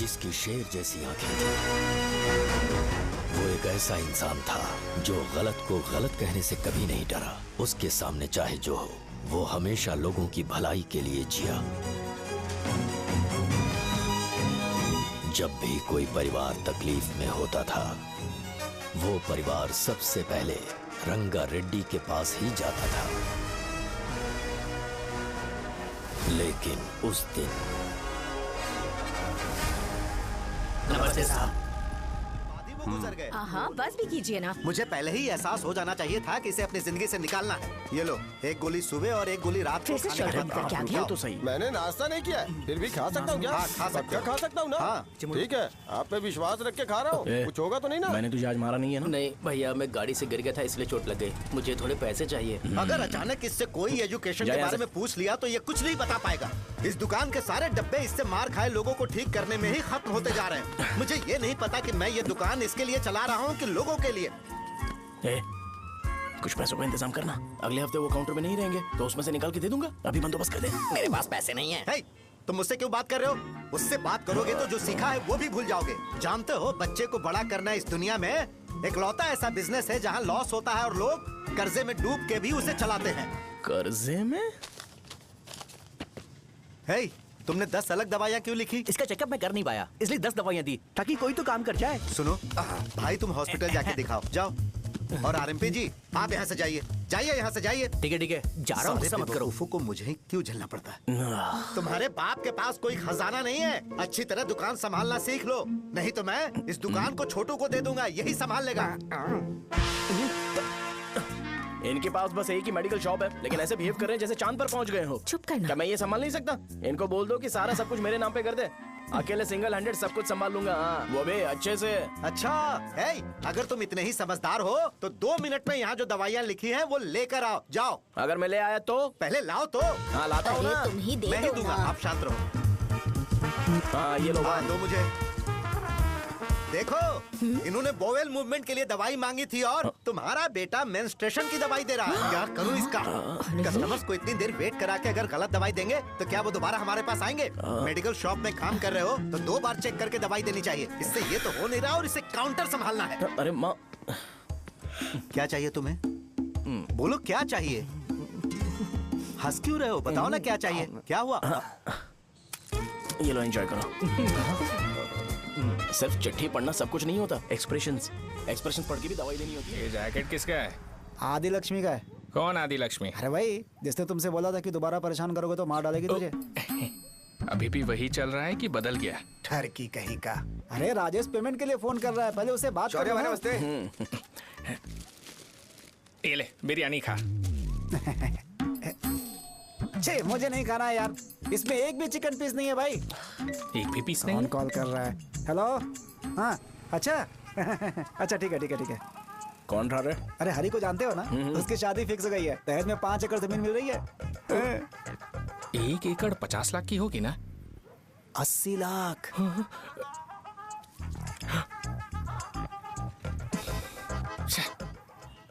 जिसकी शेर जैसी आंखें थी। वो एक ऐसा इंसान था जो गलत को गलत कहने से कभी नहीं डरा। उसके सामने चाहे जो हो, वो हमेशा लोगों की भलाई के लिए जिया। जब भी कोई परिवार तकलीफ में होता था, वो परिवार सबसे पहले रंगा रेड्डी के पास ही जाता था। लेकिन उस दिन नमस्ते साहब। गुजर गए। हाँ, बस भी कीजिए ना। मुझे पहले ही एहसास हो जाना चाहिए था कि इसे अपनी जिंदगी से निकालना है। ये लो, एक गोली सुबह और एक गोली रात को फिर से खाने के शर्ट बाद कर क्या खाओ। तो सही। मैंने नाश्ता नहीं किया है, फिर भी खा सकता हूँ क्या? हाँ, खा सकते क्या हो। खा सकता हूँ ना? हाँ। ठीक है, आप पे विश्वास रख के खा रहा हूँ। ए, कुछ होगा तो नहीं ना? मैंने तुझे आज मारा नहीं है ना? नहीं भैया, मैं गाड़ी से गिर गया था इसलिए चोट लग गई। मुझे थोड़े पैसे चाहिए। अगर अचानक इससे कोई एजुकेशन जा के यहाँ बारे से। में पूछ लिया तो ये कुछ नहीं बता पाएगा। इस दुकान के सारे डब्बे इससे मार खाए लोगों को ठीक करने में ही खत्म होते जा रहे हैं। मुझे ये नहीं पता कि मैं ये दुकान इसके लिए चला रहा हूँ कि लोगों के लिए। ए, कुछ पैसों का इंतजाम करना। अगले हफ्ते वो काउंटर में नहीं रहेंगे तो उसमें से निकाल के दे दूंगा। अभी बंदोबस्त कर दे। मेरे पास पैसे नहीं है। हे, तुम मुझसे क्यों बात कर रहे हो? उससे बात करोगे तो जो सीखा है वो भी भूल जाओगे। जानते हो, बच्चे को बड़ा करना इस दुनिया में इकलौता ऐसा बिजनेस है जहाँ लॉस होता है और लोग कर्जे में डूब के भी उसे चलाते हैं। कर्जे में? हे, तुमने 10 अलग दवाइयाँ क्यों लिखी? इसका चेकअप मैं कर नहीं पाया, इसलिए 10 दवाइयाँ दी ताकि कोई तो काम कर जाए। सुनो भाई, तुम हॉस्पिटल जाके दिखाओ, जाओ। और आरएमपी जी, आप यहाँ से जाइए, जाइए यहाँ से जाइए। ठीक है, जा रहा हूँ, गुस्सा मत करो। बेवकूफों को मुझे ही क्यों झेलना पड़ता है? तुम्हारे बाप के पास कोई खजाना नहीं है। अच्छी तरह दुकान संभालना सीख लो, नहीं तो मैं इस दुकान को छोटू को दे दूंगा, यही संभाल लेगा। इनके पास बस एक ही मेडिकल शॉप है, लेकिन ऐसे बिहेव कर रहे हैं जैसे चांद पर पहुंच गए हो। चुप करना। क्या मैं ये संभाल नहीं सकता? इनको बोल दो कि सारा सब कुछ मेरे नाम पे कर दे। अकेले सिंगल हैंडेड सब कुछ संभाल लूंगा। हाँ, वो भी अच्छे से। अच्छा, हे, अगर तुम इतने ही समझदार हो तो 2 मिनट में यहाँ जो दवाइयाँ लिखी हैं वो लेकर आओ, जाओ। अगर मैं ले आया तो? पहले लाओ तो। हाँ, लाता हूँ ना। तुम ही दे मैं ही दो दूंगा, ना। आप शांत रहो। हाँ, ये लो। हाँ, दो मुझे। देखो, इन्होंने बोवेल मूवमेंट के लिए दवाई मांगी थी और तुम्हारा बेटा मेंस्ट्रुएशन की दवाई दे रहा है। क्या करूं इसका? कस्टमर्स को इतनी देर वेट करा के अगर गलत दवाई देंगे तो क्या वो दोबारा हमारे पास आएंगे? मेडिकल शॉप में काम कर रहे हो तो 2 बार चेक करके दवाई देनी चाहिए। इससे ये तो हो नहीं रहा और इसे काउंटर संभालना है। अरे माँ, क्या चाहिए तुम्हें? बोलो क्या चाहिए? हंस क्यों रहे हो? बताओ ना क्या चाहिए? क्या हुआ? ये लो, एंजॉय करो। सिर्फ चिट्ठी पढ़ना सब कुछ नहीं होता। एक्सप्रेशंस पढ़ के भी दवाई देनी होती है। ये जैकेट किसका है? आदि लक्ष्मी का है। कौन आदि लक्ष्मी? अरे भाई, जिसने तुमसे बोला था कि दोबारा परेशान करोगे तो मार डालेगी तुझे। अभी भी वही चल रहा है कि बदल गया? ठरकी कहीं का। अरे राजेश पेमेंट के लिए फोन कर रहा है, पहले उसे बात करो ना। ये ले बिरयानी खा। छे, मुझे नहीं खाना है यार, इसमें एक भी चिकन पीस नहीं है भाई। एक भी पीस नहीं? कौन कॉल कर रहा है? हेलो, हाँ, अच्छा। अच्छा, ठीक है। कौन रहा रे? अरे हरी को जानते हो ना, उसकी शादी फिक्स हो गई है। दहेज में 5 एकड़ जमीन मिल रही है। 1 एकड़ 50 लाख की होगी ना? 80 लाख।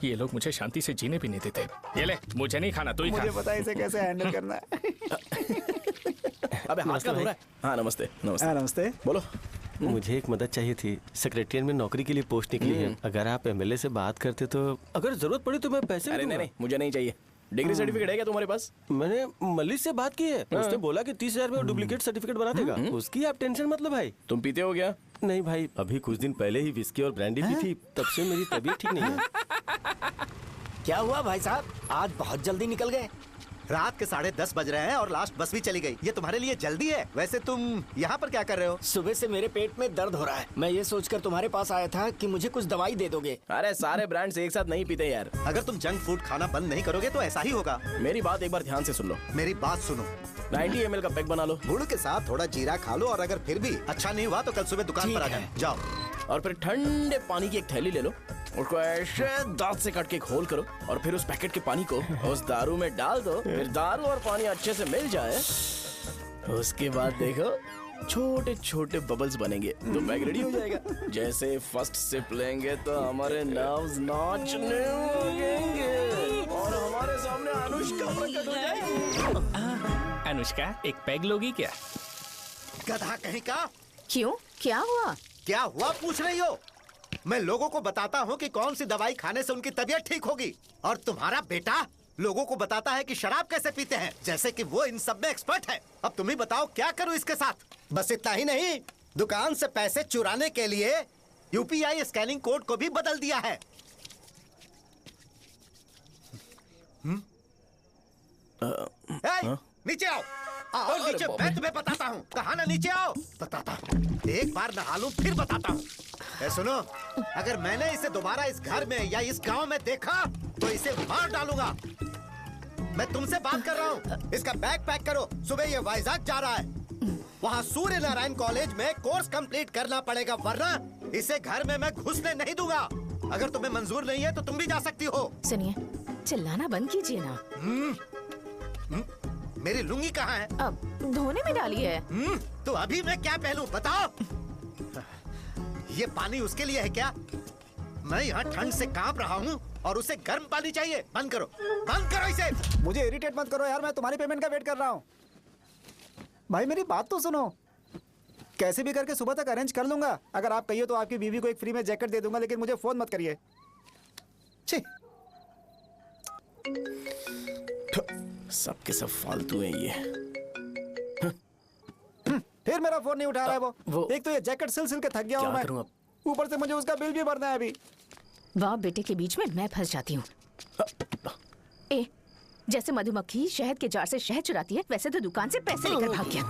ये लोग मुझे शांति से जीने भी नहीं देते। ये ले, मुझे नहीं खाना, तू ही खा। मुझे पता है इसे कैसे हैंडल करना है। अबे हाथ का धो रहा है। हाँ, नमस्ते। नमस्ते। बोलो। मुझे एक मदद चाहिए थी। सेक्रेटरिएट में नौकरी के लिए पोस्ट निकली है। अगर आप एमएलए से बात करते तो अगर जरूरत पड़ी तो मैं पैसे अरे नहीं, मुझे नहीं चाहिए। डिग्री सर्टिफिकेट है क्या तुम्हारे पास? मैंने मलिक से बात की है, उसने बोला कि 30,000 में डुप्लीकेट सर्टिफिकेट बना देगा। उसकी आप टेंशन मत लो भाई। तुम पीते हो क्या? नहीं भाई, अभी कुछ दिन पहले ही विस्की और ब्रांडी पी थी, तब से मेरी तबीयत ठीक नहीं है। क्या हुआ भाई साहब, आज बहुत जल्दी निकल गए? रात के 10:30 बज रहे हैं और लास्ट बस भी चली गई। ये तुम्हारे लिए जल्दी है? वैसे तुम यहाँ पर क्या कर रहे हो? सुबह से मेरे पेट में दर्द हो रहा है। मैं ये सोचकर तुम्हारे पास आया था कि मुझे कुछ दवाई दे दोगे। अरे सारे ब्रांड्स एक साथ नहीं पीते यार। अगर तुम जंक फूड खाना बंद नहीं करोगे तो ऐसा ही होगा। मेरी बात एक बार ध्यान से सुन लो। मेरी बात सुनो, 90 ml का पैक बना लो। गुड़ के साथ थोड़ा जीरा खा लो और अगर फिर भी अच्छा नहीं हुआ तो कल सुबह दुकान पर आ जाओ। और फिर ठंडे पानी की एक थैली ले लो, उसको ऐसे दांत से काट के घोल करो और फिर उस पैकेट के पानी को उस दारू में डाल दो। फिर दारू और पानी अच्छे से मिल जाए, उसके बाद देखो छोटे छोटे बबल्स बनेंगे तो पैक रेडी हो जाएगा। जैसे फर्स्ट सिप लेंगे तो हमारे नर्व्स नाचने लगेंगे और हमारे सामने अनुष्का प्रकट हो जाएगी। अनुष्का, एक पैग लोगी क्या? गधा कहीं का, क्यों, क्या हुआ? क्या हुआ पूछ रही हो? मैं लोगों को बताता हूँ कि कौन सी दवाई खाने से उनकी तबीयत ठीक होगी, और तुम्हारा बेटा लोगों को बताता है कि शराब कैसे पीते हैं, जैसे कि वो इन सब में एक्सपर्ट है। अब तुम ही बताओ क्या करूँ इसके साथ? बस इतना ही नहीं, दुकान से पैसे चुराने के लिए यूपीआई स्कैनिंग कोड को भी बदल दिया है। नीचे आओ, आओ नीचे, मैं तुम्हें बताता हूँ। कहा ना नीचे आओ, बताता हूँ। एक बार नहा लूं फिर बताता हूँ। सुनो, अगर मैंने इसे दोबारा इस घर में या इस गांव में देखा तो इसे मार डालूंगा। मैं तुमसे बात कर रहा हूँ। इसका बैग पैक करो, सुबह ये वाइजाग जा रहा है। वहाँ सूर्य नारायण कॉलेज में कोर्स कंप्लीट करना पड़ेगा, वरना इसे घर में मैं घुसने नहीं दूंगा। अगर तुम्हें मंजूर नहीं है तो तुम भी जा सकती हो। सुनिए, चिल्लाना बंद कीजिए ना। मेरी लुंगी कहाँ है? अब धोने में डाली है। तो अभी मैं क्या पहनूं बताओ? ये पानी उसके लिए है क्या? मैं यहाँ ठंड से कांप रहा हूँ और उसे गर्म पानी चाहिए। बंद करो, बंद करो इसे। मुझे इरिटेट मत करो यार, मैं तुम्हारी पेमेंट का वेट कर रहा हूँ। भाई मेरी बात तो सुनो, कैसे भी करके सुबह तक अरेंज कर लूंगा। अगर आप कहिए तो आपकी बीवी को एक फ्री में जैकेट दे दूंगा, लेकिन मुझे फोन मत करिए। छी, सबके सब फालतू है ये। फिर मेरा फोन नहीं उठा रहा है वो। वो- एक तो ये जैकेट सिल सिल के थक गया हूँ क्या करूं मैं, अब? ऊपर से मुझे उसका बिल भी भरना है अभी। वाह, बेटे के बीच में मैं फंस जाती हूँ। ए, जैसे मधुमक्खी शहद के जार से शहद चुराती है, वैसे तो दुकान से पैसे लेकर भाग गया।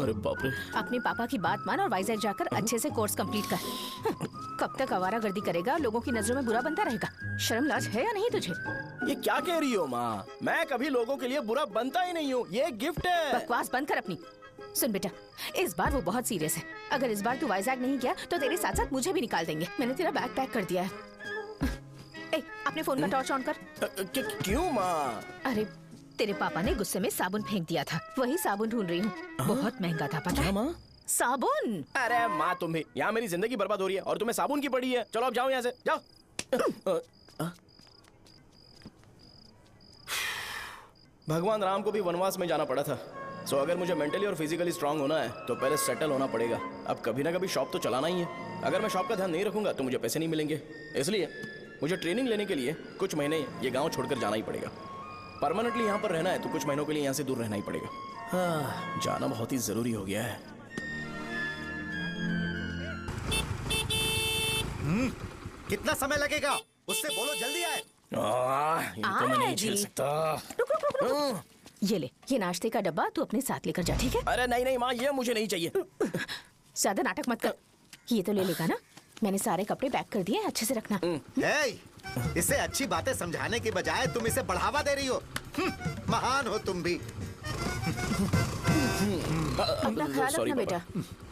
अरे बाप रे। अपने पापा की बात मान और वाइजैक जाकर अच्छे से कोर्स कंप्लीट कर। कब तक आवारागर्दी करेगा, लोगों की नजरों में बुरा बनता रहेगा। शर्म लाज है या नहीं तुझे? ये क्या कह रही हो माँ? मैं कभी लोगों के लिए बुरा बनता ही नहीं हूँ, ये गिफ्ट है। बकवास बंद कर अपनी। सुन बेटा, इस बार वो बहुत सीरियस है। अगर इस बार तू वाइजैक नहीं गया तो तेरे साथ साथ मुझे भी निकाल देंगे। मैंने तेरा बैग पैक कर दिया है। ए, अपने फोन का टॉर्च ऑन कर। क्यों माँ? अरे, तेरे पापा ने गुस्से में साबुन फेंक दिया था, वही साबुन ढूंढ रही हूँ। बहुत महंगा था, पता है? माँ? साबुन। अरे माँ, तुम भी यहाँ मेरी जिंदगी बर्बाद हो रही है और तुम्हें साबुन की पड़ी है। चलो अब जाओ यहाँ से, जाओ। भगवान राम को भी वनवास में जाना पड़ा था। सो अगर मुझे मेंटली और फिजिकली स्ट्रांग होना है तो पहले सेटल होना पड़ेगा। अब कभी ना कभी शॉप तो चलाना ही है। अगर मैं शॉप का ध्यान नहीं रखूंगा तो मुझे पैसे नहीं मिलेंगे। इसलिए मुझे ट्रेनिंग लेने के लिए कुछ महीने ये गांव छोड़कर जाना ही पड़ेगा। परमानेंटली यहाँ पर रहना है तो कुछ महीनों के लिए यहाँ से दूर रहना ही पड़ेगा। हाँ, जाना बहुत ही जरूरी हो गया है। कितना समय लगेगा? उससे बोलो जल्दी आए। ये तो मैं नहीं झेल सकता। रुक रुक रुक रुक। ये ले, ये नाश्ते का डब्बा तू अपने साथ लेकर जा, ठीक है? अरे नहीं नहीं माँ, ये मुझे नहीं चाहिए। ज्यादा नाटक मत कर। ये तो ले लेगा ना? मैंने सारे कपड़े पैक कर दिए, अच्छे से रखना। इसे अच्छी बातें समझाने के बजाय तुम इसे बढ़ावा दे रही हो। महान हो तुम भी। अपना ख्याल Sorry, रखना बेटा।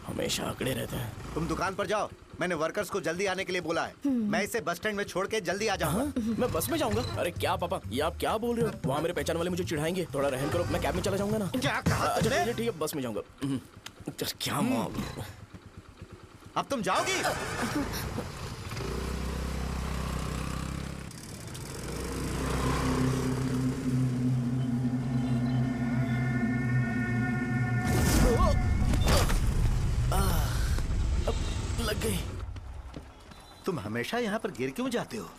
हमेशा अकड़े रहते हैं। तुम दुकान पर जाओ, मैंने वर्कर्स को जल्दी आने के लिए बोला है। मैं इसे बस स्टैंड में छोड़ के जल्दी आ जाऊंगा। मैं बस में जाऊंगा? अरे क्या पापा, ये आप क्या बोल रहे हो? वहाँ मेरे पहचान वाले मुझे चिढ़ाएंगे। थोड़ा रहम करो, मैं कैब में चला जाऊंगा ना। क्या कहा अच्छा तुमने? ठीक है, बस में जाऊंगा। क्या माँ? अब तुम जाओगी? लग गई। तुम हमेशा यहाँ पर गिर क्यों जाते हो?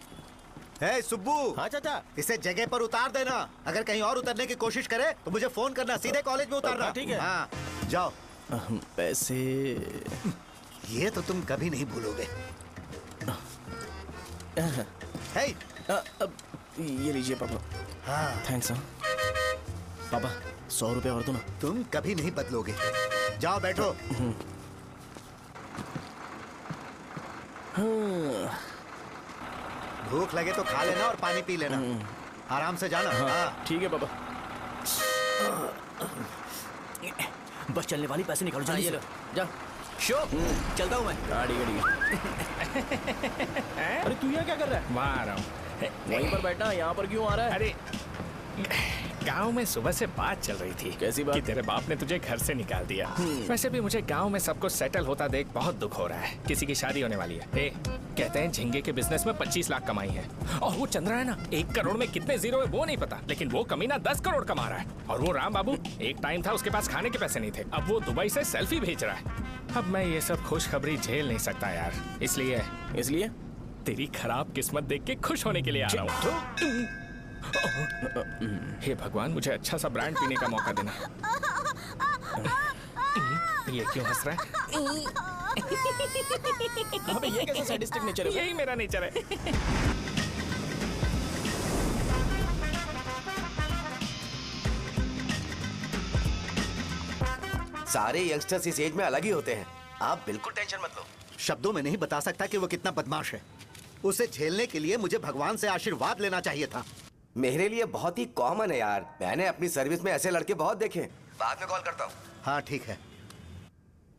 हे सुब्बू। हाँ चाचा। इसे जगह पर उतार देना। अगर कहीं और उतरने की कोशिश करे तो मुझे फोन करना, सीधे कॉलेज में उतारना। हाँ, ठीक है। हाँ, जाओ। पैसे? ये तो तुम कभी नहीं भूलोगे। हे, अब ये लीजिए पापा। हाँ, थैंक्स। पापा 100 रुपए और दो ना। तुम कभी नहीं बदलोगे। जाओ बैठो। भूख लगे तो खा लेना और पानी पी लेना। आराम से जाना। हाँ। ठीक है पापा। बस चलने वाली, पैसे निकालो जल्दी से। जा। शो, चलता हूँ मैं। गाड़ी गाड़ी। अरे तू यहाँ क्या कर रहा है? वहाँ आ रहा हूँ। वहीं पर बैठना, यहाँ पर क्यों आ रहा है? अरे गांव में सुबह से बात चल रही थी। कैसी बात? कि तेरे बाप ने तुझे घर से निकाल दिया। वैसे भी मुझे गांव में सब कुछ सेटल होता देख बहुत दुख हो रहा है। किसी की शादी होने वाली है। कहते हैं झींगे के बिजनेस में 25 लाख कमाई है। और वो चंद्रा है ना, 1 करोड़ में कितने जीरो है वो नहीं पता, लेकिन वो कमीना 10 करोड़ कमा रहा है। और वो राम बाबू, एक टाइम था उसके पास खाने के पैसे नहीं थे, अब वो दुबई से सेल्फी भेज रहा है। अब मैं ये सब खुशखबरी झेल नहीं सकता यार, इसलिए तेरी खराब किस्मत देख के खुश होने के लिए आ रहा हूँ। हे भगवान, मुझे अच्छा सा ब्रांड पीने का मौका देना। ये क्यों हंस रहा है? अबे ये कैसा सैडिस्टिक नेचर है? यही मेरा नेचर है। सारे यंगस्टर्स इस एज में अलग ही होते हैं, आप बिल्कुल टेंशन मत लो। शब्दों में नहीं बता सकता कि वो कितना बदमाश है। उसे झेलने के लिए मुझे भगवान से आशीर्वाद लेना चाहिए था। मेरे लिए बहुत ही कॉमन है यार, मैंने अपनी सर्विस में ऐसे लड़के बहुत देखे। बाद में कॉल करता हूँ। हाँ ठीक है।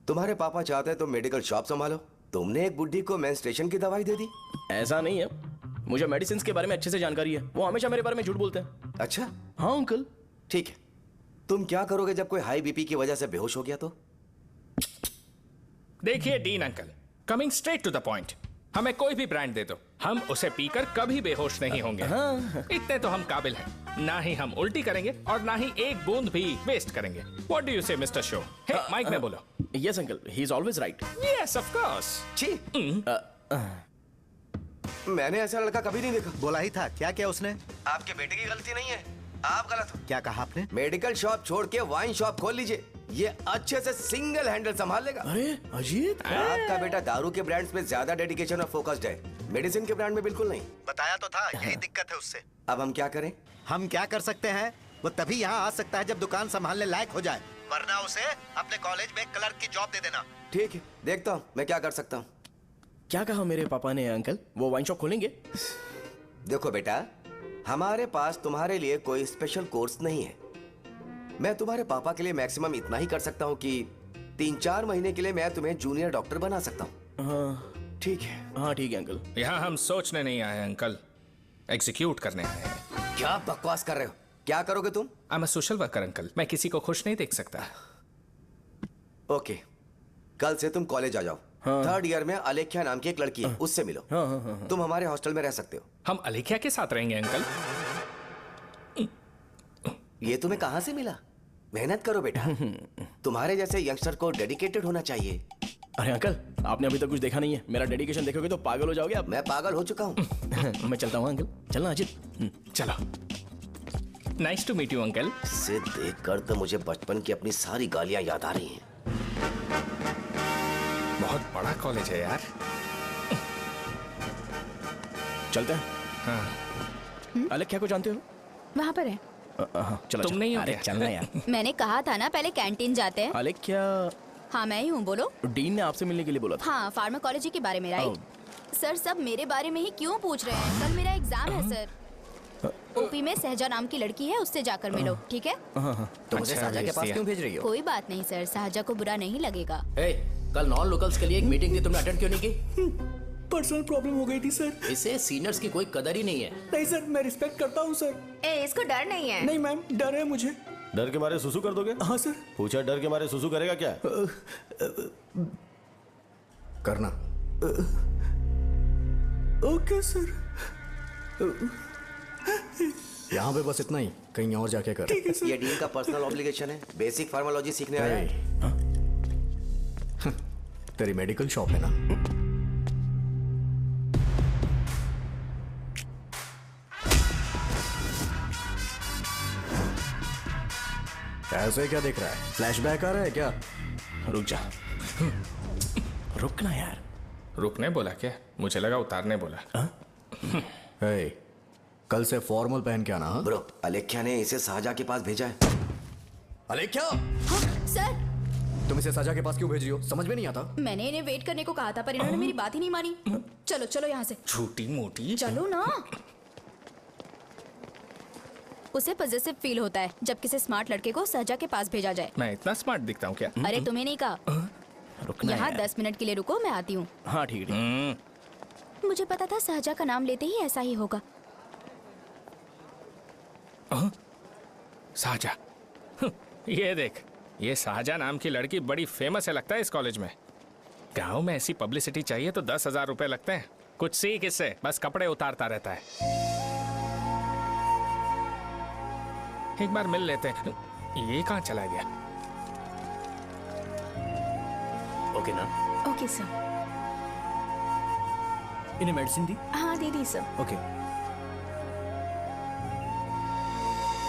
तुम्हारे पापा चाहते हैं तुम मेडिकल शॉप संभालो, तुमने एक बुड्ढी को मेंस्ट्रुएशन की दवाई दे दी। ऐसा नहीं है, मुझे मेडिसिन के बारे में अच्छे से जानकारी है। वो हमेशा मेरे बारे में झूठ बोलते हैं। अच्छा हाँ अंकल। ठीक है, तुम क्या करोगे जब कोई हाई बीपी की वजह से बेहोश हो गया तो? देखिए Dean uncle, coming straight to the point, हमें कोई भी ब्रांड दे दो, हम उसे पीकर कभी बेहोश नहीं होंगे। इतने तो हम काबिल हैं। ना ही हम उल्टी करेंगे और ना ही एक बूंद भी वेस्ट करेंगे। व्हाट डू यू से मिस्टर शो? हे माइक में बोलो। Yes uncle, he is always right. Yes of course. छी, मैंने ऐसा लड़का कभी नहीं देखा। बोला ही था। क्या किया उसने? आपके बेटे की गलती नहीं है, आप गलत हो। क्या कहा आपने? मेडिकल शॉप छोड़ के वाइन शॉप खोल लीजिए, ये अच्छे से सिंगल हैंडल संभाल लेगा। अरे अजीत, आपका बेटा दारू के ब्रांड्स में ज्यादा डेडिकेशन और फोकस्ड है, मेडिसिन के ब्रांड में बिल्कुल नहीं। बताया तो था, यही दिक्कत है उससे। अब हम क्या करें? हम क्या कर सकते हैं? वो तभी यहाँ आ सकता है जब दुकान संभालने लायक हो जाए, वरना उसे अपने कॉलेज में क्लर्क की जॉब दे देना। ठीक है, देखता हूँ मैं क्या कर सकता हूँ। क्या कहा मेरे पापा ने अंकल? वो वाइन शॉप खोलेंगे? देखो बेटा, हमारे पास तुम्हारे लिए कोई स्पेशल कोर्स नहीं है। मैं तुम्हारे पापा के लिए मैक्सिमम इतना ही कर सकता हूँ कि 3-4 महीने के लिए मैं तुम्हें जूनियर डॉक्टर बना सकता हूँ। हाँ ठीक है। हाँ ठीक है अंकल। यहाँ हम सोचने नहीं आए अंकल, एग्जीक्यूट करने आए हैं। क्या बकवास कर रहे हो? क्या करोगे तुम? I am a social worker uncle, मैं किसी को खुश नहीं देख सकता। ओके, कल से तुम कॉलेज आ जाओ। हाँ। 3rd ईयर में अलेख्या नाम की एक लड़की है, उससे मिलो। हाँ, हाँ, हाँ, हाँ। तुम हमारे हॉस्टल में रह सकते हो। हम अलेख्या के साथ रहेंगे अंकल। ये तुम्हें कहाँ से मिला? मेहनत करो बेटा, तुम्हारे जैसे यंगस्टर को डेडिकेटेड होना चाहिए। अरे अंकल, आपने अभी तक कुछ देखा नहीं है, मेरा डेडिकेशन देखोगे तो पागल हो जाओगे आप। मैं पागल हो चुका हूँ। मैं चलता हूँ अंकल। चलना अजीत। चलो, nice to meet you uncle. इसे देखकर तो मुझे बचपन की अपनी सारी गालियां याद आ रही हैं। बहुत बड़ा कॉलेज है यार। चलते हैं। हाँ। अलेख्या को जानते हो? वहाँ पर है। चलो तुम नहीं हो अरे क्या? चलना यार। मैंने कहा था ना पहले कैंटीन जाते हैं। अलेख्या, हाँ मैं ही हूँ, बोलो। डीन ने आपसे मिलने के लिए बोला था। हाँ, फार्माकोलॉजी के बारे में, राइट? सर सब मेरे बारे में ही क्यों पूछ रहे हैं? कल मेरा एग्जाम है सर। ओपी में सहजा नाम की लड़की है, उससे जाकर मिलो, ठीक है? तुम मुझे साजा के पास क्यों भेज रही हो? कोई बात नहीं सर, सहजा को बुरा नहीं लगेगा। कल नॉन लोकल्स के लिए एक मीटिंग थी, तुमने अटेंड क्यों नहीं की? पर्सनल प्रॉब्लम हो गई थी सर। इसे सीनियर्स की कोई कदर ही नहीं है। नहीं सर, मैं रिस्पेक्ट करता हूँ सर। इसको डर नहीं है। नहीं मैम, डर है मुझे। डर के मारे सुसु कर दोगे? हाँ सर। पूछा डर के मारे सुसु करेगा क्या? करना। Okay sir. यहाँ पे बस इतना ही, कहीं और जाके कर। ठीक है सर। ये डीन का पर्सनल ऑब्लिगेशन है, बेसिक फार्माकोलॉजी सीखने आया है। तेरी मेडिकल शॉप है ना? ऐसे क्या देख रहा है? फ्लैशबैक आ रहा है क्या? रुक जा। रुकना यार। रुकने बोला क्या? मुझे लगा उतारने बोला। कल से फॉर्मल पहन के आना। हाँ? ब्रो, अलेख्या ने इसे साजा के पास भेजा है। अलेख्या, हाँ, सर तुम इसे साजा के पास क्यों भेज रही हो? समझ में नहीं आता। मैंने इन्हें वेट करने को कहा था, पर इन्होंने मेरी बात ही नहीं मानी। चलो चलो यहाँ से। छोटी मोटी। चलो ना। उसे पॉजिटिव फील होता है जब किसी स्मार्ट लड़के को सहजा के पास भेजा जाए। मैं इतना स्मार्ट दिखता हूँ क्या? अरे तुम्हें नहीं कहा। रुकना यहाँ यार। 10 मिनट के लिए रुको, मैं आती हूँ। हाँ ठीक है। मुझे पता था सहजा का नाम लेते ही ऐसा ही होगा। साजा। ये देख, ये साजा नाम की लड़की बड़ी फेमस है लगता है इस कॉलेज में। गांव में ऐसी पब्लिसिटी चाहिए तो 10,000 रुपए लगते हैं। कुछ सीख इससे, बस कपड़े उतारता रहता है। एक बार मिल लेते हैं। ये कहाँ चला गया? ओके ना? Okay sir. इन्हें मेडिसिन दी? हाँ दे दी सर। ओके।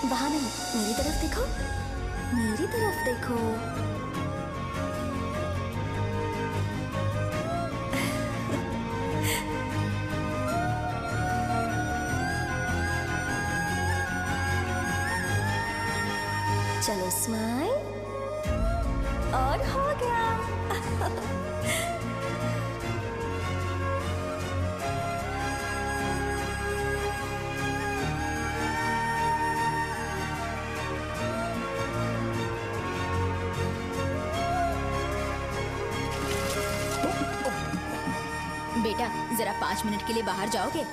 वहाँ नहीं, मेरी तरफ देखो, मेरी तरफ देखो। चलो स्माइल, और हो गया। बेटा जरा 5 मिनट के लिए बाहर जाओगे?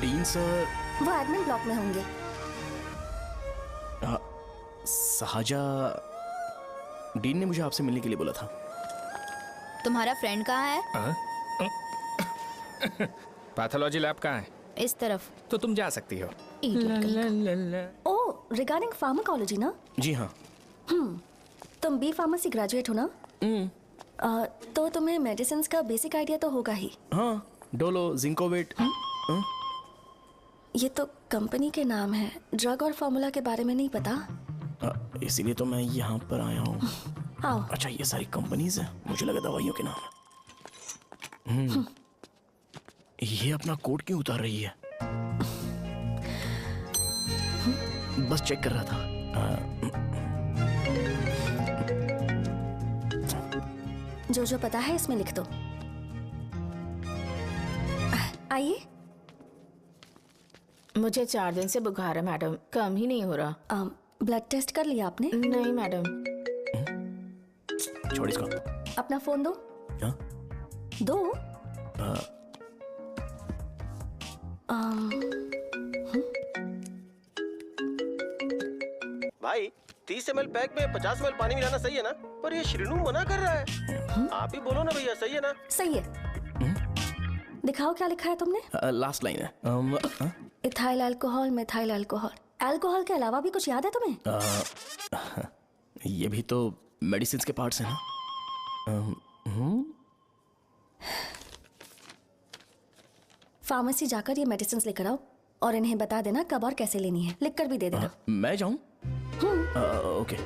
डीन सर वो एडमिन ब्लॉक में होंगे। साजा, डीन ने मुझे आपसे मिलने के लिए बोला था। तुम्हारा फ्रेंड कहाँ है? पैथोलॉजी लैब कहाँ है? इस तरफ। तो तुम जा सकती हो। ओह, रिगार्डिंग फार्माकोलॉजी ना? जी हाँ। तुम बी फार्मेसी ग्रेजुएट हो ना? तो तुम्हें मेडिसिन का बेसिक आइडिया तो होगा ही। हाँ, डोलो, जिंकोवेट। ये तो कंपनी के नाम है, ड्रग और फॉर्मूला के बारे में नहीं पता। इसीलिए तो मैं यहाँ पर आया हूँ। आओ। अच्छा, ये सारी कंपनीज है, मुझे लगा दवाइयों के नाम है। ये अपना कोट क्यों उतार रही है? बस चेक कर रहा था। जो जो पता है इसमें लिख दो। आइए। मुझे 4 दिन से बुखार है मैडम, कम ही नहीं हो रहा। ब्लड टेस्ट कर लिया आपने? नहीं मैडम। छोड़ इसको। अपना फोन दो। हाँ? दो। भाई 30 ml पैक में 50 ml पानी मिलाना सही है ना? पर ये श्रीनू मना कर रहा है। आप ही बोलो ना भैया, सही है ना? सही है। दिखाओ क्या लिखा है तुमने? लास्ट लाइन है। Ethyl alcohol, methyl alcohol. Alcohol के अलावा भी कुछ याद है तुम्हें? ये भी तो मेडिसिन के पार्ट्स हैं ना। फार्मेसी जाकर ये मेडिसिन लेकर आओ और इन्हें बता देना कब और कैसे लेनी है। लिख कर भी दे देना। मैं जाऊं? ओके।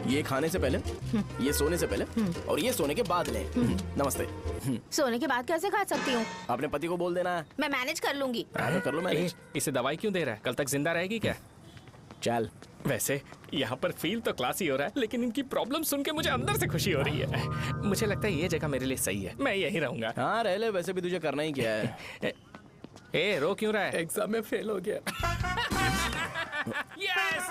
ये खाने से पहले, ये सोने से पहले और ये सोने के बाद ले। नमस्ते। सोने के बाद कैसे खा सकती हूँ? अपने पति को बोल देना। मैं मैनेज कर लूंगी। कर लो मैनेज। इसे दवाई क्यों दे रहा है? कल तक जिंदा रहेगी क्या? चल। वैसे यहाँ पर फील तो क्लासी हो रहा है, लेकिन इनकी प्रॉब्लम सुन के मुझे अंदर से खुशी हो रही है। मुझे लगता है ये जगह मेरे लिए सही है, मैं यहीं रहूंगा। हाँ रह ले, वैसे भी तुझे करना ही क्या है। ए रो क्यों रहा है? एग्जाम में फेल हो गया। यस!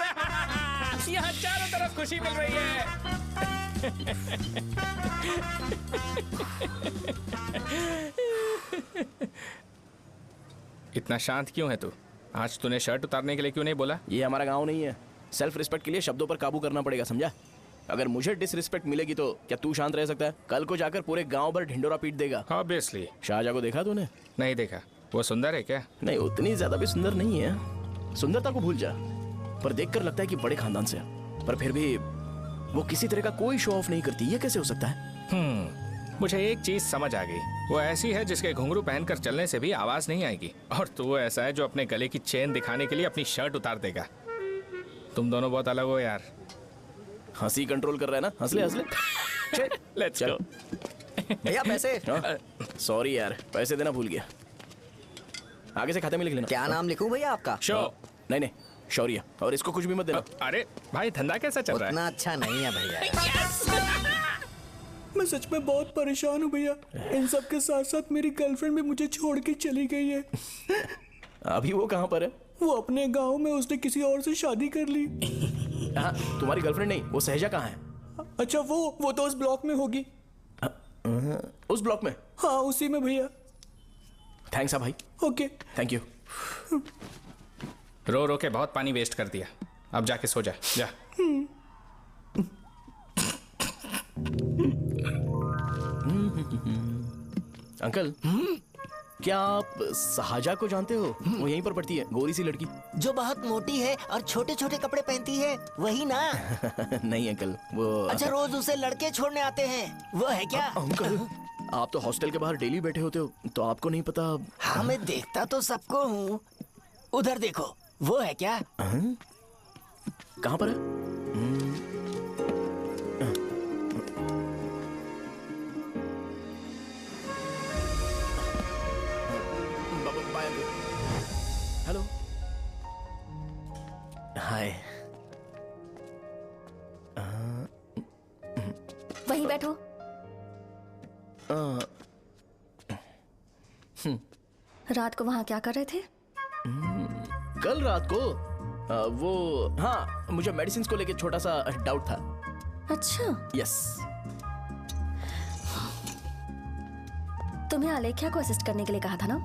यहाँ चारों तरफ खुशी मिल रही है। इतना शांत क्यों है तू? आज तूने शर्ट उतारने के लिए क्यों नहीं बोला? ये हमारा गांव नहीं है। सेल्फ रिस्पेक्ट के लिए शब्दों पर काबू करना पड़ेगा, समझा? अगर मुझे डिसरिस्पेक्ट मिलेगी तो क्या तू शांत रह सकता है? कल को जाकर पूरे गांव भर ढिंडोरा पीट देगा। ऑब्वियसली। शाहजहां को देखा तूने? नहीं देखा। वो सुंदर है क्या? नहीं, उतनी ज्यादा भी सुंदर नहीं है। सुंदरता को भूल जा, पर देखकर लगता है कि बड़े खानदान से है। पर फिर भी वो किसी तरह का कोई शो ऑफ नहीं करती। ये कैसे हो सकता है? मुझे एक चीज समझ आ गई, वो ऐसी है जिसके घुंघरू पहनकर चलने से भी आवाज नहीं आएगी, और तू ऐसा है जो अपने गले की चेन दिखाने के लिए अपनी शर्ट उतार देगा। तुम दोनों बहुत अलग हो यार। हंसी कंट्रोल कर रहा है ना, हंस ले हंस ले। Let's go. भैया पैसे। सॉरी यार, पैसे देना भूल गया। आगे से खाते में लिख लेना। क्या नाम लिखूं भैया आपका? शो। नहीं नहीं, शौर्य। और इसको कुछ भी मत देना। अरे भाई धंधा कैसा चल रहा है? उतना अच्छा नहीं है भैया। मैं सच में बहुत परेशान हूँ भैया। इन सब के साथ साथ मेरी गर्लफ्रेंड भी मुझे छोड़ के चली गई है। अभी वो कहाँ पर है? वो अपने गांव में, उसने किसी और से शादी कर ली। हाँ, तुम्हारी गर्लफ्रेंड नहीं, वो सहजा कहाँ है? अच्छा वो तो उस ब्लॉक में होगी। उस ब्लॉक में? हाँ उसी में भैया। थैंक्स भाई। Okay thank you. रो रो के बहुत पानी वेस्ट कर दिया, अब जाके सो जा। जा। अंकल, क्या आप सहाजा को जानते हो? वो यहीं पर पढ़ती है, गोरी सी लड़की जो बहुत मोटी है और छोटे छोटे कपड़े पहनती है, वही ना? नहीं अंकल, वो अच्छा, रोज उसे लड़के छोड़ने आते हैं, वो है क्या? अंकल, आप तो हॉस्टल के बाहर डेली बैठे होते हो, तो आपको नहीं पता? हाँ मैं देखता तो सबको हूँ। उधर देखो, वो है क्या? कहाँ पर है? हेलो, हाय। वहीं बैठो। रात को वहां क्या कर रहे थे? कल रात को वो, हाँ, मुझे मेडिसिन को लेके छोटा सा डाउट था। अच्छा। यस। तुम्हें आलेख्या को असिस्ट करने के लिए कहा था ना,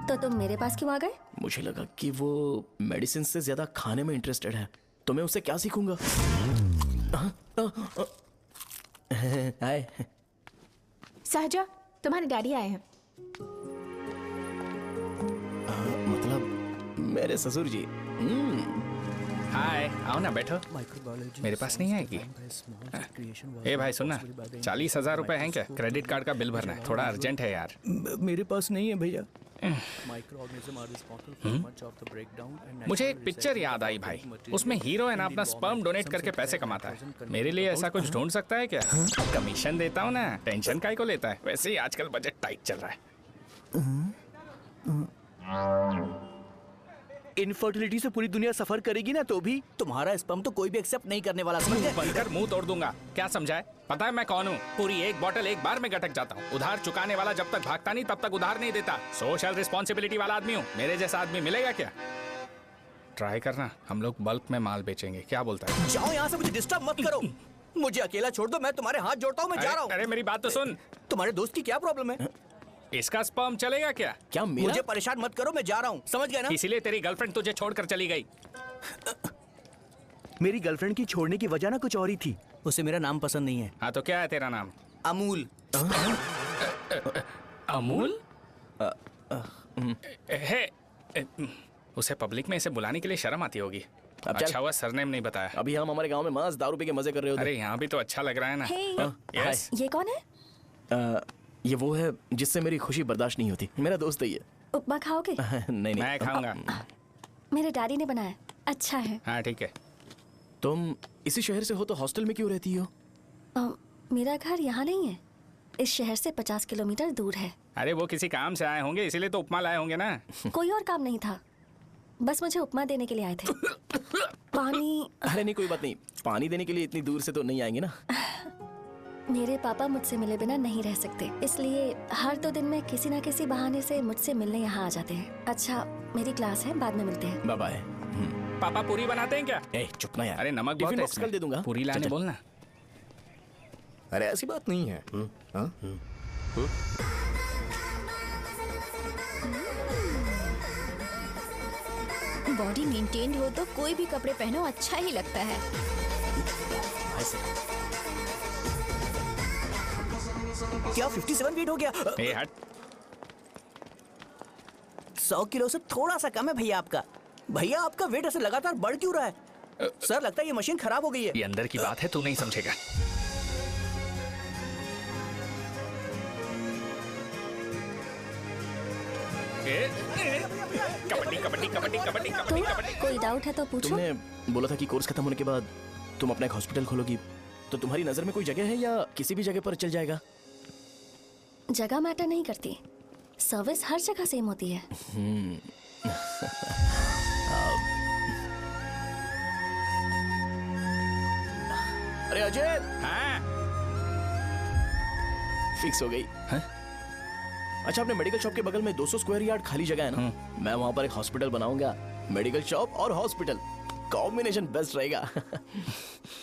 तो तुम मेरे पास क्यों आ गए? मुझे लगा कि वो मेडिसिन से ज्यादा खाने में इंटरेस्टेड है, तो मैं उससे क्या सीखूंगा। हाय। सहजा, तुम्हारे डैडी आए हैं। मतलब मेरे ससुर जी। हाय, आओ ना बैठो। मेरे पास नहीं आएगी। ए भाई सुनना, 40,000 रुपए हैं क्या? क्रेडिट कार्ड का बिल भरना है, थोड़ा अर्जेंट है यार। मेरे पास नहीं है भैया। मुझे एक पिक्चर याद आई भाई, उसमें हीरो है ना अपना स्पर्म डोनेट करके पैसे कमाता है। मेरे लिए ऐसा कुछ ढूंढ सकता है क्या? कमीशन देता हूँ ना, टेंशन काहे को लेता है? वैसे ही आजकल बजट टाइट चल रहा है। इनफर्टिलिटी से पूरी दुनिया सफर करेगी ना, तो भी तुम्हारा स्पर्म तो कोई भी एक्सेप्ट नहीं करने वाला, समझ गए? बनकर मुंह तोड़ दूंगा। क्या समझा है? पता है मैं कौन हूँ? पूरी एक बोतल एक बार में गटक जाता हूँ। उधार चुकाने वाला जब तक भागता नहीं तब तक उधार नहीं देता। सोशल रिस्पॉन्सिबिलिटी वाला आदमी हूँ। मेरे जैसा आदमी मिलेगा क्या? ट्राई करना, हम लोग बल्क में माल बेचेंगे। क्या बोलता है? जाओ यहाँ से, मुझे डिस्टर्ब मत करो। मुझे अकेला छोड़ दो, मैं तुम्हारे हाथ जोड़ता हूँ, मैं जा रहा हूँ। अरे मेरी बात तो सुन। तुम्हारे दोस्त की क्या प्रॉब्लम है? इसका स्पर्म चलेगा क्या? क्या मेरा? मुझे परेशान मत करो, मैं जा रहा हूँ, समझ गए ना? इसीलिए तेरी गर्लफ्रेंड तुझे छोड़कर चली गई। मेरी गर्लफ्रेंड की छोड़ने की वजह ना कुछ और ही थी। उसे मेरा नाम पसंद नहीं है। हाँ तो क्या है तेरा नाम? अमूल। अमूल? उसे पब्लिक में इसे बुलाने के लिए शर्म आती होगी। अच्छा हुआ सरनेम नहीं बताया। अभी हम हमारे गांव में मस्त दारू पी के मजे कर रहे होते। अरे यहाँ भी तो अच्छा लग रहा है ना। यस। ये कौन है? ये वो है जिससे मेरी खुशी बर्दाश्त नहीं होती। मेरा दोस्त है ये। उपमा खाओगे? नहीं मैं खाऊंगा। मेरे डैडी ने बनाया, अच्छा है। हाँ ठीक है। तुम इसी शहर से हो तो हॉस्टल में क्यों रहती हो? मेरा घर यहाँ नहीं है, इस शहर से 50 किलोमीटर दूर है। अरे वो किसी काम से आए होंगे, इसीलिए तो उपमा लाए होंगे ना। कोई और काम नहीं था, बस मुझे उपमा देने के लिए आए थे। पानी? अरे नहीं कोई बात नहीं, पानी देने के लिए इतनी दूर से तो नहीं आएंगे ना। मेरे पापा मुझसे मिले बिना नहीं रह सकते, इसलिए हर 2 दिन में किसी न किसी बहाने से मुझसे मिलने यहाँ आ जाते हैं। अच्छा मेरी क्लास है, बाद में मिलते हैं। Bye bye. पापा पूरी बनाते हैं क्या? चुप ना यार। अरे नमक बहुत है इसमें। दे दूंगा। पूरी लाने बोलना। अरे ऐसी बात नहीं है। बॉडी मेंटेन्ड हो तो कोई भी कपड़े पहनो अच्छा ही लगता है। क्या 57 वेट हो गया? हट। 100 किलो से थोड़ा सा कम है भैया आपका। भैया आपका वेट ऐसे लगातार बढ़ क्यों रहा है? सर लगता है ये मशीन खराब हो गई है। ये अंदर की बात है, तू नहीं समझेगा। कबड्डी कबड्डी कबड्डी कबड्डी कबड्डी कबड्डी। कोई डाउट है तो पूछो। तुमने बोला था कि कोर्स खत्म होने के बाद तुम अपना एक हॉस्पिटल खोलोगी, तो तुम्हारी नजर में कोई जगह है या किसी भी जगह पर चल जाएगा? जगह मैटर नहीं करती, सर्विस हर जगह सेम होती है। अरे अजय, हाँ? फिक्स हो गई। हाँ? अच्छा, अपने मेडिकल शॉप के बगल में 200 स्क्वायर यार्ड खाली जगह है ना, मैं वहां पर एक हॉस्पिटल बनाऊंगा। मेडिकल शॉप और हॉस्पिटल कॉम्बिनेशन बेस्ट रहेगा।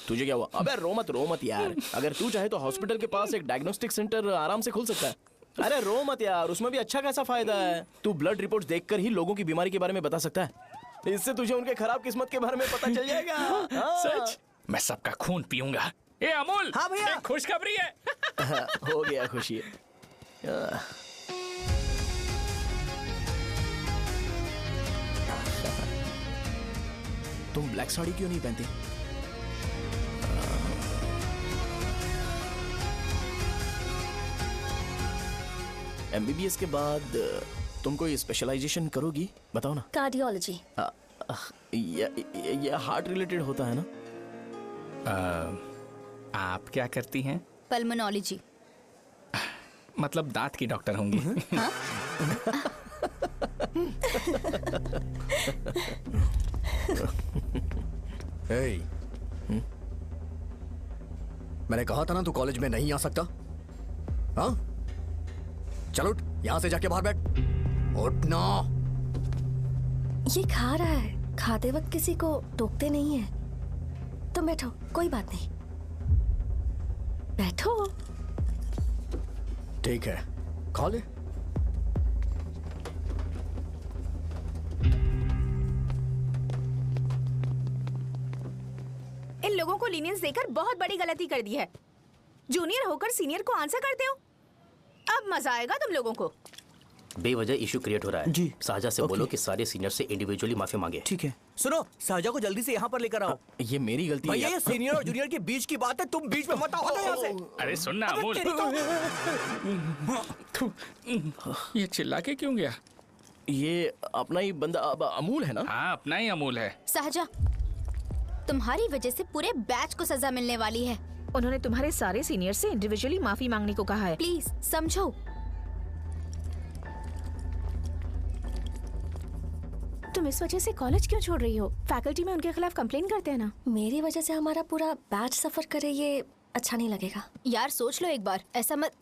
तुझे क्या हुआ? अबे रो मत यार। अगर तू चाहे तो हॉस्पिटल के पास एक डायग्नोस्टिक सेंटर आराम से खुल सकता है। अरे रो मत यार, उसमें भी अच्छा खासा फायदा है। तू ब्लड रिपोर्ट्स देखकर ही लोगों की बीमारी के बारे में बता सकता है। इससे तुझे उनके खराब किस्मत के बारे में पता चल जाएगा। सच? मैं सबका खून पीऊंगा। ए अमूल, हाँ भैया। एक खुशखबरी है। हो गया खुशी। तुम ब्लैक साड़ी क्यों नहीं पहनती? एमबीबीएस के बाद तुम कोई स्पेशलाइजेशन करोगी? बताओ ना। कार्डियोलॉजी। ये हार्ट रिलेटेड होता है ना? आप क्या करती हैं? पल्मोनोलॉजी। मतलब दांत की डॉक्टर होंगी। हाँ? मैंने कहा था ना तू कॉलेज में नहीं आ सकता। हाँ, चल उठ, यहाँ से जाके बाहर बैठ। उठ ना। ये खा रहा है, खाते वक्त किसी को टोकते नहीं है। तुम बैठो, कोई बात नहीं, बैठो। ठीक है, खा ले। इन लोगों को लीनियंस देकर बहुत बड़ी गलती कर दी है। जूनियर होकर सीनियर को आंसर करते हो। अब मजा आएगा तुम लोगों को। बेवजह इशू क्रिएट हो रहा है जी। साजा से बोलो कि सारे सीनियर से इंडिविजुअली माफी मांगे। ठीक है। सुनो, साजा को जल्दी से यहाँ पर लेकर आओ। ये मेरी गलती है। भैया, ये सीनियर और जूनियर के बीच की बात है, तुम बीच में मत आओ यहाँ से। अरे सुन ना अमूल, ये चिल्ला के क्यों गया? ये अपना ही बंदा अमूल है ना? हाँ, अपना ही अमूल है। सहजा, तुम्हारी वजह से पूरे बैच को सजा मिलने वाली है। उन्होंने तुम्हारे सारे सीनियर से इंडिविजुअली माफी मांगने को कहा है। प्लीज समझो। तुम इस वजह से कॉलेज क्यों छोड़ रही हो? फैकल्टी में उनके खिलाफ कंप्लेन करते हैं ना। मेरी वजह से हमारा पूरा बैच सफर करे, ये अच्छा नहीं लगेगा। यार सोच लो एक बार, ऐसा मत।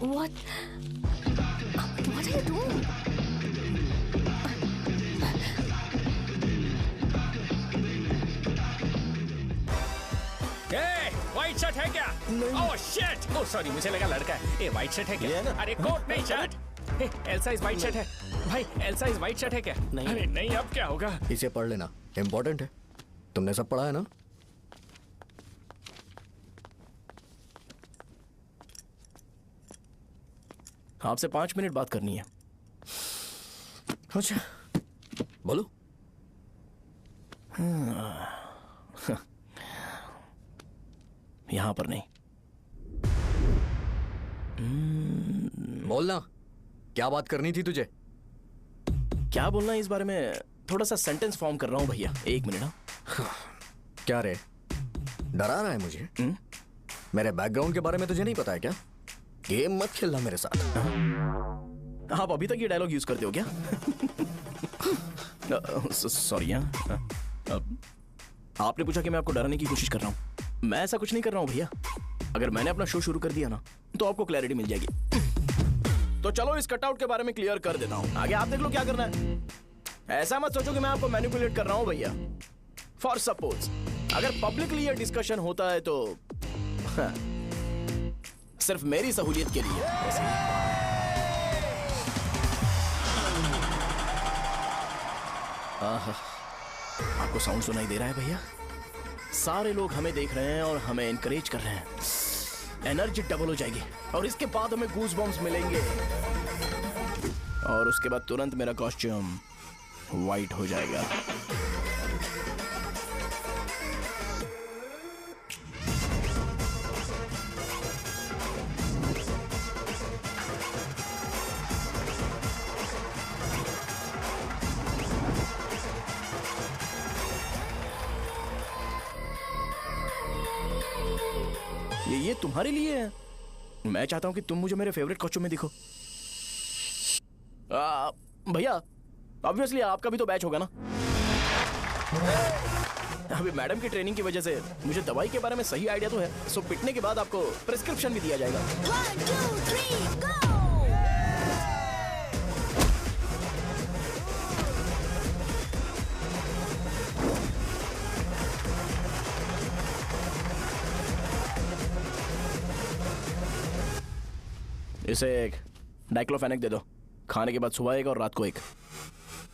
What are you doing? White shirt है क्या? Oh shit! ओह सॉरी, मुझे लगा लड़का है। ए व्हाइट शर्ट है क्या? अरे कोट नहीं, shirt. L size white shirt है भाई। एल साइज व्हाइट शर्ट है क्या? नहीं। अरे नहीं, अब क्या होगा? इसे पढ़ लेना, इम्पोर्टेंट है। तुमने सब पढ़ा है ना? आपसे 5 मिनट बात करनी है। अच्छा, बोलो। यहाँ पर नहीं। बोलना, क्या बात करनी थी तुझे? क्या बोलना है इस बारे में? थोड़ा सा सेंटेंस फॉर्म कर रहा हूँ भैया, 1 मिनट। क्या रे, डरा रहा है मुझे? मेरे बैकग्राउंड के बारे में तुझे नहीं पता है क्या? गेम मत खेलना मेरे साथ। आप अभी तक ये डायलॉग यूज करते हो क्या? सॉरी। आपने पूछा कि मैं आपको डराने की कोशिश कर रहा हूँ। मैं ऐसा कुछ नहीं कर रहा हूँ भैया। अगर मैंने अपना शो शुरू कर दिया ना, तो आपको क्लैरिटी मिल जाएगी। तो चलो इस कटआउट के बारे में क्लियर कर देता हूँ, आगे आप देख लो क्या करना है। ऐसा मत सोचो कि मैं आपको मैनिपुलेट कर रहा हूँ भैया। फॉर सपोज अगर पब्लिकली ये डिस्कशन होता है तो सिर्फ मेरी सहूलियत के लिए। आपको साउंड सुनाई दे रहा है भैया? सारे लोग हमें देख रहे हैं और हमें एनकरेज कर रहे हैं। एनर्जी डबल हो जाएगी और इसके बाद हमें गूज बम्स मिलेंगे और उसके बाद तुरंत मेरा कॉस्ट्यूम वाइट हो जाएगा। ये तुम्हारे लिए है। मैं चाहता हूं कि तुम मुझे मेरे फेवरेट कॉस्ट्यूम में दिखो। भैया ऑब्वियसली आपका भी तो बैच होगा ना। अभी मैडम की ट्रेनिंग की वजह से मुझे दवाई के बारे में सही आइडिया तो है। सो पिटने के बाद आपको प्रिस्क्रिप्शन भी दिया जाएगा। 1 2 3 गो। इसे एक डाइक्लोफेनेक दे दो। खाने के बाद सुबह एक और रात को एक।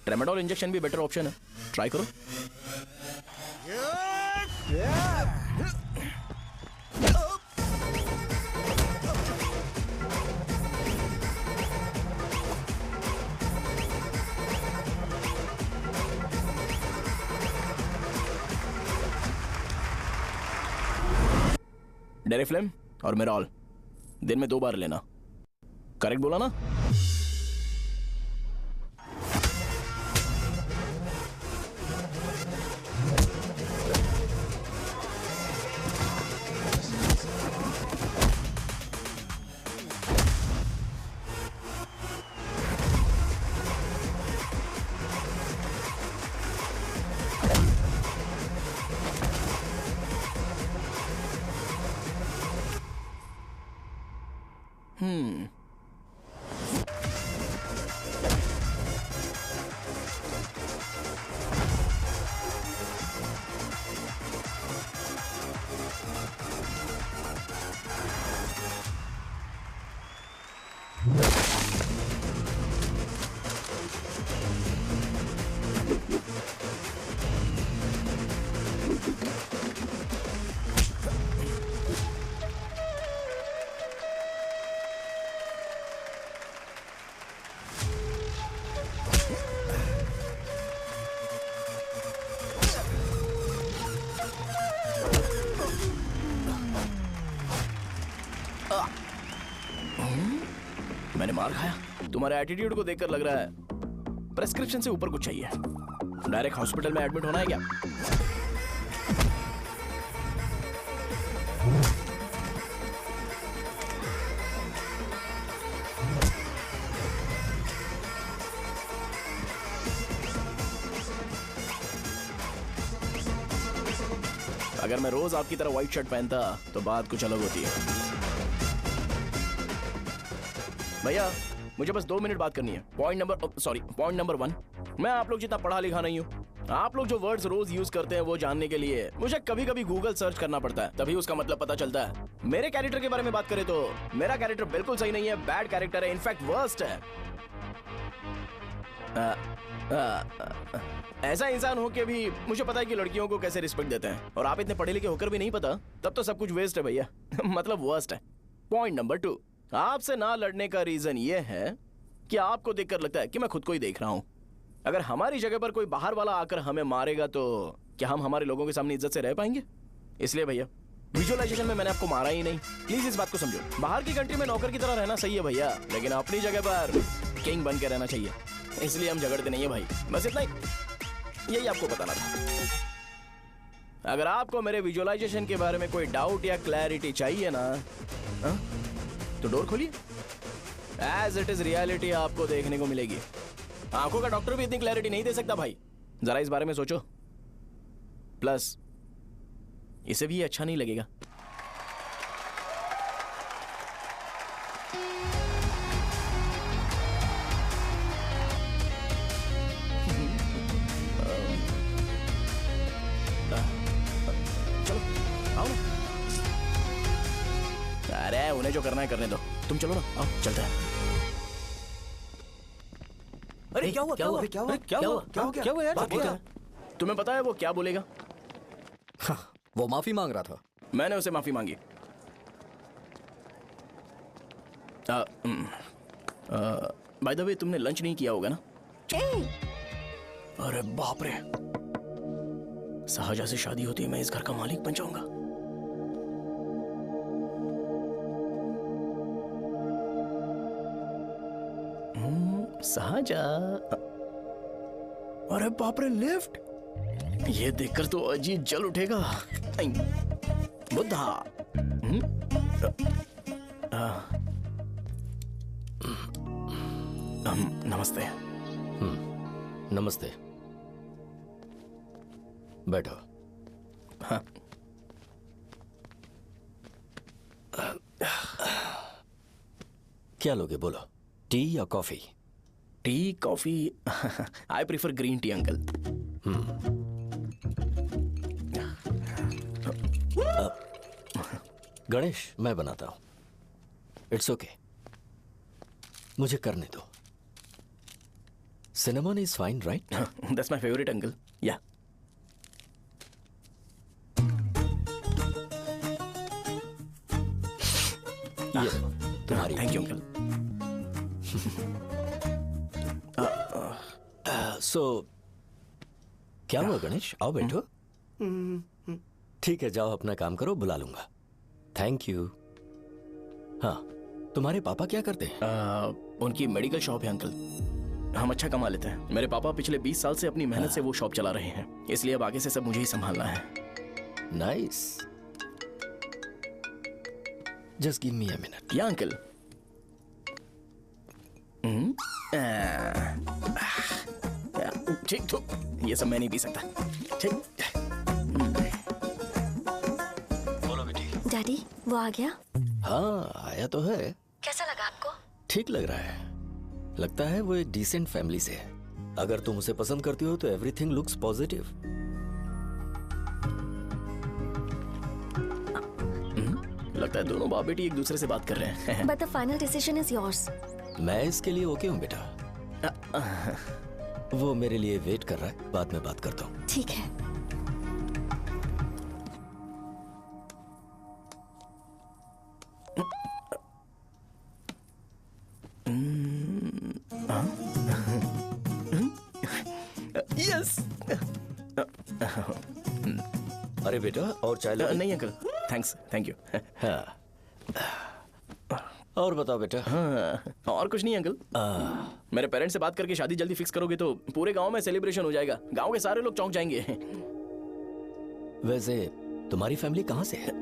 ट्रेमाडोल इंजेक्शन भी बेटर ऑप्शन है, ट्राई करो। डेरिफ्लेम और मेरॉल दिन में 2 बार लेना। करेक्ट बोला ना? मैंने मार खाया। तुम्हारे एटीट्यूड को देखकर लग रहा है प्रेस्क्रिप्शन से ऊपर कुछ चाहिए। डायरेक्ट हॉस्पिटल में एडमिट होना है क्या? अगर मैं रोज आपकी तरह व्हाइट शर्ट पहनता तो बात कुछ अलग होती है। भैया मुझे बस 2 मिनट बात करनी है। पॉइंट नंबर 1, मैं आप लोग जितना पढ़ा लिखा नहीं हूँ। आप लोग जो वर्ड्स रोज यूज करते हैं वो जानने के लिए मुझे कभी कभी गूगल सर्च करना पड़ता है, तभी उसका मतलब पता चलता है। मेरे कैरेक्टर के बारे में बात करें तो मेरा कैरेक्टर बिल्कुल सही नहीं है, बैड कैरेक्टर है, इनफैक्ट वर्स्ट है। ऐसा इंसान हो के भी मुझे पता है कि लड़कियों को कैसे रिस्पेक्ट देते हैं, और आप इतने पढ़े लिखे होकर भी नहीं पता, तब तो सब कुछ वेस्ट है भैया। मतलब वर्स्ट है। पॉइंट नंबर 2, आपसे ना लड़ने का रीजन ये है कि आपको देखकर लगता है कि मैं खुद को ही देख रहा हूं। अगर हमारी जगह पर कोई बाहर वाला आकर हमें मारेगा तो क्या हम हमारे लोगों के सामने इज्जत से रह पाएंगे? इसलिए भैया विजुअलाइजेशन में मैंने आपको मारा ही नहीं। प्लीज इस बात को समझो। बाहर की कंट्री में नौकर की तरह रहना सही है भैया, लेकिन अपनी जगह पर किंग बन के रहना चाहिए। इसलिए हम झगड़ते नहीं है भाई, बस इतना ही, यही आपको बताना था। अगर आपको मेरे विजुअलाइजेशन के बारे में कोई डाउट या क्लैरिटी चाहिए ना, तो डोर खोलिए। एज इट इज रियलिटी आपको देखने को मिलेगी। आंखों का डॉक्टर भी इतनी क्लैरिटी नहीं दे सकता भाई, जरा इस बारे में सोचो। प्लस इसे भी अच्छा नहीं लगेगा। चलो आओ ना। अरे उन्हें जो करना है करने दो, तुम चलो ना, आओ चलते हैं। अरे क्या हुआ क्या हुआ क्या हुआ क्या हुआ क्या हुआ यार? बात क्या है? तुम्हें पता है वो क्या बोलेगा? वो माफी मांग रहा था। मैंने उसे माफी मांगी। बाय द वे तुमने लंच नहीं किया होगा ना? अरे बाप रे, शाहजहां से शादी होती है मैं इस घर का मालिक बन जाऊंगा। शाहजहां, अरे बाप रे, लिफ्ट! ये देखकर तो अजीत जल उठेगा। बुद्धा। नमस्ते। नमस्ते, बैठो। हाँ। क्या लोगे बोलो, टी या coffee? T, coffee? I prefer green tea uncle. Ganesh, मैं बनाता हूं। इट्स ओके, मुझे करने दो। Cinnamon is fine, right? That's my favourite uncle. या ये तुम्हारी। Thank you uncle. सो क्या हुआ गणेश? आओ बैठो। ठीक है, जाओ अपना काम करो, बुला लूंगा। Thank you. हाँ, तुम्हारे पापा क्या करते हैं? उनकी मेडिकल शॉप है अंकल। हम अच्छा कमा लेते हैं। मेरे पापा पिछले 20 साल से अपनी मेहनत से वो शॉप चला रहे हैं, इसलिए अब आगे से सब मुझे ही संभालना है। Nice. Just give me a minute. या अंकल। ठीक, तो ये सब मैं नहीं पी सकता। ठीक। बोलो बेटी। डैडी, वो आ गया? हाँ, आया तो है। कैसा लगा आपको? ठीक लग रहा है। लगता है वो एक डिसेंट फैमिली से है। अगर तुम उसे पसंद करती हो तो एवरीथिंग लुक्स पॉजिटिव। लगता है दोनों बाप बेटी एक दूसरे से बात कर रहे हैं। But the final decision is yours. मैं इसके लिए ओके हूँ बेटा। वो मेरे लिए वेट कर रहा है, बाद में बात करता हूँ। ठीक है। यस। अरे बेटा, और चाय लो। नहीं अंकल, थैंक्स, थैंक यू। हाँ। और बताओ बेटा। हाँ, और कुछ नहीं अंकल। मेरे पेरेंट्स से बात करके शादी जल्दी फिक्स करोगे तो पूरे गांव में सेलिब्रेशन हो जाएगा। गांव के सारे लोग चौंक जाएंगे। वैसे तुम्हारी फैमिली कहाँ से है?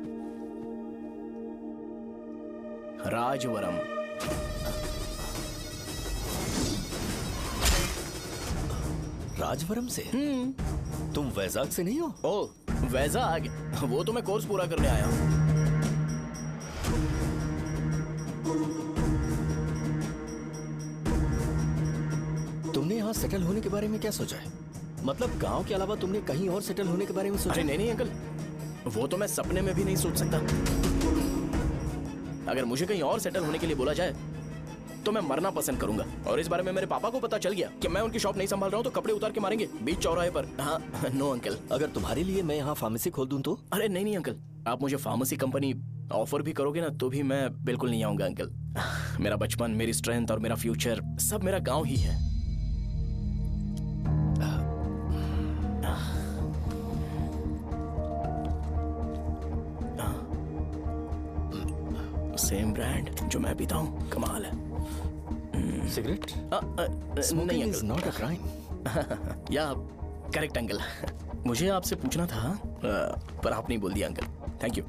राजवरम। राजवरम से? तुम वैजाग से नहीं हो? ओ, वैजाग? वो तो मैं कोर्स पूरा करने आया हूँ। तुमने यहाँ सेटल होने के बारे में क्या सोचा है? मतलब गांव के अलावा तुमने कहीं और सेटल होने के बारे में सोचा? अरे नहीं अंकल, वो तो मैं सपने में भी नहीं सोच सकता। अगर मुझे कहीं और सेटल होने के लिए बोला जाए तो मैं मरना पसंद करूंगा। और इस बारे में मेरे पापा को पता चल गया कि मैं उनकी शॉप नहीं संभाल रहा हूँ तो कपड़े उतार के मारेंगे बीच चौराहे पर। हाँ, नो अंकल। अगर तुम्हारे लिए मैं यहाँ फार्मेसी खोल दूं तो? अरे नहीं अंकल, आप मुझे फार्मेसी कंपनी ऑफर भी करोगे ना तो भी मैं बिल्कुल नहीं आऊंगा अंकल। मेरा बचपन, मेरी स्ट्रेंथ और मेरा फ्यूचर सब मेरा गाँव ही है। सेम ब्रांड जो मैं पीता हूँ, कमाल है। सिगरेट? नहीं इज नॉट अ क्राइम। या करेक्ट अंकल। मुझे आपसे पूछना था पर आप नहीं बोल दिया uncle. Thank you.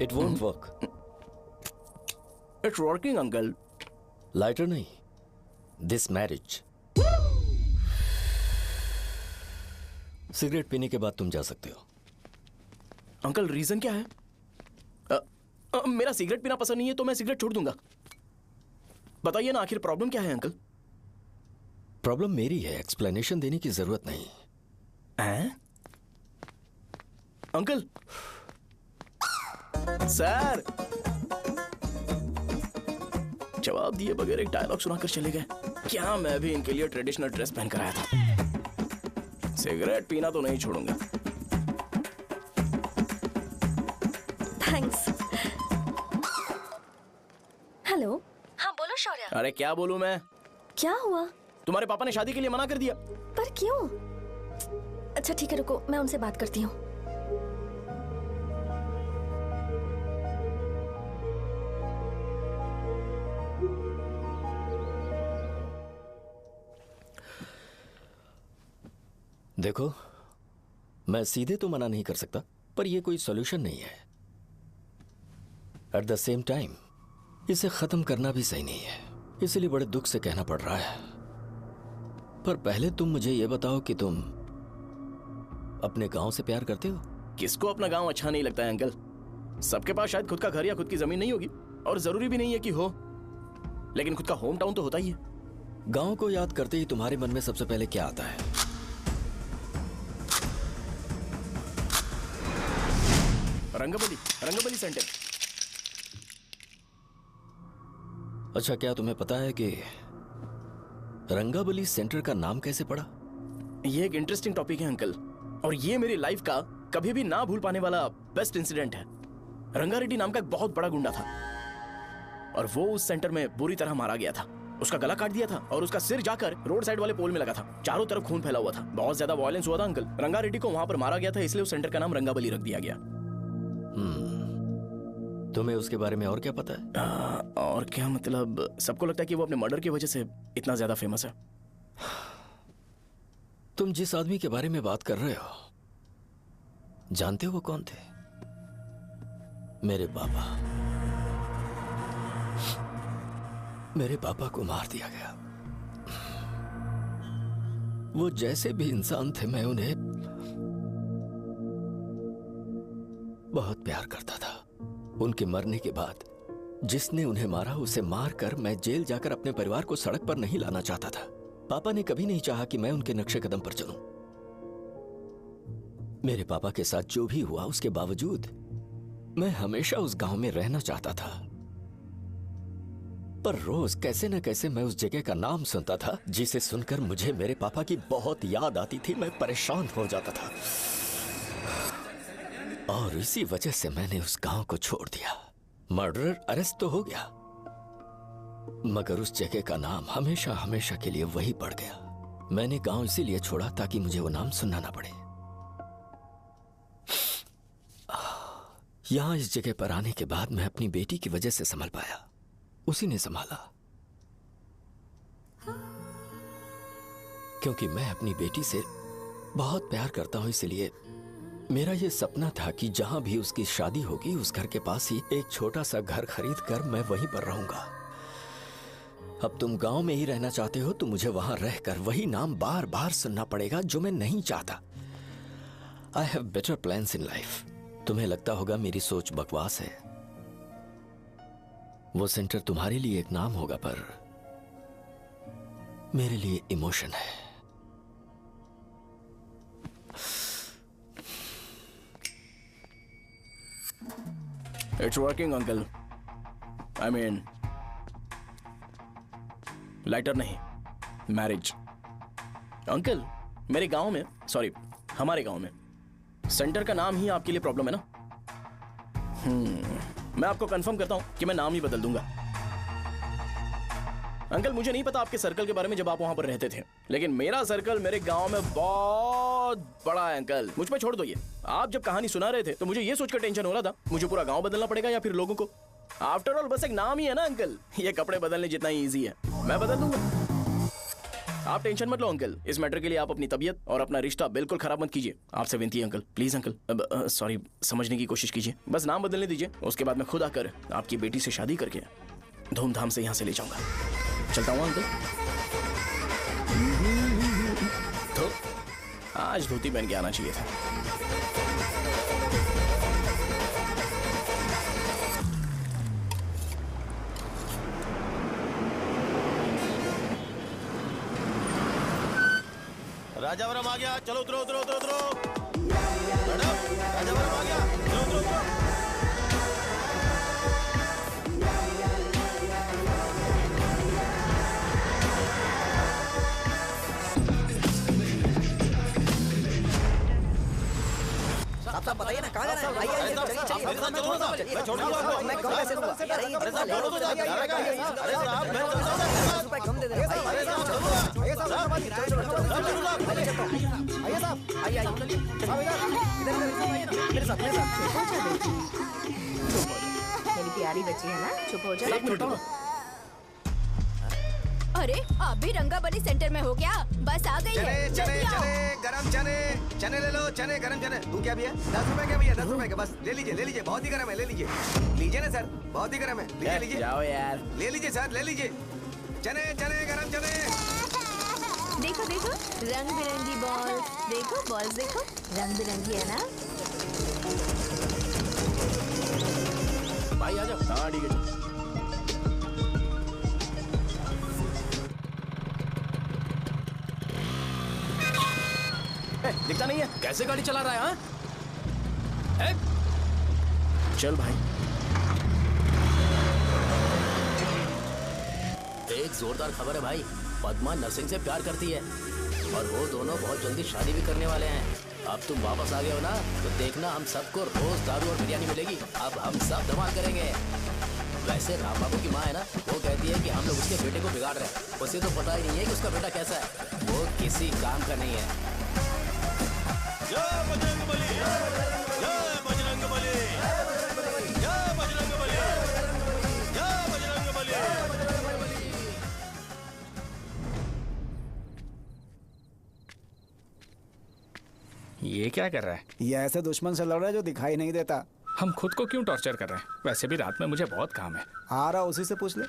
It won't work. It's working uncle. Lighter नहीं, दिस मैरिज। सिगरेट पीने के बाद तुम जा सकते हो। अंकल रीजन क्या है? मेरा सिगरेट पीना पसंद नहीं है तो मैं सिगरेट छोड़ दूंगा। बताइए ना, आखिर प्रॉब्लम क्या है अंकल? प्रॉब्लम मेरी है, एक्सप्लेनेशन देने की जरूरत नहीं। अंकल, सर जवाब दिए बगैर एक डायलॉग सुनाकर चले गए। क्या मैं भी इनके लिए ट्रेडिशनल ड्रेस पहन कर आया था। सिगरेट पीना तो नहीं छोड़ूंगा। थैंक्स। हेलो। हाँ बोलो शौर्या। अरे क्या बोलूं मैं? क्या हुआ? तुम्हारे पापा ने शादी के लिए मना कर दिया। पर क्यों? अच्छा ठीक है, रुको, मैं उनसे बात करती हूँ। देखो, मैं सीधे तो मना नहीं कर सकता, पर यह कोई सॉल्यूशन नहीं है। एट द सेम टाइम इसे खत्म करना भी सही नहीं है, इसलिए बड़े दुख से कहना पड़ रहा है। पर पहले तुम मुझे यह बताओ कि तुम अपने गांव से प्यार करते हो? किसको अपना गांव अच्छा नहीं लगता है अंकल? सबके पास शायद खुद का घर या खुद की जमीन नहीं होगी, और जरूरी भी नहीं है कि हो, लेकिन खुद का होम टाउन तो होता ही है। गांव को याद करते ही तुम्हारे मन में सबसे पहले क्या आता है? रंगबली सेंटर। अच्छा, क्या तुम्हें पता है कि रंगाबली सेंटर का नाम कैसे पड़ा? ये एक इंटरेस्टिंग टॉपिक है अंकल, और ये मेरी लाइफ का कभी भी ना भूल पाने वाला बेस्ट इंसिडेंट है। रंगारेड्डी नाम का एक बहुत बड़ा गुंडा था, और वो उस सेंटर में बुरी तरह मारा गया था। उसका गला काट दिया था और उसका सिर जाकर रोड साइड वाले पोल में लगा था। चारों तरफ खून फैला हुआ था, बहुत ज्यादा वायलेंस हुआ था अंकल। रंगारेड्डी को वहां पर मारा गया था, इसलिए उस सेंटर का नाम रंगाबली रख दिया गया। तुम्हें उसके बारे में और क्या पता है? और क्या मतलब, सबको लगता है कि वो अपने मर्डर की वजह से इतना ज्यादा फेमस है। तुम जिस आदमी के बारे में बात कर रहे हो, जानते हो वो कौन थे? मेरे पापा। मेरे पापा को मार दिया गया। वो जैसे भी इंसान थे, मैं उन्हें बहुत प्यार करता था। उनके मरने के बाद जिसने उन्हें मारा उसे मारकर मैं जेल जाकर अपने परिवार को सड़क पर नहीं लाना चाहता था। पापा ने कभी नहीं चाहा कि मैं उनके नक्शे कदम पर चलूं। मेरे पापा के साथ जो भी हुआ, उसके बावजूद मैं हमेशा उस गांव में रहना चाहता था। पर रोज कैसे न कैसे मैं उस जगह का नाम सुनता था, जिसे सुनकर मुझे मेरे पापा की बहुत याद आती थी। मैं परेशान हो जाता था, और इसी वजह से मैंने उस गांव को छोड़ दिया। मर्डरर अरेस्ट तो हो गया, मगर उस जगह का नाम हमेशा हमेशा के लिए वही पड़ गया। मैंने गांव इसीलिए छोड़ा ताकि मुझे वो नाम सुनना ना पड़े। यहां इस जगह पर आने के बाद मैं अपनी बेटी की वजह से संभल पाया, उसी ने संभाला। क्योंकि मैं अपनी बेटी से बहुत प्यार करता हूं, इसलिए मेरा यह सपना था कि जहां भी उसकी शादी होगी, उस घर के पास ही एक छोटा सा घर खरीद कर मैं वहीं पर रहूंगा। अब तुम गांव में ही रहना चाहते हो तो मुझे वहां रहकर वही नाम बार बार सुनना पड़ेगा, जो मैं नहीं चाहता। I have better plans in life. तुम्हें लगता होगा मेरी सोच बकवास है। वो सेंटर तुम्हारे लिए एक नाम होगा, पर मेरे लिए इमोशन है। It's working, uncle. I mean, lighter नहीं, मैरिज। अंकल, मेरे गांव में, सॉरी, हमारे गांव में सेंटर का नाम ही आपके लिए प्रॉब्लम है ना? मैं आपको कंफर्म करता हूं कि मैं नाम ही बदल दूंगा। अंकल, मुझे नहीं पता आपके सर्कल के बारे में जब आप वहां पर रहते थे, लेकिन मेरा सर्कल मेरे गांव में बहुत बड़ा है अंकल। मुझ पे छोड़ दो ये। आप जब कहानी सुना रहे थे तो मुझे ये सोचकर टेंशन हो रहा था, मुझे पूरा गांव बदलना पड़ेगा या फिर लोगों को। आफ्टर ऑल बस एक नाम ही है ना अंकल, ये कपड़े बदलने जितना ही ईजी है, मैं बदल दूंगा। आप टेंशन मत लो अंकल, इस मैटर के लिए आप अपनी तबीयत और अपना रिश्ता बिल्कुल खराब मत कीजिए। आपसे विनती है अंकल, प्लीज अंकल। अब सॉरी, समझने की कोशिश कीजिए, बस नाम बदलने दीजिए। उसके बाद मैं खुद आकर आपकी बेटी से शादी करके धूमधाम से यहाँ से ले जाऊंगा। चलता हूँ अंकल। तो आज धोती पहन के आना चाहिए था। राजावरम आ गया, चलो उतरो उतरो उतरो उतरो। मैडम, राजावरम आ गया, चलो उतरो उतरो। आप सब बताइए ना कहाँ जाना है? आइए, आइए, चलिए, चलिए, मैं चलिए, छोड़ूंगा। चलिए, मैं छोड़ूंगा चलिए, आपको। मैं कम पैसे दूंगा। अरे साहब, छोड़ो तो जाके। अरे साहब, मैं छोड़ूंगा। 50 रुपए कम दे देना भाई। आइए साहब, आइए साहब, आइए साहब, आइए, आइए, चलिए। इधर, मेरे साथ, मेरे साथ। मेरी प्यारी बच्ची है ना, चुप हो जा। एक मिनट रुको। अरे आप भी रंगाबली सेंटर में हो क्या? बस आ गई चने है, चने जल्दी आओ। चने गरम चने चने ले लो, चने गरम चने। तू क्या भैया? 10 रुपए का भैया, 10 रुपए का। बस ले लीजिए, बहुत ही गरम है, ले लीजिए। लीजिए ना सर, बहुत ही गरम है, लीजिए लीजिए। जाओ यार। ले लीजिए सर, ले लीजिए। चने चने गरम चने। देखो देखो रंग बिरंगी बॉल, देखो बॉल्स देखो रंग बिरंगी है ना। भाई आ जाओ। हाँ ठीक है। दिखता नहीं है, कैसे गाड़ी चला रहा है? हाँ? चल भाई। एक जोरदार खबर है भाई, पद्मा नरसिंह से प्यार करती है और वो दोनों बहुत जल्दी शादी भी करने वाले हैं। अब तुम वापस आ गए हो ना, तो देखना हम सबको रोज दारू और बिरयानी मिलेगी। अब हम सब धमाल करेंगे। वैसे राम बाबू की माँ है ना, वो कहती है कि हम लोग उसके बेटे को बिगाड़ रहे हैं। उसे तो पता ही नहीं है कि उसका बेटा कैसा है, वो किसी काम का नहीं है। जय बजरंग बली, जय बजरंग बली, जय बजरंग बली, जय बजरंग बली। ये क्या कर रहा है? ये ऐसे दुश्मन से लड़ रहा है जो दिखाई नहीं देता। हम खुद को क्यों टॉर्चर कर रहे हैं? वैसे भी रात में मुझे बहुत काम है। आ रहा उसी से पूछ ले।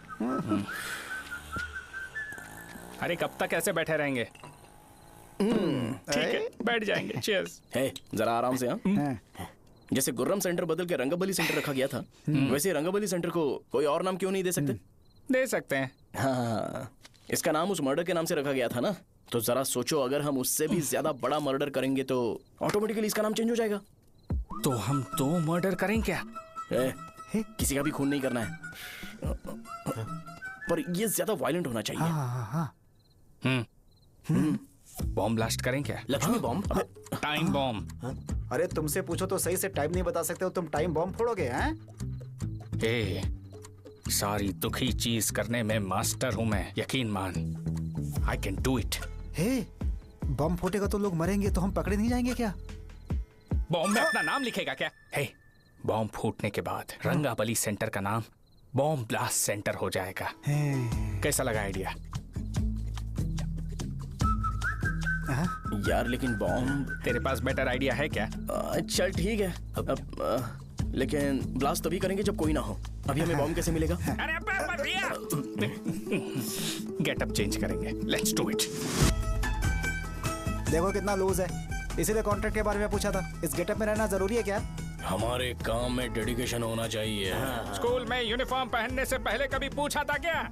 अरे कब तक ऐसे बैठे रहेंगे? ठीक है, बैठ जाएंगे। चीयर्स। हे, जरा आराम से। हाँ, हाँ। जैसे गुर्रम सेंटर बदल के रंगाबली सेंटर रखा गया था, वैसे रंगाबली सेंटर को कोई और नाम क्यों नहीं दे सकते? दे सकते हैं। हाँ, इसका नाम उस मर्डर के नाम से रखा गया था ना, तो जरा सोचो अगर हम उससे भी ज्यादा बड़ा मर्डर करेंगे तो ऑटोमेटिकली इसका नाम चेंज हो जाएगा। तो हम 2 मर्डर करें क्या? किसी का भी खून नहीं करना है, पर ये ज्यादा वायलेंट होना चाहिए। बॉम्ब ब्लास्ट करें क्या? लक्ष्मी बॉम्ब? Time bomb. अरे तुमसे पूछो तो सही से टाइम नहीं बता सकते हो, तुम टाइम बॉम्ब फोड़ोगे? हैं? ए, सारी दुखी चीज करने में मास्टर हूं मैं, यकीन मान। I can do it. Hey, bomb फूटेगा तो लोग मरेंगे, तो हम पकड़े नहीं जाएंगे क्या? बॉम्ब में अपना नाम लिखेगा क्या? हे, बॉम्ब फूटने के बाद रंगाबली सेंटर का नाम बॉम्ब ब्लास्ट सेंटर हो जाएगा। कैसा लगा आइडिया? यार लेकिन बॉम्ब, तेरे पास बेटर आइडिया है क्या? चल ठीक है, लेकिन ब्लास्ट तभी करेंगे जब कोई ना हो। अभी हमें बॉम्ब कैसे मिलेगा? अरे भैया, गेटअप चेंज करेंगे। Let's do it. देखो कितना लूज है, इसीलिए कॉन्ट्रैक्ट के बारे में पूछा था। इस गेटअप में रहना जरूरी है क्या? हमारे काम में डेडिकेशन होना चाहिए। स्कूल में यूनिफॉर्म पहनने से पहले कभी पूछा था क्या?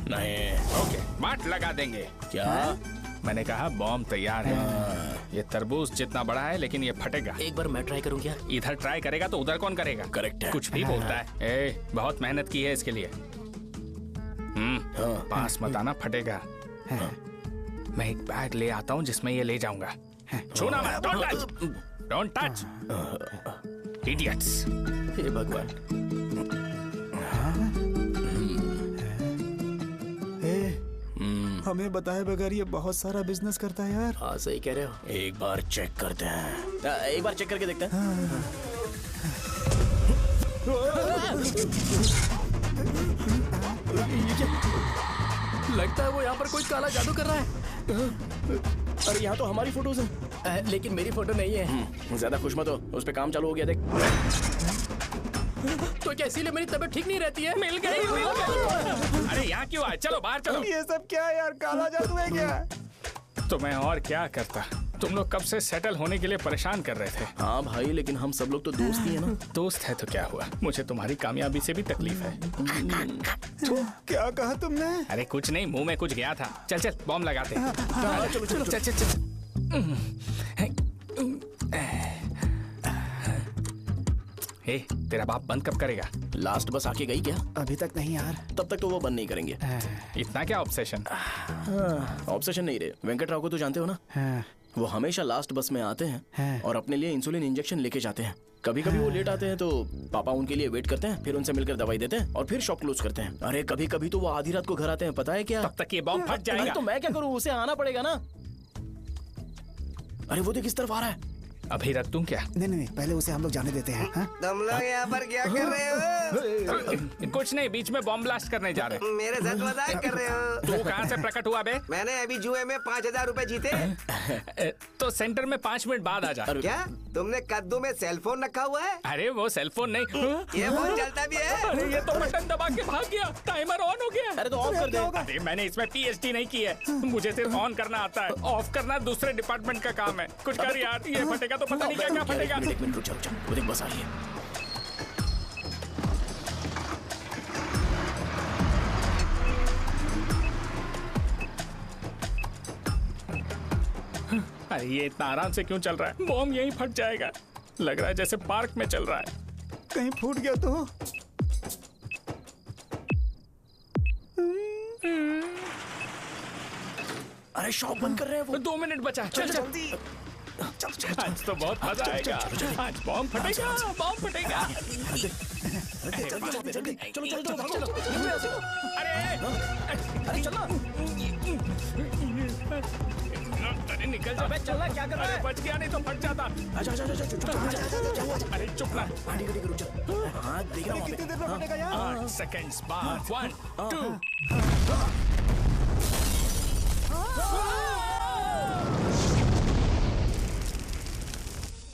नहीं। ओके, बात लगा देंगे। क्या? मैंने कहा बॉम्ब तैयार है। ये तरबूज जितना बड़ा है, लेकिन ये फटेगा। एक बार मैं ट्राई करूं क्या? इधर ट्राई करेगा तो उधर कौन करेगा? करेक्ट है। कुछ भी बोलता है। ए, बहुत मेहनत की है इसके लिए। पास मत आना, फटेगा। मैं एक बैग ले आता हूँ जिसमें ये ले जाऊंगा। छूना मत, don't touch, don't touch, idiots. हे भगवान। हमें बताए बगैर ये बहुत सारा बिजनेस करता है यार। हाँ सही कह रहे हो। एक बार चेक करते हैं। एक बार चेक करके देखते हैं। लगता है वो यहाँ पर कोई काला जादू कर रहा है। अरे यहाँ तो हमारी फोटोज हैं। लेकिन मेरी फोटो नहीं है। ज्यादा खुश मत हो, उस पे काम चालू हो गया देख। तो क्या इसीलिए मेरी तबीयत ठीक नहीं रहती है? मिल गई, मिल गई। अरे यहाँ क्यों आए? चलो बाहर चलो। ये सब क्या है यार, काला जादू है क्या? तो मैं और क्या करता? तुम लोग कब से सेटल होने के लिए परेशान कर रहे थे। हाँ भाई, लेकिन हम सब लोग तो दोस्त ही है ना। दोस्त है तो क्या हुआ? मुझे तुम्हारी कामयाबी से भी तकलीफ है। क्या कहा तुमने? अरे कुछ नहीं, मुंह में कुछ गया था। चल चल बॉम्ब लगाते हैं। चलो चलो चल चल चल। हे, तेरा बाप बंद कब करेगा? लास्ट बस आके गई क्या? अभी तक नहीं यार। तब तक तो वो बंद नहीं करेंगे। इतना क्या ऑब्सेशन? ऑब्सेशन नहीं रे, वेंकट राव को तो जानते हो ना? वो हमेशा लास्ट बस में आते हैं और अपने लिए इंसुलिन इंजेक्शन लेके जाते हैं। कभी कभी वो लेट आते हैं तो पापा उनके लिए वेट करते हैं, फिर उनसे मिलकर दवाई देते हैं और फिर शॉप क्लोज करते हैं। अरे कभी कभी तो वो आधी रात को घर आते हैं, पता है क्या? तब तक ये बॉम्ब फट जाएगा। अरे तो मैं क्या करूँ, उसे आना पड़ेगा ना। अरे वो देख किस तरफ आ रहा है। अभी रख दूं क्या? नहीं, पहले उसे हम लोग जाने देते हैं। तुम लोग यहाँ पर क्या कर रहे हो? कुछ नहीं, बीच में बॉम्ब ब्लास्ट करने जा रहे हैं। मेरे साथ मजाक कर रहे हो? तू कहाँ से प्रकट हुआ बे? मैंने अभी जुए में 5000 रुपए जीते। तो सेंटर में 5 मिनट बाद आ जा। क्या तुमने कद्दू में सेलफोन रखा हुआ है? अरे वो सेलफोन नहीं, ये फोन चलता भी है। अरे ये तो बटन दबा के भाग गया, टाइमर ऑन हो गया। अरे तो ऑफ कर दे। अरे मैंने इसमें पीएचडी नहीं की है, मुझे सिर्फ ऑन करना आता है, ऑफ करना दूसरे डिपार्टमेंट का काम है। कुछ कर यार, ये फटेगा तो पता नहीं क्या फटेगा। एक मिनट रुक जा, वो देख बस आ रही है। अरे ये इतना आराम से क्यों चल रहा है? बॉम्ब यहीं फट जाएगा। लग रहा है जैसे पार्क में चल रहा है। कहीं फूट गया तो? अरे शॉप बंद कर रहे हैं वो। 2 मिनट बचा, चल जल्दी। आज तो बहुत मजा आएगा। आज बॉम्ब फटेगा, बॉम्ब फटेगा। चलो। अरे चलो। अरे निकल जा। चलना क्या कर रहा है? बच गया, नहीं तो फट जाता। अरे चुप ना। रुक जा। हाँ देख रहा हूँ। कितनी देर में फटेगा यार? 8 सेकंड्स बाद 1 2।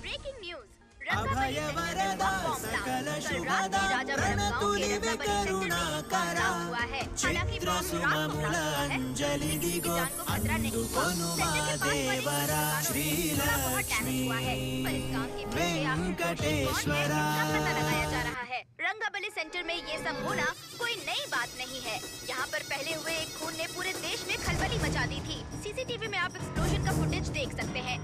ब्रेकिंग न्यूज, रंगाबली सेंटर में बॉम्ब ब्लास्ट। कल रात में राजावरम गांव के रंगाबली सेंटर में एक बॉम्ब ब्लास्ट हुआ है। हालांकि बॉम्ब रात को ब्लास्ट हुआ है, किसी की जान को खतरा नहीं हुआ। सेंटर के पास वाली थोड़ा बहुत डैमेज हुआ है, पर इस काम के पीछे आखिर कौन है, इसका पता लगाया जा रहा है। रंगाबली सेंटर में ये सब होना कोई नई बात नहीं है। यहाँ पर पहले हुए एक खून ने पूरे देश में खलबली मचा दी थी। सीसीटीवी में आप एक्सप्लोजन का फुटेज देख सकते हैं।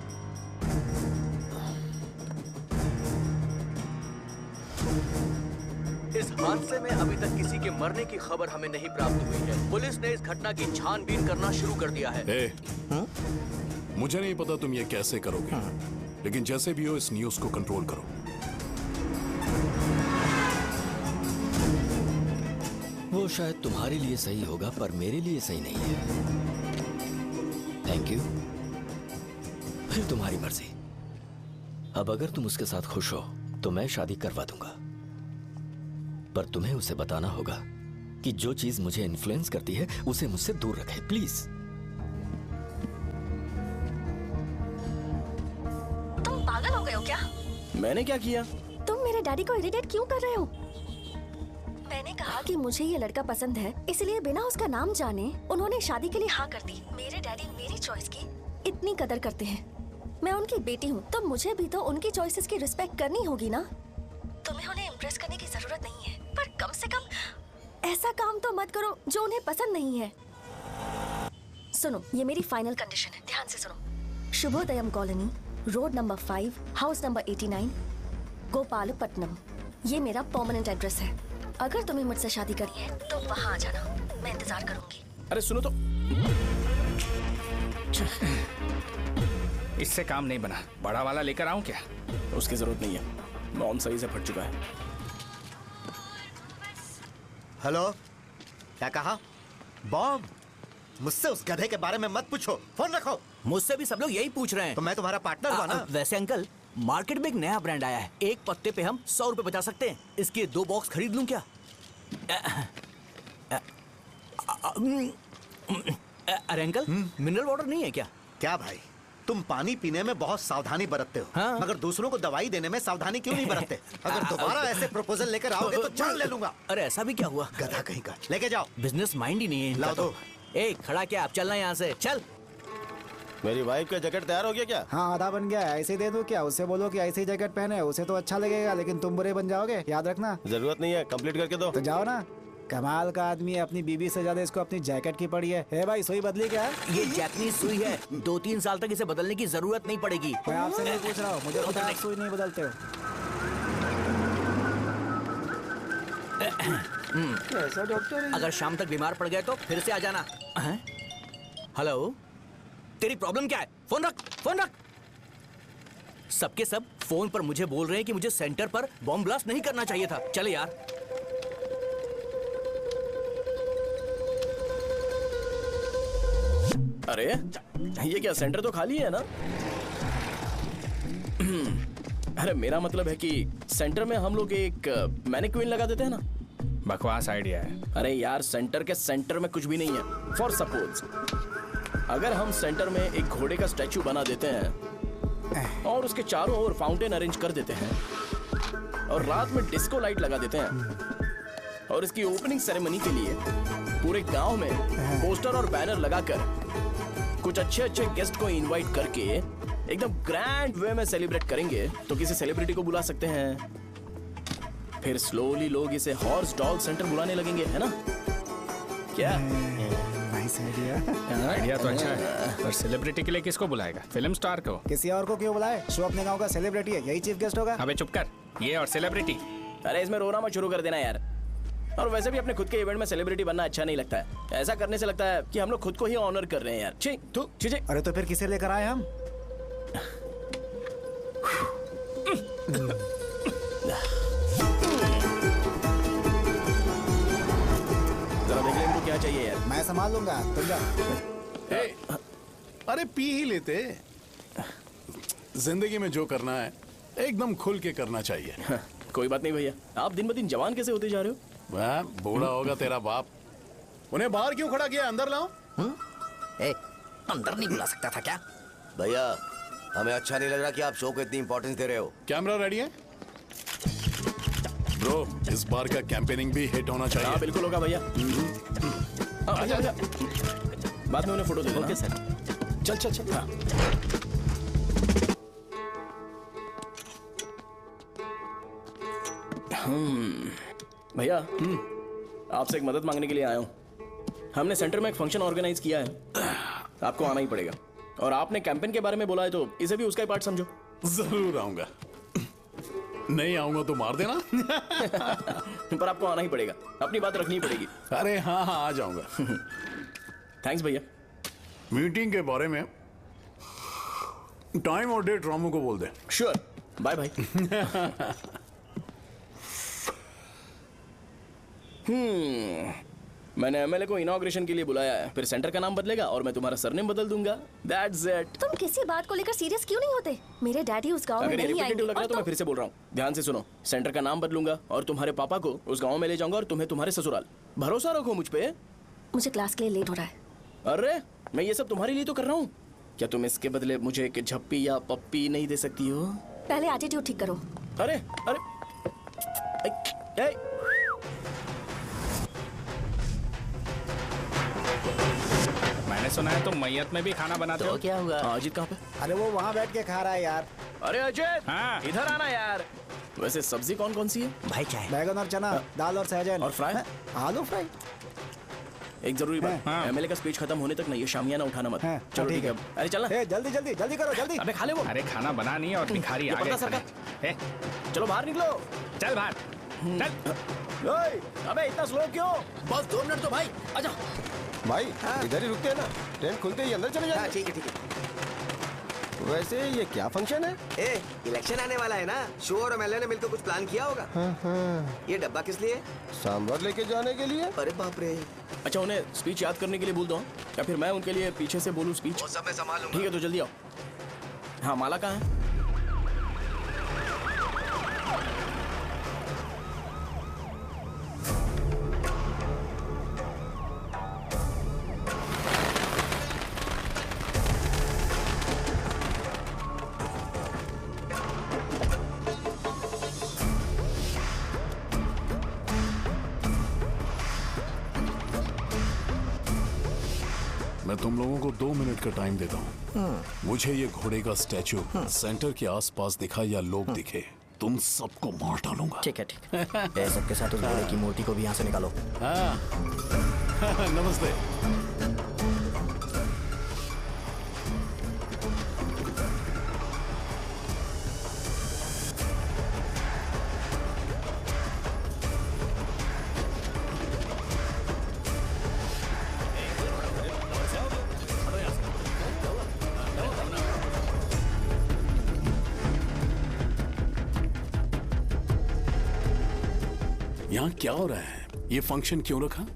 इस हादसे में अभी तक किसी के मरने की खबर हमें नहीं प्राप्त हुई है। पुलिस ने इस घटना की छानबीन करना शुरू कर दिया है। मुझे नहीं पता तुम ये कैसे करोगे, लेकिन जैसे भी हो इस न्यूज को कंट्रोल करो। वो शायद तुम्हारे लिए सही होगा, पर मेरे लिए सही नहीं है। Thank you. फिर तुम्हारी मर्जी। अब अगर तुम उसके साथ खुश हो तो मैं शादी करवा दूंगा, पर तुम्हें उसे बताना होगा कि जो चीज मुझे इन्फ्लुएंस करती है उसे मुझसे दूर रखे, प्लीज। तुम पागल हो गए हो क्या? मैंने क्या किया? तुम मेरे डैडी को इरिटेट क्यों कर रहे हो? मैंने कहा कि मुझे ये लड़का पसंद है, इसलिए बिना उसका नाम जाने उन्होंने शादी के लिए हाँ कर दी। मेरे डैडी मेरी चॉइस की इतनी कदर करते हैं। मैं उनकी बेटी हूँ, तो मुझे भी तो उनकी चॉइसेस की रिस्पेक्ट करनी होगी ना। तुम्हें उन्हें इम्प्रेस करने की जरूरत नहीं है, पर कम से कम ऐसा काम तो मत करो जो उन्हें पसंद नहीं है। सुनो, ये मेरी फाइनल कंडीशन है, ध्यान से सुनो। Shubhodayam colony, road number 5, house number 89, Gopalapatnam. ये मेरा परमानेंट एड्रेस है। अगर तुम्हें मुझसे शादी करनी है तो वहाँ आ जाना, मैं इंतजार करूंगी। अरे सुनो तो। इससे काम नहीं बना, बड़ा वाला लेकर आऊं क्या? उसकी जरूरत नहीं है, बॉम्ब सही से फट चुका है। हेलो, क्या कहा? बॉम्ब? मुझसे उस गधे के बारे में मत पूछो, फोन रखो। मुझसे भी सब लोग यही पूछ रहे हैं। तो मैं तुम्हारा पार्टनर हुआ ना। वैसे अंकल, मार्केट में एक नया ब्रांड आया है, एक पत्ते पे हम 100 रुपए बचा सकते हैं। इसके 2 बॉक्स खरीद लूं क्या? अरे अंकल, मिनरल वाटर नहीं है क्या? क्या भाई, तुम पानी पीने में बहुत सावधानी बरतते हो, हाँ? मगर दूसरों को दवाई देने में सावधानी क्यों नहीं बरतते? अगर दोबारा ऐसे प्रपोजल लेकर आओगे तो जान ले लूंगा। अरे ऐसा भी क्या हुआ? गधा कहीं का, लेके जाओ। बिजनेस माइंड ही नहीं है इनका। लाओ दो। ए, खड़ा क्या? आप चलना यहाँ से, चल। मेरी वाइफ का जैकेट तैयार हो गया क्या? हाँ, आधा बन गया है। ऐसे ही दे दूं क्या? उससे बोलो कि ऐसे ही जैकेट पहने, उसे तो अच्छा लगेगा, लेकिन तुम बुरे बन जाओगे, याद रखना। जरूरत नहीं है, कंप्लीट करके दो। तो जाओ ना। कमाल का आदमी है, अपनी बीबी से ज्यादा इसको अपनी जैकेट की पड़ी है। ए भाई, सुई बदली क्या? ये जैपनीज सुई है, 2-3 साल तक इसे बदलने की जरूरत नहीं पड़ेगी। मैं आपसे नहीं पूछ रहा हूँ, मुझे पता है आप सुई नहीं बदलते हो। कैसा डॉक्टर है? अगर शाम तक बीमार पड़ गए तो फिर से आ जाना। हेलो, तेरी प्रॉब्लम क्या है? फोन रख, फोन रख। सबके सब फोन पर मुझे बोल रहे हैं कि मुझे सेंटर पर बॉम्ब ब्लास्ट नहीं करना चाहिए था। चले यार। अरे ये क्या, सेंटर तो खाली है ना? अरे मेरा मतलब है कि सेंटर में हम लोग एक मैनिक्विन लगा देते हैं ना। बकवास आइडिया है। अरे यार, सेंटर के सेंटर में कुछ भी नहीं है। फॉर सपोज अगर हम सेंटर में एक घोड़े का स्टैचू बना देते हैं और उसके चारों ओर फाउंटेन अरेंज कर देते हैं और रात में डिस्को लाइट लगा देते हैं और इसकी ओपनिंग सेरेमनी के लिए पूरे गांव में पोस्टर और बैनर लगाकर कुछ अच्छे अच्छे गेस्ट को इनवाइट करके एकदम ग्रैंड वे में सेलिब्रेट करेंगे, तो किसी सेलिब्रिटी को बुला सकते हैं। फिर स्लोली लोग इसे हॉर्स डॉग सेंटर बुलाने लगेंगे, है ना? क्या? Nice idea. आइडिया तो अच्छा है, पर सेलिब्रिटी के लिए किसको बुलाएगा? फिल्म स्टार को। किसी और को क्यों बुलाए? शो अपने गांव का सेलिब्रिटी है, यही चीफ गेस्ट होगा। अबे चुप कर, ये और सेलिब्रिटी। अरे इसमें रोना मत शुरू कर देना यार। और वैसे भी अपने खुद के इवेंट में सेलिब्रिटी बनना अच्छा नहीं लगता है। ऐसा करने से लगता है कि हम लोग खुद को ही ऑनर कर रहे हैं यार। छी तू छी। अरे तो फिर किसे लेकर आए हम? जरा देख ले इनको क्या चाहिए यार। मैं संभाल लूंगा, तुम जा। अरे पी ही लेते। जिंदगी में जो करना है एकदम खुल के करना चाहिए। कोई बात नहीं भैया, आप दिन ब दिन जवान कैसे होते जा रहे हो? बूढ़ा होगा तेरा बाप। उन्हें बाहर क्यों खड़ा किया? अंदर लाओ। अंदर नहीं बुला सकता था क्या? भैया हमें अच्छा नहीं लग रहा कि आप शो को इतनी इंपॉर्टेंस दे रहे हो। कैमरा रेडी है ब्रो? इस बार का कैंपेनिंग भी हिट होना चाहिए। हाँ बिल्कुल होगा भैया। आजा आजा, बाद में उन्हें फोटो दे देना। Okay sir. चल चल चल। हाँ। भैया आपसे एक मदद मांगने के लिए आया हूँ। हमने सेंटर में एक फंक्शन ऑर्गेनाइज किया है, आपको आना ही पड़ेगा। और आपने कैंपेन के बारे में बोला है तो इसे भी उसका ही पार्ट समझो। जरूर आऊंगा। नहीं आऊंगा तो मार देना। पर आपको आना ही पड़ेगा, अपनी बात रखनी पड़ेगी। अरे हाँ हाँ आ जाऊंगा। थैंक्स भैया। मीटिंग के बारे में टाइम और डेट रामू को बोल दे। Sure, bye bye. मैंने एमएलए को इनॉग्रेशन के लिए बुलाया है, फिर सेंटर का नाम बदलेगा और मैं तुम्हारा सरनेम बदल दूंगा। That's it. तुम किसी बात को लेकर सीरियस क्यों नहीं होते? मेरे डैडी उस गांव में अगर ये नहीं रिपीटेटिव आएंगे। लग रहा है तो मैं फिर से बोल रहा हूँ, ध्यान से सुनो। सेंटर का नाम बदलूंगा और तुम्हारे पापा को उस गांव में ले जाऊंगा और तुम्हें तुम्हारे ससुराल। भरोसा रखो मुझ पे। मुझे क्लास के लिए लेट हो रहा है। अरे मैं ये सब तुम्हारे लिए तो कर रहा हूँ। क्या तुम इसके बदले मुझे एक झप्पी या पप्पी नहीं दे सकती हो? पहले एटीट्यूड ठीक करो। अरे अरे मैंने सुना है तुम मैयत में भी खाना बनाते हो। क्या हुआ? अजीत कहाँ पे? अरे वो वहाँ बैठ के खा रहा है यार। अरे अजय, हाँ। इधर आना यार। वैसे सब्जी कौन कौन सी है? भाई क्या है? बैगन और चना, दाल और सहजन और फ्राई? आलू फ्राई। एक जरूरी बात, एमएलए का स्पीच खत्म होने तक ना ये शामियाना उठाना मत। चलो ठीक है। अरे चलना। जल्दी जल्दी जल्दी करो जल्दी। अबे खा ले वो। अरे खाना बना नहीं है और भिखारी आ गए। चलो बाहर निकलो। चल बाहर चल। अबे इतना स्लो क्यों? बस 2 मिनट तो भाई। आजा भाई, इधर ही रुकते हैं ना, ट्रेन खुलते ही अंदर चले जाएंगे। ठीक है ठीक है। वैसे ये क्या फंक्शन है? इलेक्शन आने वाला है ना, शो और एमएलए ने मिलकर कुछ प्लान किया होगा। ये डब्बा किस लिए? सांभर लेके जाने के लिए। अरे बाप रे। अच्छा उन्हें स्पीच याद करने के लिए बोल दो या फिर मैं उनके लिए पीछे से बोलूं स्पीच? वो सब मैं संभालूंगा। ठीक है तो जल्दी आओ। हाँ माला कहाँ है? मैं तुम लोगों को 2 मिनट का टाइम देता हूँ। मुझे ये घोड़े का स्टैचू सेंटर के आसपास दिखा या लोग दिखे, तुम सबको मार डालूंगा। ठीक है ठीक है। सबके साथ उस घोड़े की मूर्ति को भी यहाँ से निकालो। हाँ। नमस्ते। यहाँ क्या हो रहा है? ये फंक्शन क्यों रखा?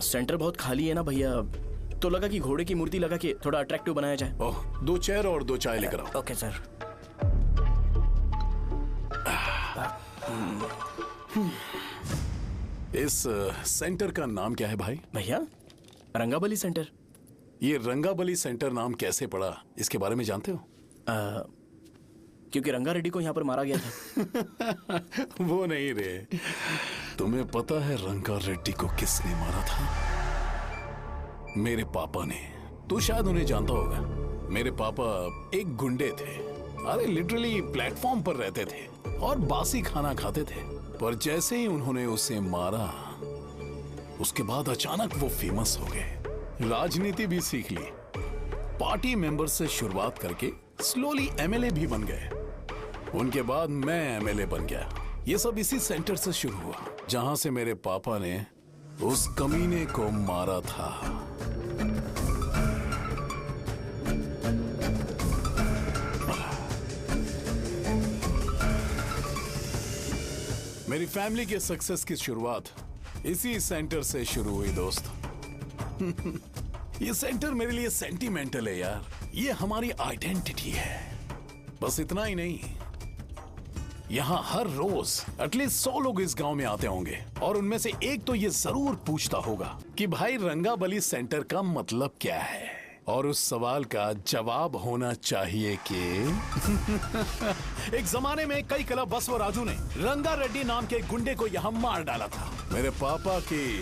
सेंटर बहुत खाली है ना भैया, तो लगा कि घोड़े की मूर्ति लगा के थोड़ा अट्रैक्टिव बनाया जाए। ओह, 2 चेयर और 2 चाय लेकर आओ। Okay sir. इस सेंटर का नाम क्या है भाई? भैया रंगाबली सेंटर। ये रंगाबली सेंटर नाम कैसे पड़ा, इसके बारे में जानते हो? क्योंकि रंगा रेड्डी को यहाँ पर मारा गया था। वो नहीं रे, तुम्हें पता है रंगा रेड्डी को किसने मारा था? मेरे पापा ने। तू शायद उन्हें जानता होगा। मेरे पापा एक गुंडे थे। अरे लिटरली प्लेटफॉर्म पर रहते थे और बासी खाना खाते थे। पर जैसे ही उन्होंने उसे मारा, उसके बाद अचानक वो फेमस हो गए। राजनीति भी सीख ली, पार्टी मेंबर से शुरुआत करके स्लोली एमएलए भी बन गए। उनके बाद मैं एमएलए बन गया। ये सब इसी सेंटर से शुरू हुआ, जहां से मेरे पापा ने उस कमीने को मारा था। मेरी फैमिली के सक्सेस की शुरुआत इसी सेंटर से शुरू हुई दोस्त। ये सेंटर मेरे लिए सेंटिमेंटल है यार। ये हमारी आइडेंटिटी है। बस इतना ही नहीं, यहाँ हर रोज एटलीस्ट 100 लोग इस गांव में आते होंगे और उनमें से एक तो ये जरूर पूछता होगा कि भाई रंगाबली सेंटर का मतलब क्या है। और उस सवाल का जवाब होना चाहिए कि एक जमाने में कई क्लब बस व राजू ने रंगा रेड्डी नाम के गुंडे को यहाँ मार डाला था, मेरे पापा की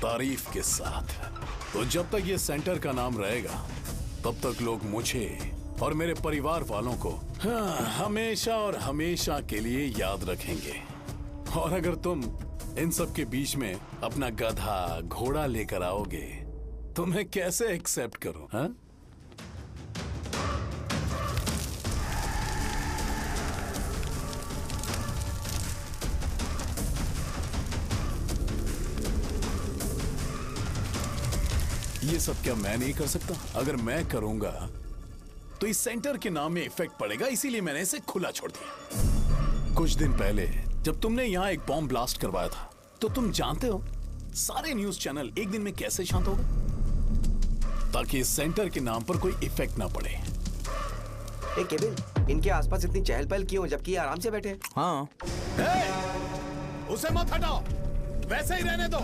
तारीफ के साथ। तो जब तक ये सेंटर का नाम रहेगा, तब तक लोग मुझे और मेरे परिवार वालों को हमेशा और हमेशा के लिए याद रखेंगे। और अगर तुम इन सब के बीच में अपना गधा घोड़ा लेकर आओगे तो मैं कैसे एक्सेप्ट करूं? हाँ? ये सब क्या मैं नहीं कर सकता? अगर मैं करूंगा तो इस सेंटर के नाम में इफेक्ट पड़ेगा, इसीलिए मैंने इसे खुला छोड़ दिया। कुछ दिन पहले जब तुमने यहाँ एक बॉम्ब ब्लास्ट करवाया था, तो तुम जानते हो सारे न्यूज चैनल एक दिन में कैसे शांत हो गए? ताकि इस सेंटर के नाम पर कोई इफेक्ट ना पड़े। केविन, इनके आसपास इतनी चहल पहल क्यों, जबकि आराम से बैठे? हाँ। उसे मत हटाओ, वैसे ही रहने दो।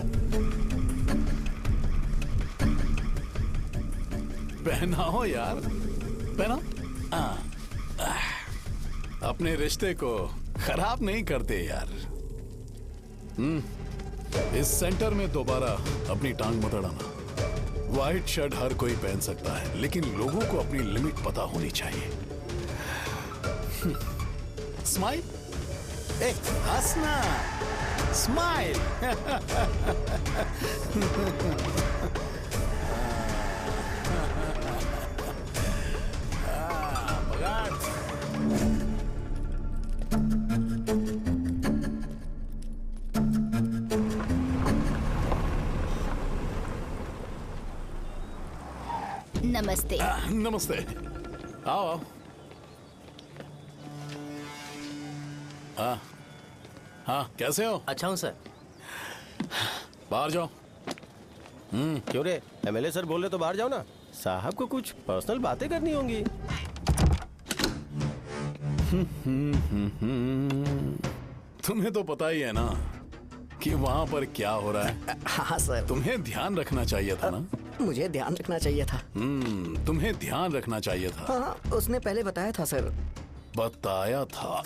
पहनाओ यार, पहना। अपने रिश्ते को खराब नहीं करते यार। इस सेंटर में दोबारा अपनी टांग मत अड़ाना। व्हाइट शर्ट हर कोई पहन सकता है, लेकिन लोगों को अपनी लिमिट पता होनी चाहिए। स्माइल, हंसना, स्माइल। नमस्ते। नमस्ते, आओ। हाँ हाँ, कैसे हो? अच्छा हूँ सर। बाहर जाओ। क्यों रे, एमएलए सर बोल रहे तो बाहर जाओ ना। साहब को कुछ पर्सनल बातें करनी होंगी। तुम्हें तो पता ही है ना कि वहाँ पर क्या हो रहा है। हाँ सर। तुम्हें ध्यान रखना चाहिए था ना। मुझे ध्यान रखना चाहिए था। तुम्हें ध्यान रखना चाहिए था। हाँ, उसने पहले बताया था सर। बताया था?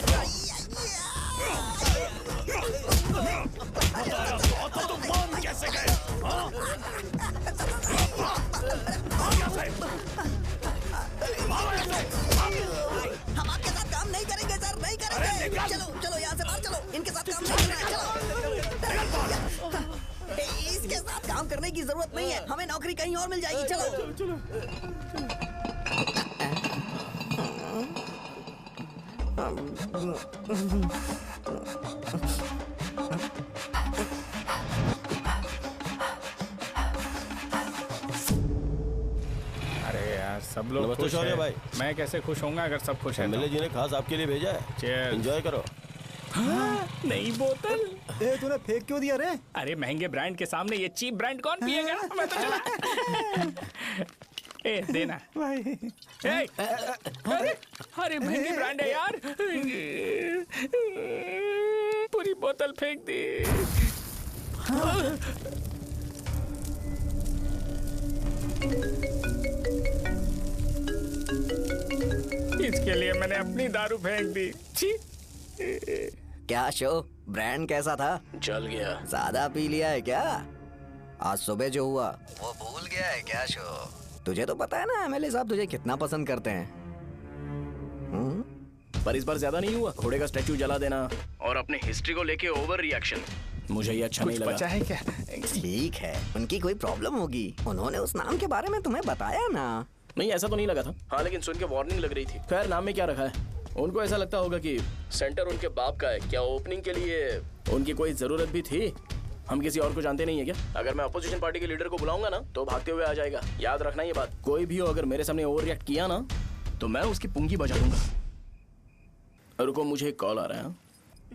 तो तुम मान कैसे गए? हम आपके साथ काम नहीं करेंगे सर, नहीं करेंगे। चलो चलो यहाँ से बाहर चलो, इनके साथ काम नहीं करना है। चलो, इसके साथ काम करने की जरूरत नहीं है, हमें नौकरी कहीं और मिल जाएगी। चलो चलो। अरे यार, सब लोग नमस्ते खुश शौर्य हैं। भाई। मैं कैसे खुश होऊंगा अगर सब खुश हैं? एमएलए जी ने खास आपके लिए भेजा है, Cheers। एंजॉय करो। नई बोतल। ए तूने फेंक क्यों दिया रे? अरे महंगे ब्रांड के सामने ये चीप ब्रांड कौन पिएगा? मैं तो चला। ए देना भाई। ए, अरे महंगी ब्रांड है यार। पूरी बोतल फेंक दी। इसके लिए मैंने अपनी दारू फेंक दी। छी। क्या शो, ब्रांड कैसा था? चल गया। ज्यादा पी लिया है क्या? आज सुबह जो हुआ वो भूल गया है क्या शो? तुझे तो पता है ना एमएलए साहब तुझे कितना पसंद करते हैं। पर इस बार ज्यादा नहीं हुआ। घोड़े का स्टैचू जला देना और अपने हिस्ट्री को लेके ओवर रिएक्शन, मुझे ये अच्छा नहीं लगा। बचा है क्या? ठीक है, उनकी कोई प्रॉब्लम होगी। उन्होंने उस नाम के बारे में तुम्हें बताया ना? नहीं, ऐसा तो नहीं लगा था। हाँ, लेकिन सुन के वार्निंग लग रही थी। खैर, नाम में क्या रखा है? उनको ऐसा लगता होगा कि सेंटर उनके बाप का है। क्या ओपनिंग के लिए उनकी कोई जरूरत भी थी? हम किसी और को जानते नहीं है क्या? अगर मैं अपोजिशन पार्टी के लीडर को बुलाऊंगा ना तो भागते हुए आ जाएगा। याद रखना ये बात। कोई भी हो अगर मेरे सामने ओवर रिएक्ट किया ना तो मैं उसकी पुंगी बजा दूंगा। रुको, मुझे एक कॉल आ रहा है।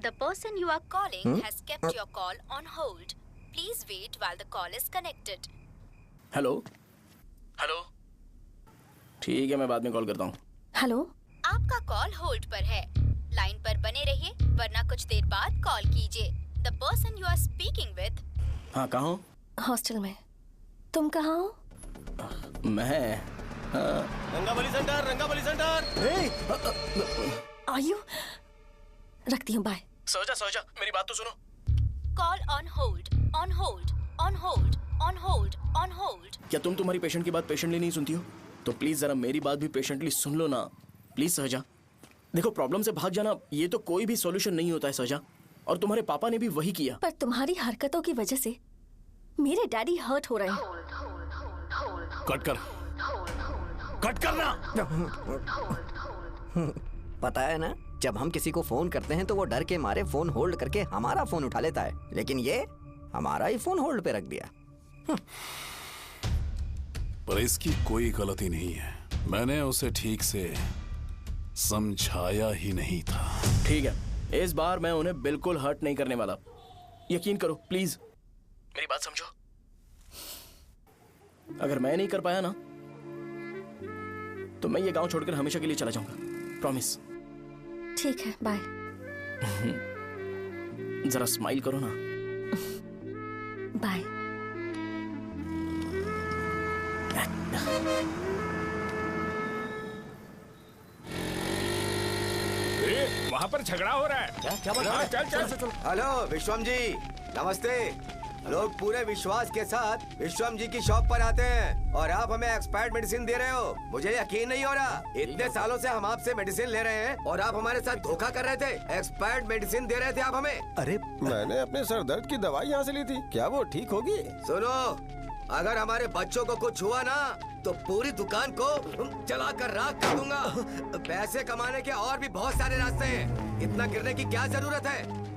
The person you are calling has kept your call on hold. Please wait while the call is connected. Hello hello, ठीक है, मैं बाद में कॉल करता हूँ। हेलो, आपका कॉल होल्ड पर है। लाइन पर बने रहिए वरना कुछ देर बाद कॉल कीजिए। The person you are speaking with। हाँ, कहाँ हो? हॉस्टल में। तुम कहाँ हो? मैं रंगाबली सेंटर, रंगाबली सेंटर। आयु, रखती हूँ, बाय। सोचा, मेरी बात तो सुनो। Call on hold, on hold, on hold, on hold, on hold। क्या तुम तुम्हारी पेशेंट की बात पेशेंटली नहीं सुनती हो? तो प्लीज जरा मेरी बात भी पेशेंटली सुन लो ना। प्लीज सहजा, देखो प्रॉब्लम से भाग जाना ये तो कोई भी सॉल्यूशन नहीं होता है सहजा, और तुम्हारे पापा ने भी वही किया। पर तुम्हारी हरकतों की वजह से मेरे डैडी हर्ट हो रहे हैं। कट करना। पता है ना, जब हम किसी को फोन करते हैं तो वो डर के मारे फोन होल्ड करके हमारा फोन उठा लेता है, लेकिन ये हमारा ही फोन होल्ड पे रख दिया। पर इसकी कोई गलती नहीं है। मैंने उसे ठीक से समझाया ही नहीं था। ठीक है, इस बार मैं उन्हें बिल्कुल हर्ट नहीं करने वाला। यकीन करो प्लीज, मेरी बात समझो। अगर मैं नहीं कर पाया ना तो मैं ये गांव छोड़कर हमेशा के लिए चला जाऊंगा। प्रॉमिस। ठीक है, बाय। जरा स्माइल करो ना। बाय। वहाँ पर झगड़ा हो रहा है। क्या बात है? चल। हेलो विश्वम जी, नमस्ते। लोग पूरे विश्वास के साथ विश्वम जी की शॉप पर आते हैं और आप हमें एक्सपायर्ड मेडिसिन दे रहे हो। मुझे यकीन नहीं हो रहा। इतने सालों से हम आपसे मेडिसिन ले रहे हैं और आप हमारे साथ धोखा कर रहे थे। एक्सपायर्ड मेडिसिन दे रहे थे आप हमें। अरे मैंने अपने सर दर्द की दवाई यहाँ से ली थी, क्या वो ठीक होगी? सुनो, अगर हमारे बच्चों को कुछ हुआ ना तो पूरी दुकान को जला कर राख कर दूंगा। पैसे कमाने के और भी बहुत सारे रास्ते हैं, इतना गिरने की क्या जरूरत है?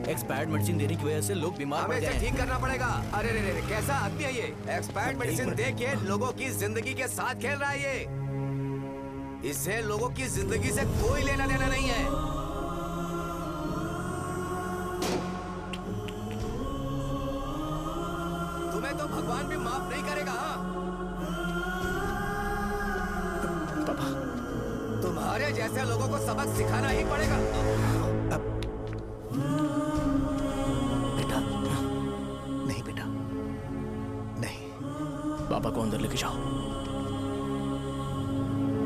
एक्सपायर्ड मेडिसिन देने की वजह से लोग बीमार पड़ हमें गए इसे हैं। ठीक करना पड़ेगा। अरे रे, कैसा आदमी है ये? एक्सपायर्ड मेडिसिन दे के लोगों की जिंदगी के साथ खेल रहा है ये। इससे लोगों की जिंदगी से कोई लेना देना नहीं है। तुम्हें तो भगवान भी माफ नहीं करेगा। पापा, तुम्हारे जैसे लोगों को सबक सिखाना ही पड़ेगा। पापा को अंदर लेके जाओ।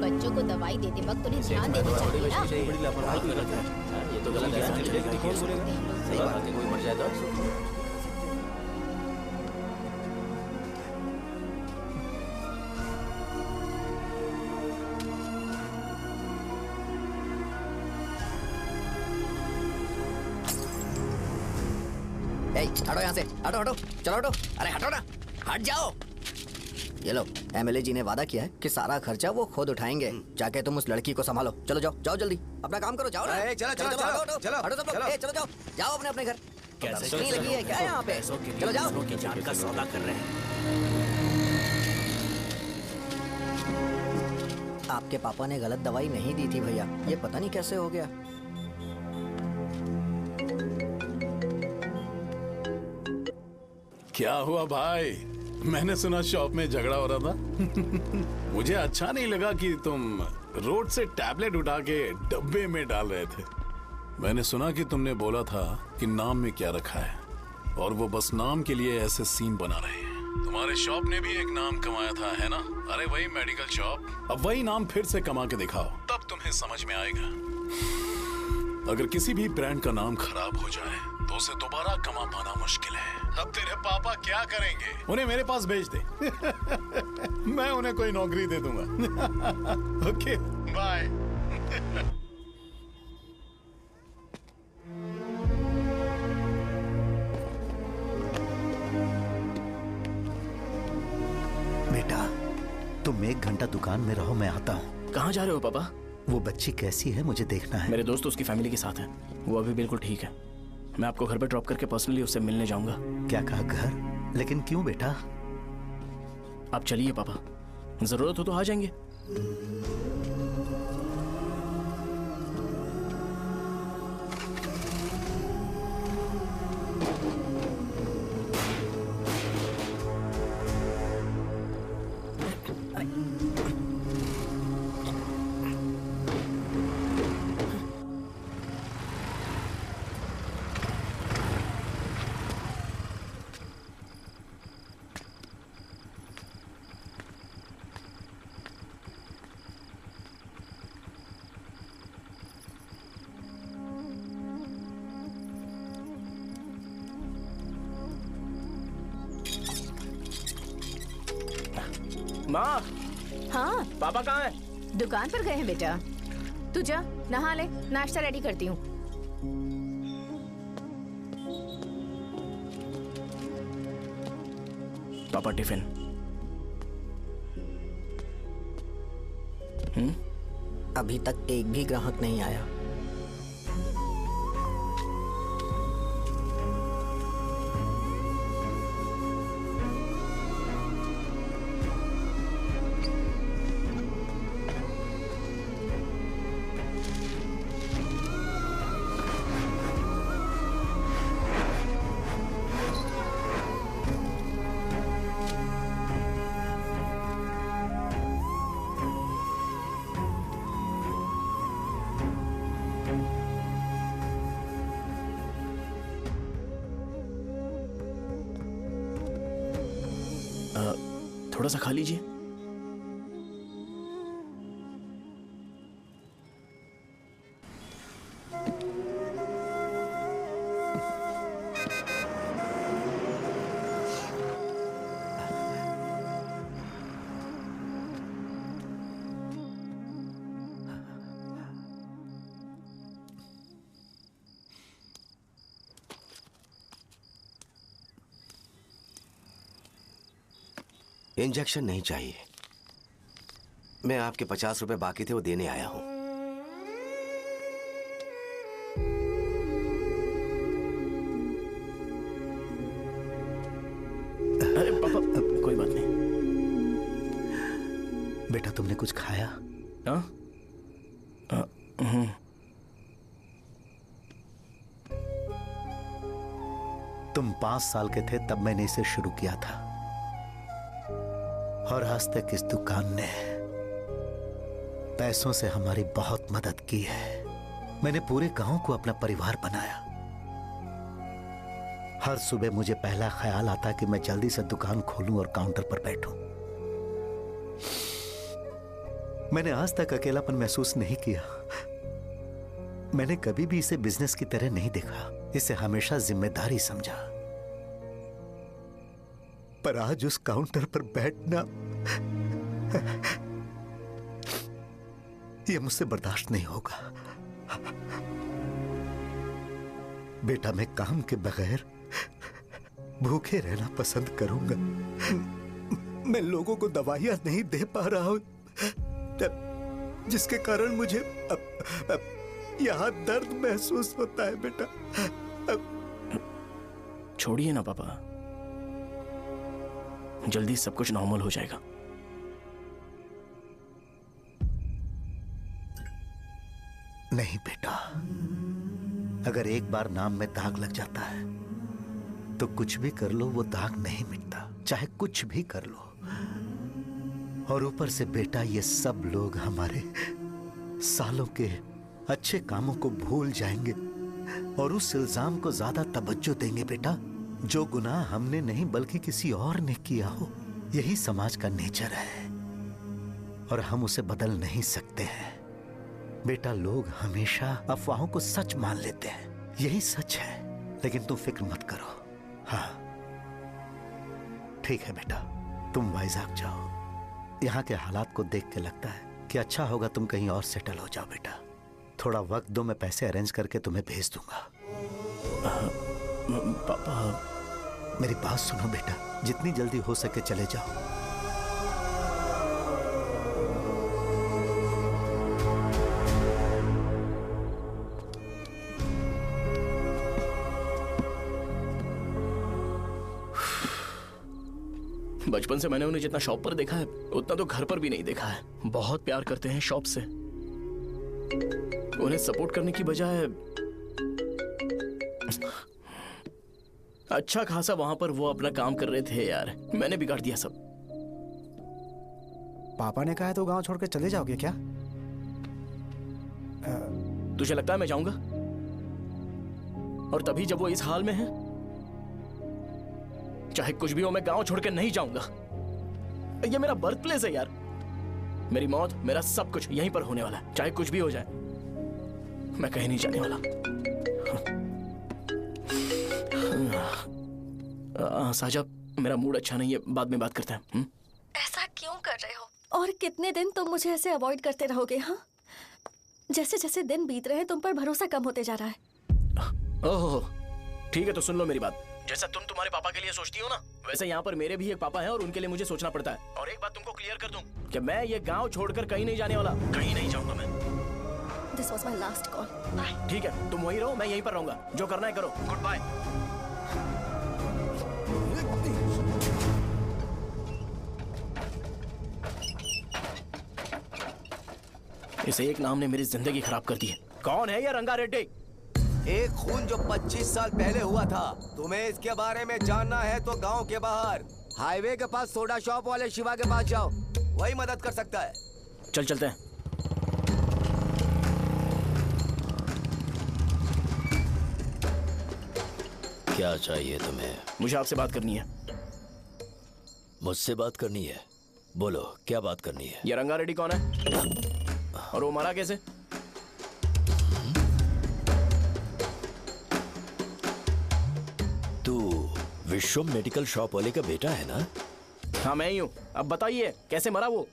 बच्चों को दवाई देते वक्त उन्हें ध्यान देना चाहिए ना। ये तो गलत है। सही बात है, कोई मर जाए तो। हटो यहाँ से, हटो, चलो हटो। अरे हटो ना, हट जाओ। ये लो, एमएलए जी ने वादा किया है कि सारा खर्चा वो खुद उठाएंगे। जाके तुम उस लड़की को संभालो। चलो जाओ जल्दी, अपना काम करो। जाओ ना। चलो हटो सब लोग। जाओ अपने घर। कैसे नहीं लगी है क्या यहाँ पे? चलो जाओ। की जान का सौदा कर रहे हैं। आपके पापा ने गलत दवाई नहीं दी थी भैया, ये पता नहीं कैसे हो गया। क्या हुआ भाई? मैंने सुना शॉप में झगड़ा हो रहा था। मुझे अच्छा नहीं लगा कि तुम रोड से टैबलेट उठा के डब्बे में डाल रहे थे। मैंने सुना कि तुमने बोला था कि नाम में क्या रखा है, और वो बस नाम के लिए ऐसे सीन बना रहे हैं। तुम्हारे शॉप ने भी एक नाम कमाया था, है ना? अरे वही मेडिकल शॉप। अब वही नाम फिर से कमा के दिखाओ, तब तुम्हें समझ में आएगा। अगर किसी भी ब्रांड का नाम खराब हो जाए तो उसे दोबारा कमा पाना मुश्किल है। अब तेरे पापा क्या करेंगे? उन्हें मेरे पास भेज दे। मैं उन्हें कोई नौकरी दे दूंगा। Okay, bye. बेटा, तुम 1 घंटा दुकान में रहो, मैं आता हूँ। कहाँ जा रहे हो पापा? वो बच्ची कैसी है मुझे देखना है। मेरे दोस्त उसकी फैमिली के साथ है, वो अभी बिल्कुल ठीक है। मैं आपको घर पे ड्रॉप करके पर्सनली उससे मिलने जाऊंगा। क्या कहा, घर? लेकिन क्यों बेटा? आप चलिए पापा, जरूरत हो तो आ जाएंगे। माँ। हाँ पापा कहाँ हैं? दुकान पर गए हैं बेटा। तू जा नहा ले, नाश्ता रेडी करती हूँ। पापा टिफिन। अभी तक एक भी ग्राहक नहीं आया। थोड़ा सा खा लीजिए। इंजेक्शन नहीं चाहिए। मैं आपके 50 रुपए बाकी थे, वो देने आया हूं। अरे पापा, कोई बात नहीं। बेटा, तुमने कुछ खाया? हाँ? तुम 5 साल के थे तब मैंने इसे शुरू किया था, और आज तक इस दुकान ने पैसों से हमारी बहुत मदद की है। मैंने पूरे गांव को अपना परिवार बनाया। हर सुबह मुझे पहला ख्याल आता कि मैं जल्दी से दुकान खोलूं और काउंटर पर बैठूं। मैंने आज तक अकेलापन महसूस नहीं किया। मैंने कभी भी इसे बिजनेस की तरह नहीं देखा, इसे हमेशा जिम्मेदारी समझा। पर आज उस काउंटर पर बैठना यह मुझसे बर्दाश्त नहीं होगा। बेटा, मैं काम के बगैर भूखे रहना पसंद करूंगा। मैं लोगों को दवाइयां नहीं दे पा रहा हूं, जिसके कारण मुझे यहां दर्द महसूस होता है। बेटा, छोड़िए ना पापा, जल्दी सब कुछ नॉर्मल हो जाएगा। नहीं बेटा, अगर एक बार नाम में दाग लग जाता है तो कुछ भी कर लो वो दाग नहीं मिटता, चाहे कुछ भी कर लो। और ऊपर से बेटा ये सब लोग हमारे सालों के अच्छे कामों को भूल जाएंगे और उस इल्जाम को ज्यादा तवज्जो देंगे बेटा जो गुनाह हमने नहीं बल्कि किसी और ने किया हो। यही समाज का नेचर है और हम उसे बदल नहीं सकते हैं। बेटा लोग हमेशा अफवाहों को सच मान लेते हैं, यही सच है। लेकिन तुम फिक्र मत करो। हाँ ठीक है बेटा, तुम वाइजैक जाओ। यहाँ के हालात को देख के लगता है कि अच्छा होगा तुम कहीं और सेटल हो जाओ बेटा। थोड़ा वक्त दो, मैं पैसे अरेंज करके तुम्हें भेज दूंगा। पापा मेरी बात सुनो बेटा, जितनी जल्दी हो सके चले जाओ। बचपन से मैंने उन्हें जितना शॉप पर देखा है उतना तो घर पर भी नहीं देखा है। बहुत प्यार करते हैं शॉप से। उन्हें सपोर्ट करने की बजाय अच्छा खासा वहां पर वो अपना काम कर रहे थे यार। मैंने बिगाड़ दिया सब। पापा ने कहा है तो गांव छोड़ के चले जाओगे क्या? तुझे लगता है मैं जाऊंगा? और तभी जब वो इस हाल में है, चाहे कुछ भी हो मैं गांव छोड़ के नहीं जाऊंगा। ये मेरा बर्थ प्लेस है यार। मेरी मौत, मेरा सब कुछ यहीं पर होने वाला है। चाहे कुछ भी हो जाए मैं कहीं नहीं जाने वाला। साजा, मेरा मूड अच्छा नहीं है, बाद में बात करते हैं। ऐसा क्यों कर रहे हो? और कितने दिन तुम मुझे ऐसे अवॉइड करते रहोगे? हाँ, जैसे जैसे दिन बीत रहे हैं तुम पर भरोसा कम होते जा रहा है। ओह ठीक है, तो सुन लो मेरी बात। जैसा तुम तुम्हारे पापा के लिए सोचती हो ना, वैसे यहाँ पर मेरे भी एक पापा हैं और उनके लिए मुझे सोचना पड़ता है। और एक बात तुमको क्लियर कर दूं कि मैं ये गांव छोड़कर कहीं नहीं जाने वाला। कहीं नहीं जाऊंगा मैं। This was my last call. Bye. ठीक है, तुम वहीं रहो, मैं यहीं पर रहूंगा। जो करना है करो। Goodbye. इस एक नाम ने मेरी जिंदगी खराब कर दी है। कौन है ये रंगा रेड्डी? एक खून जो 25 साल पहले हुआ था। तुम्हें इसके बारे में जानना है तो गांव के बाहर हाईवे के पास सोडा शॉप वाले शिवा के पास जाओ, वही मदद कर सकता है। चल चलते हैं। क्या चाहिए तुम्हें? मुझे आपसे बात करनी है। मुझसे बात करनी है? बोलो क्या बात करनी है? ये रंगा रेड्डी कौन है और वो मरा कैसे? तू विश्वम मेडिकल शॉप वाले का बेटा है ना? हाँ मैं ही हूँ। अब बताइए कैसे मरा वो?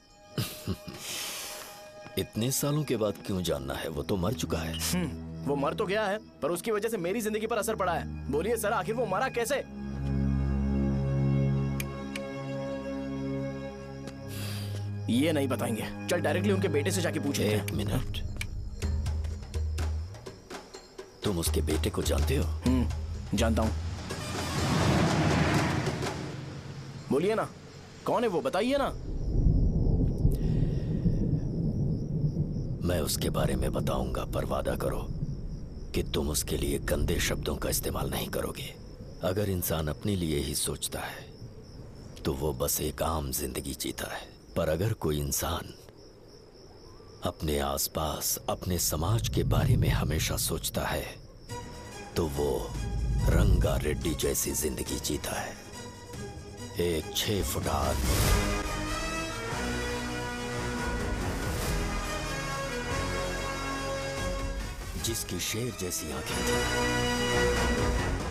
इतने सालों के बाद क्यों जानना है? वो तो मर चुका है। वो मर तो गया है पर उसकी वजह से मेरी जिंदगी पर असर पड़ा है। बोलिए सर, आखिर वो मरा कैसे? ये नहीं बताएंगे। चल डायरेक्टली उनके बेटे से जाके पूछे। एक मिनट, तुम उसके बेटे को जानते हो? जानता हूं। बोलिए ना, कौन है वो? बताइए ना। मैं उसके बारे में बताऊंगा, पर वादा करो कि तुम उसके लिए गंदे शब्दों का इस्तेमाल नहीं करोगे। अगर इंसान अपने लिए ही सोचता है तो वो बस एक आम जिंदगी जीता है, पर अगर कोई इंसान अपने आसपास, अपने समाज के बारे में हमेशा सोचता है तो वो रंगा रेड्डी जैसी जिंदगी जीता है। एक 6 फुट आदमी जिसकी शेर जैसी आंखें थी।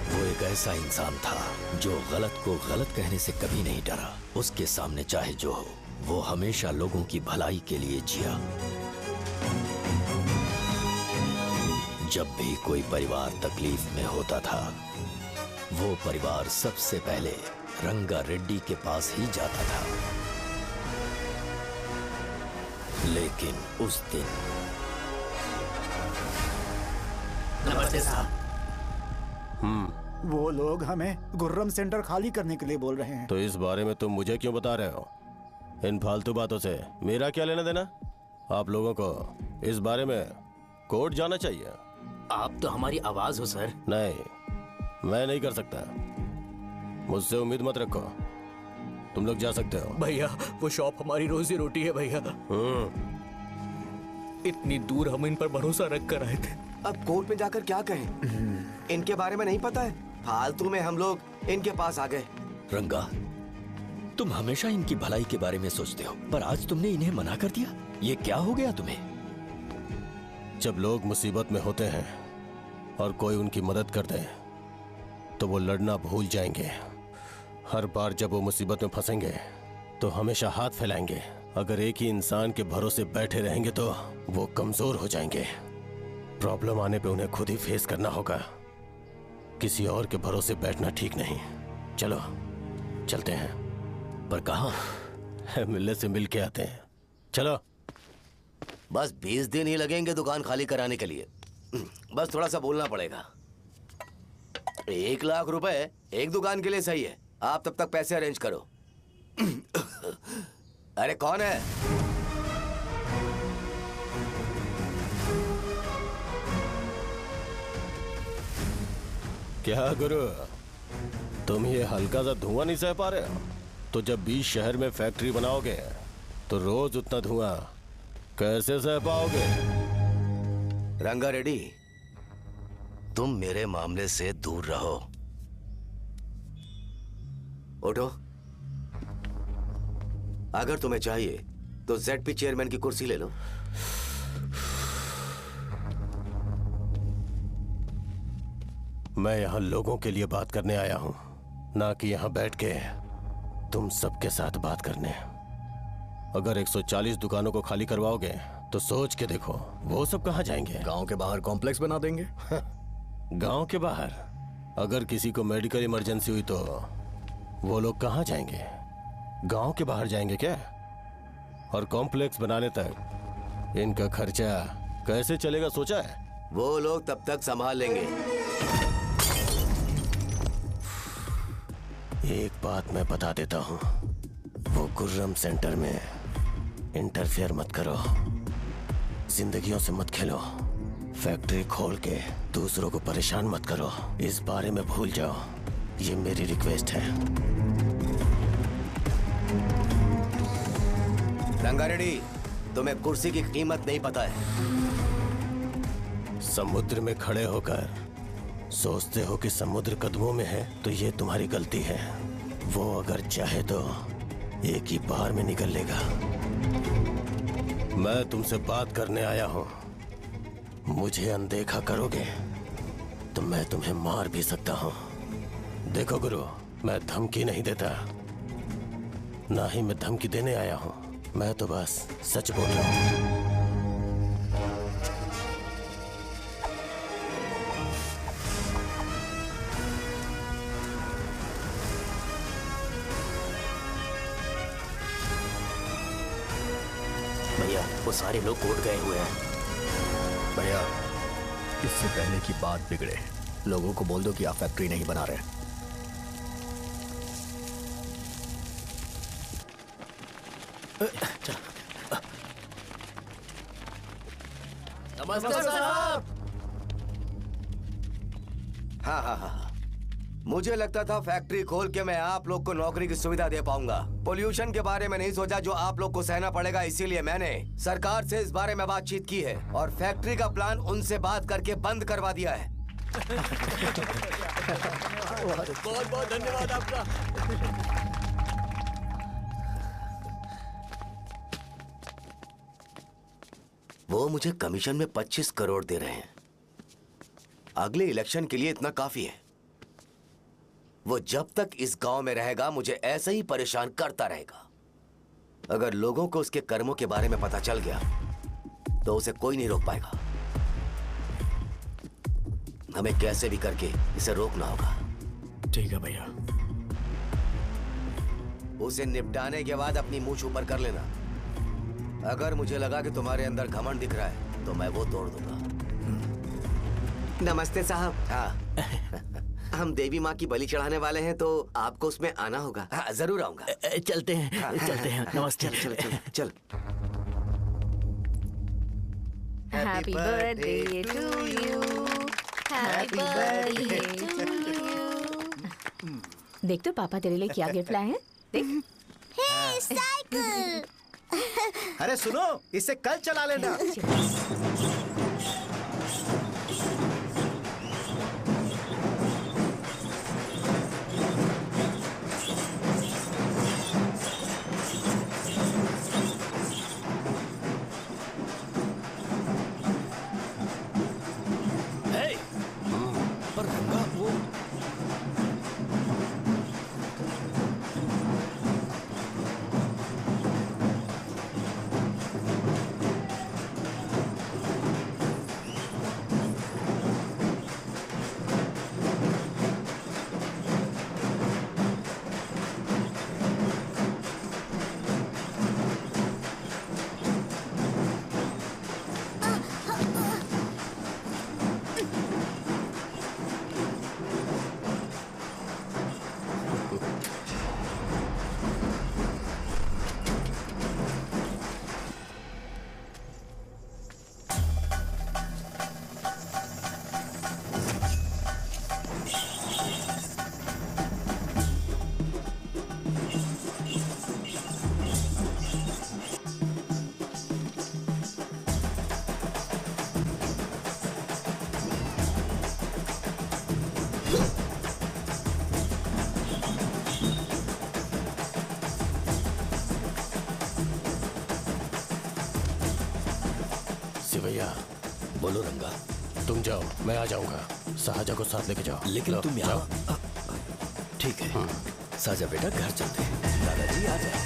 वो एक ऐसा इंसान था जो गलत को गलत कहने से कभी नहीं डरा। उसके सामने चाहे जो हो, वो हमेशा लोगों की भलाई के लिए जिया। जब भी कोई परिवार तकलीफ में होता था, वो परिवार सबसे पहले रंगा रेड्डी के पास ही जाता था। लेकिन उस दिन नमस्ते साहब। वो लोग हमें गुर्रम सेंटर खाली करने के लिए बोल रहे हैं। तो इस बारे में तुम मुझे क्यों बता रहे हो? इन फालतू बातों से मेरा क्या लेना देना? आप लोगों को इस बारे में कोर्ट जाना चाहिए। आप तो हमारी आवाज हो सर। नहीं, मैं नहीं कर सकता। मुझसे उम्मीद मत रखो, तुम लोग जा सकते हो। भैया वो शॉप हमारी रोजी रोटी है भैया। इतनी दूर हम इन पर भरोसा रख कर आए थे। अब कोर्ट में जाकर क्या कहें? इनके बारे में नहीं पता है, फालतू में हम लोग इनके पास आ गए। रंगा, तुम हमेशा इनकी भलाई के बारे में सोचते हो, पर आज तुमने इन्हें मना कर दिया। ये क्या हो गया तुम्हें? जब लोग मुसीबत में होते हैं और कोई उनकी मदद कर दे तो वो लड़ना भूल जाएंगे। हर बार जब वो मुसीबत में फंसेंगे तो हमेशा हाथ फैलाएंगे। अगर एक ही इंसान के भरोसे बैठे रहेंगे तो वो कमजोर हो जाएंगे। प्रॉब्लम आने पे उन्हें खुद ही फेस करना होगा। किसी और के भरोसे बैठना ठीक नहीं। चलो चलते हैं। पर कहाँ? मिलने से मिल के आते हैं। चलो। बस 20 दिन ही लगेंगे दुकान खाली कराने के लिए। बस थोड़ा सा बोलना पड़ेगा। 1 लाख रुपए एक दुकान के लिए सही है। आप तब तक पैसे अरेंज करो। अरे कौन है? क्या गुरु, तुम ये हल्का सा धुआं नहीं सह पा रहे हो? तो जब 20 शहर में फैक्ट्री बनाओगे तो रोज उतना धुआं कैसे सह पाओगे? रंगा रेड्डी, तुम मेरे मामले से दूर रहो। उठो। अगर तुम्हें चाहिए तो ZP चेयरमैन की कुर्सी ले लो। मैं यहां लोगों के लिए बात करने आया हूं, ना कि यहां बैठ के तुम सबके साथ बात करने। अगर 140 दुकानों को खाली करवाओगे तो सोच के देखो वो सब कहां जाएंगे? गांव के बाहर कॉम्प्लेक्स बना देंगे। गांव के बाहर? अगर किसी को मेडिकल इमरजेंसी हुई तो वो लोग कहां जाएंगे? गांव के बाहर जाएंगे क्या? और कॉम्प्लेक्स बनाने तक इनका खर्चा कैसे चलेगा सोचा है? वो लोग तब तक संभाल लेंगे। एक बात मैं बता देता हूं, वो गुर्रम सेंटर में इंटरफेयर मत करो। जिंदगियों से मत खेलो। फैक्ट्री खोल के दूसरों को परेशान मत करो। इस बारे में भूल जाओ। ये मेरी रिक्वेस्ट है। रंगा रेड्डी, तुम्हें कुर्सी की कीमत नहीं पता है। समुद्र में खड़े होकर सोचते हो कि समुद्र कदमों में है तो ये तुम्हारी गलती है। वो अगर चाहे तो एक ही बार में निकल लेगा। मैं तुमसे बात करने आया हूं। मुझे अनदेखा करोगे तो मैं तुम्हें मार भी सकता हूं। देखो गुरु, मैं धमकी नहीं देता, ना ही मैं धमकी देने आया हूं। मैं तो बस सच बोल रहा हूं। भैया वो सारे लोग कोर्ट गए हुए हैं। भैया, इससे पहले की बात बिगड़े, लोगों को बोल दो कि आप फैक्ट्री नहीं बना रहे। नमस्ते साहब। हाँ, मुझे लगता था फैक्ट्री खोल के मैं आप लोग को नौकरी की सुविधा दे पाऊंगा। पोल्यूशन के बारे में नहीं सोचा जो आप लोग को सहना पड़ेगा, इसीलिए मैंने सरकार से इस बारे में बातचीत की है और फैक्ट्री का प्लान उनसे बात करके बंद करवा दिया है। बहुत बहुत धन्यवाद आपका। वो मुझे कमीशन में 25 करोड़ दे रहे हैं। अगले इलेक्शन के लिए इतना काफी है। वो जब तक इस गांव में रहेगा मुझे ऐसे ही परेशान करता रहेगा। अगर लोगों को उसके कर्मों के बारे में पता चल गया तो उसे कोई नहीं रोक पाएगा। हमें कैसे भी करके इसे रोकना होगा। ठीक है भैया। उसे निपटाने के बाद अपनी मूंछ ऊपर कर लेना। अगर मुझे लगा कि तुम्हारे अंदर घमंड दिख रहा है तो मैं वो तोड़ दूंगा। नमस्ते साहब। हाँ। हम देवी माँ की बलि चढ़ाने वाले हैं तो आपको उसमें आना होगा। हाँ, जरूर आऊंगा। चलते हैं। हाँ। चलते हैं। नमस्ते। चल चल चल चल। Happy birthday to you. Happy birthday to you. देख तो पापा तेरे लिए क्या गिफ्ट लाए हैं। देख। हे साइकिल। अरे सुनो, इसे कल चला लेना। पर रंगा वो सिवैया, बोलो रंगा। तुम जाओ, मैं आ जाऊंगा। साहजा को साथ लेके जाओ। लेकिन लो, तुम जाओ। यहाँ ठीक है। साजा बेटा घर चलते हैं। दादाजी आ जाओ।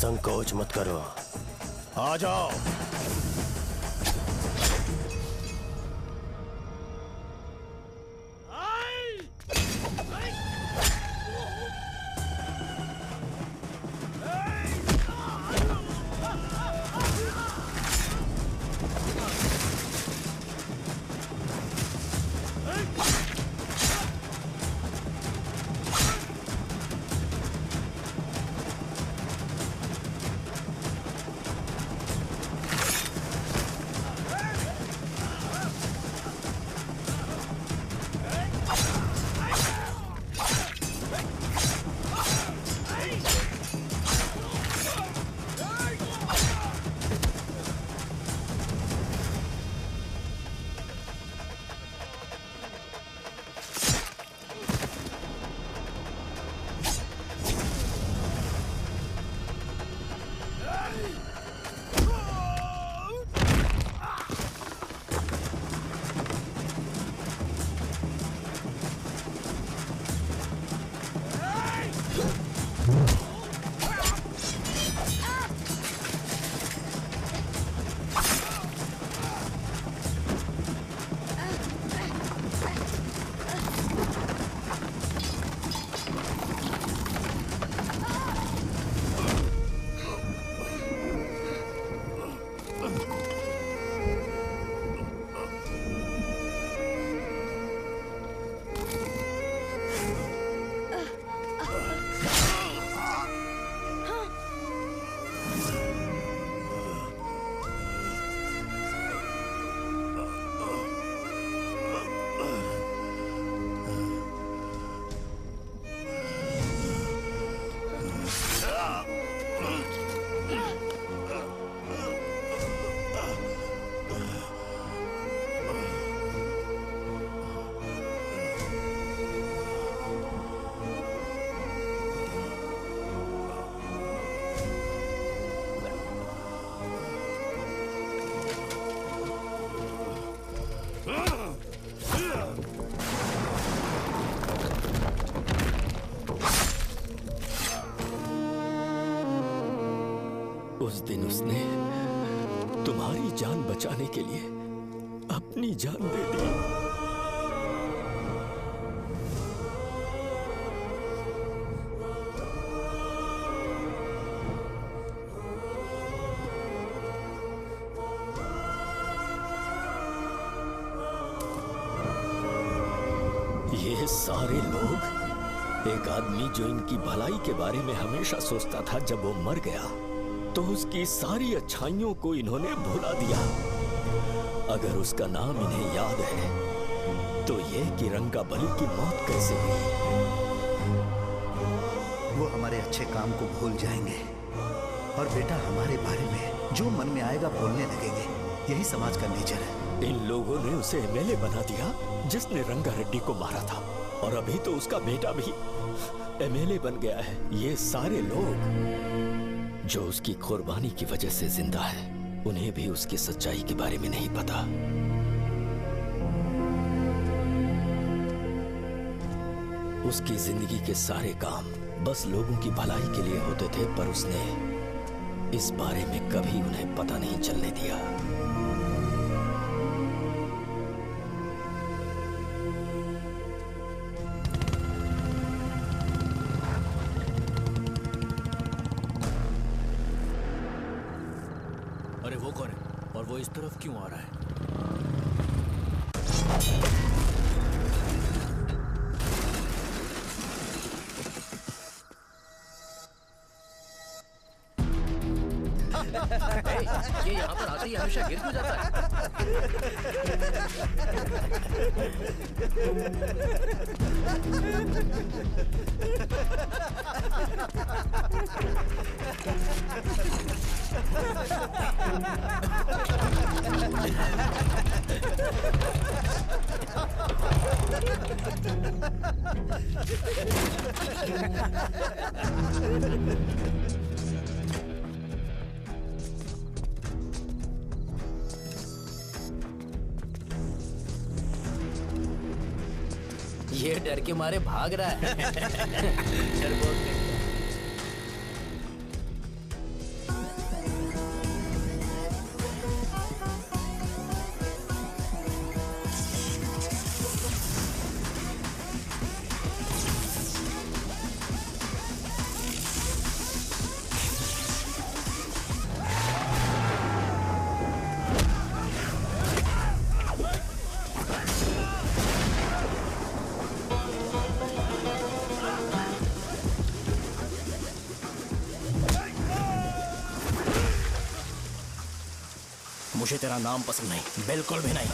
संकोच मत करो, आ जाओ। उस दिन उसने तुम्हारी जान बचाने के लिए अपनी जान दे दी। सारे लोग, एक आदमी जो इनकी भलाई के बारे में हमेशा सोचता था, जब वो मर गया तो उसकी सारी अच्छाइयों को इन्होंने भुला दिया। अगर उसका नाम इन्हें याद है तो ये कि रंगाबली की मौत कैसे हुई। वो हमारे अच्छे काम को भूल जाएंगे और बेटा हमारे बारे में जो मन में आएगा बोलने लगेंगे। यही समाज का नेचर है। इन लोगों ने उसे एमएलए बना दिया जिसने रंगा रेड्डी को मारा था, और अभी तो उसका बेटा भी एमएलए बन गया है। ये सारे लोग जो उसकी कुर्बानी की वजह से जिंदा है, उन्हें भी उसकी सच्चाई के बारे में नहीं पता। उसकी जिंदगी के सारे काम बस लोगों की भलाई के लिए होते थे, पर उसने इस बारे में कभी उन्हें पता नहीं चलने दिया। अरे वो कौन है और वो इस तरफ क्यों आ रहा है? ये यहाँ पर आते ही हमेशा गिर क्यों जाता है? ये डर के मारे भाग रहा है। डरपोक नहीं। मुझे तेरा नाम पसंद नहीं, बिल्कुल भी नहीं।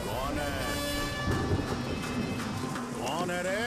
कौन है? कौन है रे?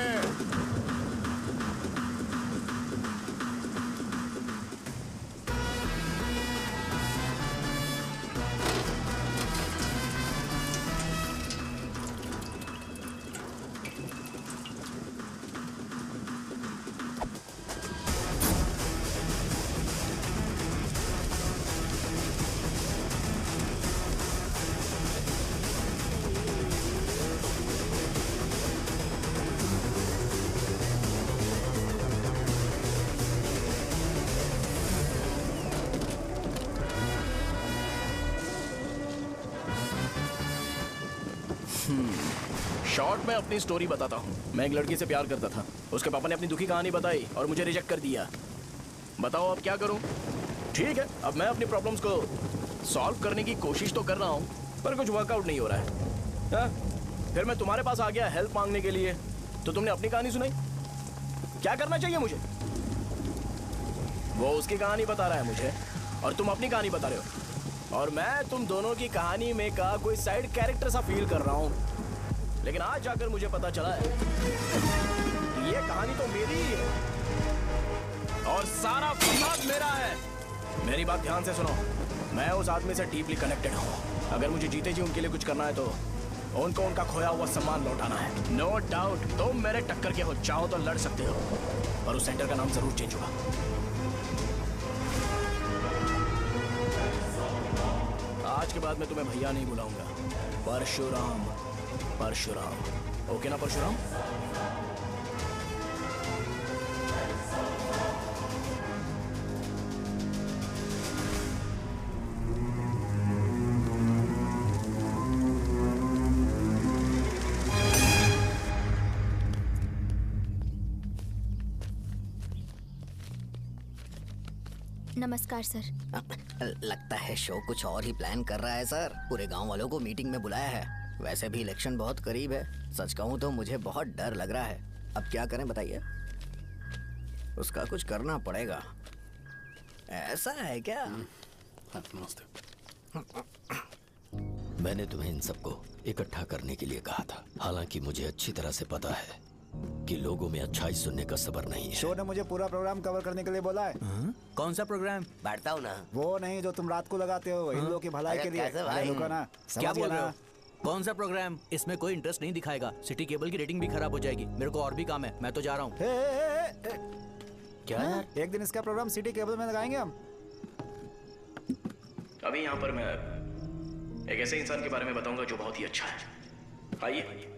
शॉर्ट में अपनी स्टोरी बताता हूँ। मैं एक लड़की से प्यार करता था। उसके पापा ने अपनी दुखी कहानी बताई और मुझे रिजेक्ट कर दिया। बताओ अब क्या करूँ? ठीक है, अब मैं अपनी प्रॉब्लम्स को सॉल्व करने की कोशिश तो कर रहा हूँ, पर कुछ वर्कआउट नहीं हो रहा है। हाँ? फिर मैं तुम्हारे पास आ गया हेल्प मांगने के लिए, तो तुमने अपनी कहानी सुनाई। क्या करना चाहिए मुझे? वो उसकी कहानी बता रहा है मुझे और तुम अपनी कहानी बता रहे हो, और मैं तुम दोनों की कहानी में का कोई साइड कैरेक्टर सा फील कर रहा हूँ। लेकिन आज जाकर मुझे पता चला है कि ये कहानी तो मेरी ही है और सारा फसाद मेरा है। मेरी बात ध्यान से सुनो, मैं उस आदमी से डीपली कनेक्टेड हूँ। अगर मुझे जीते जी उनके लिए कुछ करना है तो उनको उनका खोया हुआ सम्मान लौटाना है। नो डाउट तुम मेरे टक्कर के हो, चाहो तो लड़ सकते हो, पर उस सेंटर का नाम जरूर चेंज होगा। आज के बाद मैं तुम्हें भैया नहीं बुलाऊंगा, परशुराम। परशुराम, ओके ना परशुराम? नमस्कार सर। लगता है शो कुछ और ही प्लान कर रहा है सर। पूरे गांव वालों को मीटिंग में बुलाया है। वैसे भी इलेक्शन बहुत करीब है। सच कहूँ तो मुझे बहुत डर लग रहा है। अब क्या करें बताइए? उसका कुछ करना पड़ेगा। ऐसा है क्या? मैंने तुम्हें इन सबको इकट्ठा करने के लिए कहा था। हालांकि मुझे अच्छी तरह से पता है कि लोगों में अच्छाई सुनने का सब्र नहीं है। शो ने मुझे पूरा प्रोग्राम कवर करने के लिए बोला है। कौन सा प्रोग्राम? बैठता हूँ ना। वो नहीं जो तुम रात को लगाते हो इन लोगों की भलाई के लिए। अरे रुको ना, क्या समझ बोल रहे ना। हो? कौन सा प्रोग्राम? इसमें कोई इंटरेस्ट नहीं दिखाएगा। सिटी केबल की रेटिंग भी खराब हो जाएगी। मेरे को और भी काम है, मैं तो जा रहा हूँ। क्या? एक दिन इसका प्रोग्राम सिटी केबल में लगाएंगे हम। अभी यहाँ पर मैं एक ऐसे इंसान के बारे में बताऊंगा जो बहुत ही अच्छा है। आइए।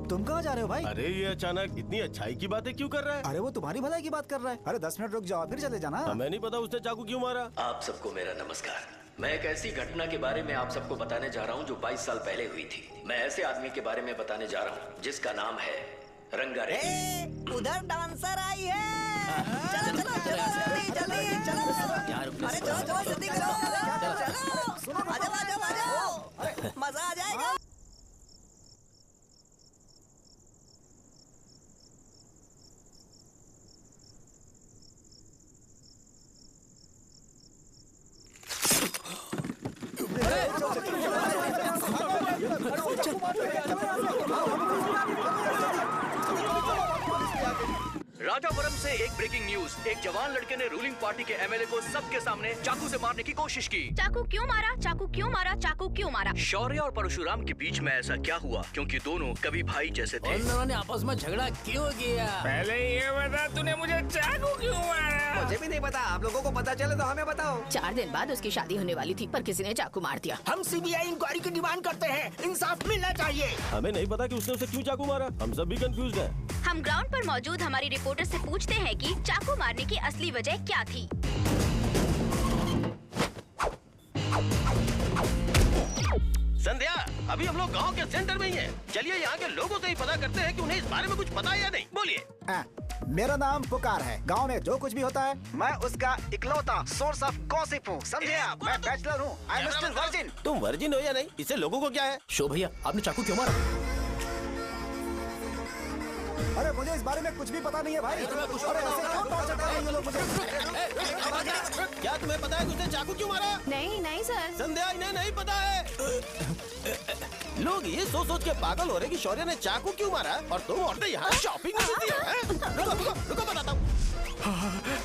तुम कहाँ जा रहे हो भाई? अरे ये अचानक इतनी अच्छाई की बातें क्यों कर रहा है? अरे वो तुम्हारी भलाई की बात कर रहा है। अरे 10 मिनट रुक जाओ फिर चले जाना। हमें नहीं पता उसने चाकू क्यों मारा। आप सबको मेरा नमस्कार। मैं एक ऐसी घटना के बारे में आप सबको बताने जा रहा हूँ जो 22 साल पहले हुई थी। मैं ऐसे आदमी के बारे में बताने जा रहा हूँ जिसका नाम है रंगारेड्डी। उधर डांसर आई है। चलो चलो चलो जल्दी जल्दी चलो। अरे चलो चलो जल्दी करो। चलो आ जाओ आ जाओ आ जाओ। मजा आ जाएगा। राजापुरम से एक ब्रेकिंग न्यूज। एक जवान लड़के ने रूलिंग पार्टी के एमएलए को सबके सामने चाकू से मारने की कोशिश की। चाकू क्यों मारा? चाकू क्यों मारा? चाकू क्यों मारा? शौर्य और परशुराम के बीच में ऐसा क्या हुआ? क्योंकि दोनों कभी भाई जैसे थे। उन दोनों ने आपस में झगड़ा क्यों किया? पहले ये बता, तूने मुझे चाकू क्यों मारा? मुझे भी नहीं पता। आप लोगों को पता चले तो हमें बताओ। 4 दिन बाद उसकी शादी होने वाली थी पर किसी ने चाकू मार दिया। हम सीबीआई इंक्वायरी की डिमांड करते हैं। इंसाफ मिलना चाहिए। हमें नहीं पता कि उसने उसे क्यों चाकू मारा। हम सब भी कंफ्यूज हैं। हम ग्राउंड पर मौजूद हमारी रिपोर्टर से पूछते हैं कि चाकू मारने की असली वजह क्या थी। संध्या, अभी हम लोग गांव के सेंटर में ही हैं। चलिए यहाँ के लोगों से ही पता करते हैं कि उन्हें इस बारे में कुछ पता है या नहीं। बोलिए। मेरा नाम पुकार है। गांव में जो कुछ भी होता है मैं उसका इकलौता सोर्स ऑफ गॉसिप हूँ। समझे आप? मैं बैचलर हूँ। I am still virgin. तुम वर्जिन हो या नहीं, इससे लोगों को क्या है? शो भैया, आपने चाकू क्यों मारा? अरे मुझे इस बारे में कुछ भी पता नहीं है भाई। अरे ऐसे क्यों टॉर्चर कर रहे हैं ये लोग मुझे? क्या तुम्हें पता है कि उसने चाकू क्यों मारा? नहीं नहीं सर। संध्या, इन्हें नहीं पता है। लोग ये सोच सोच के पागल हो रहे कि शौर्य ने चाकू क्यों मारा और तुम औरतें यहाँ शॉपिंग में बिजी हैं। रुको रुको रुको, बताता हूँ।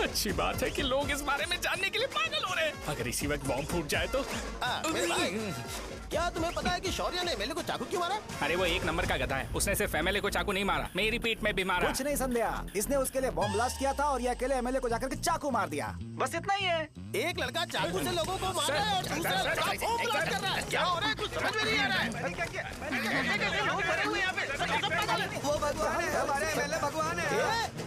अच्छी बात है कि लोग इस बारे में जानने के लिए पागल हो रहे हैं। अगर इसी वक्त बॉम्ब फूट जाए तो। मेरे भाई, क्या तुम्हें पता है कि शौर्य ने एमएलए को चाकू क्यों मारा? अरे वो एक नंबर का गधा है। उसने सिर्फ एमएलए को चाकू नहीं मारा, मेरी पीठ में भी मारा। कुछ नहीं संध्या, इसने उसके लिए बॉम्ब ब्लास्ट किया था और ये अकेले एमएलए को जाकर के चाकू मार दिया। बस इतना ही है। एक लड़का चाकू से लोगों को मार रहा है और दूसरा लड़का बॉम्ब ब्लास्ट कर रहा है। क्या हो रहा है? कुछ समझ में नहीं आ रहा है। लोग भरे हुए यहाँ पे। वो भगवान है, हमारे एमएलए भगवान है।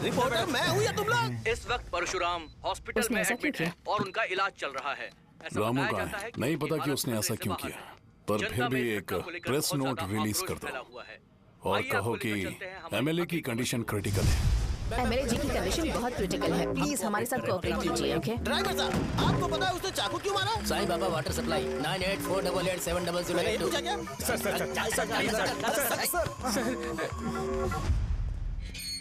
रिपोर्टर मैं हूँ या तुम लोग? इस वक्त परशुराम हॉस्पिटल में एडमिट है और उनका इलाज चल रहा है। ऐसा रामू बताया का जाता है कि नहीं पता कि इमारत उसने ऐसा खतरे से क्यों बाहर किया, है। पर जनता फिर में भी इस एक घटना को लेकर प्रेस बहुत नोट ज्यादा रिलीज आक्रोश कर फैला दो हुआ है। और आइए कहो आपको कि लेकर चलते हैं हमारे एमएलए की कंडीशन क्रिटिकल है। एमएलए जी की कंडीशन बहुत क्रिटिकल है। प्लीज हमारे साथ कोऑपरेट कीजिए। ओके ड्राइवर साहब, आपको पता है उसने चाकू क्यों मारा? Sai Baba water supply 9848870082। पूछा क्या?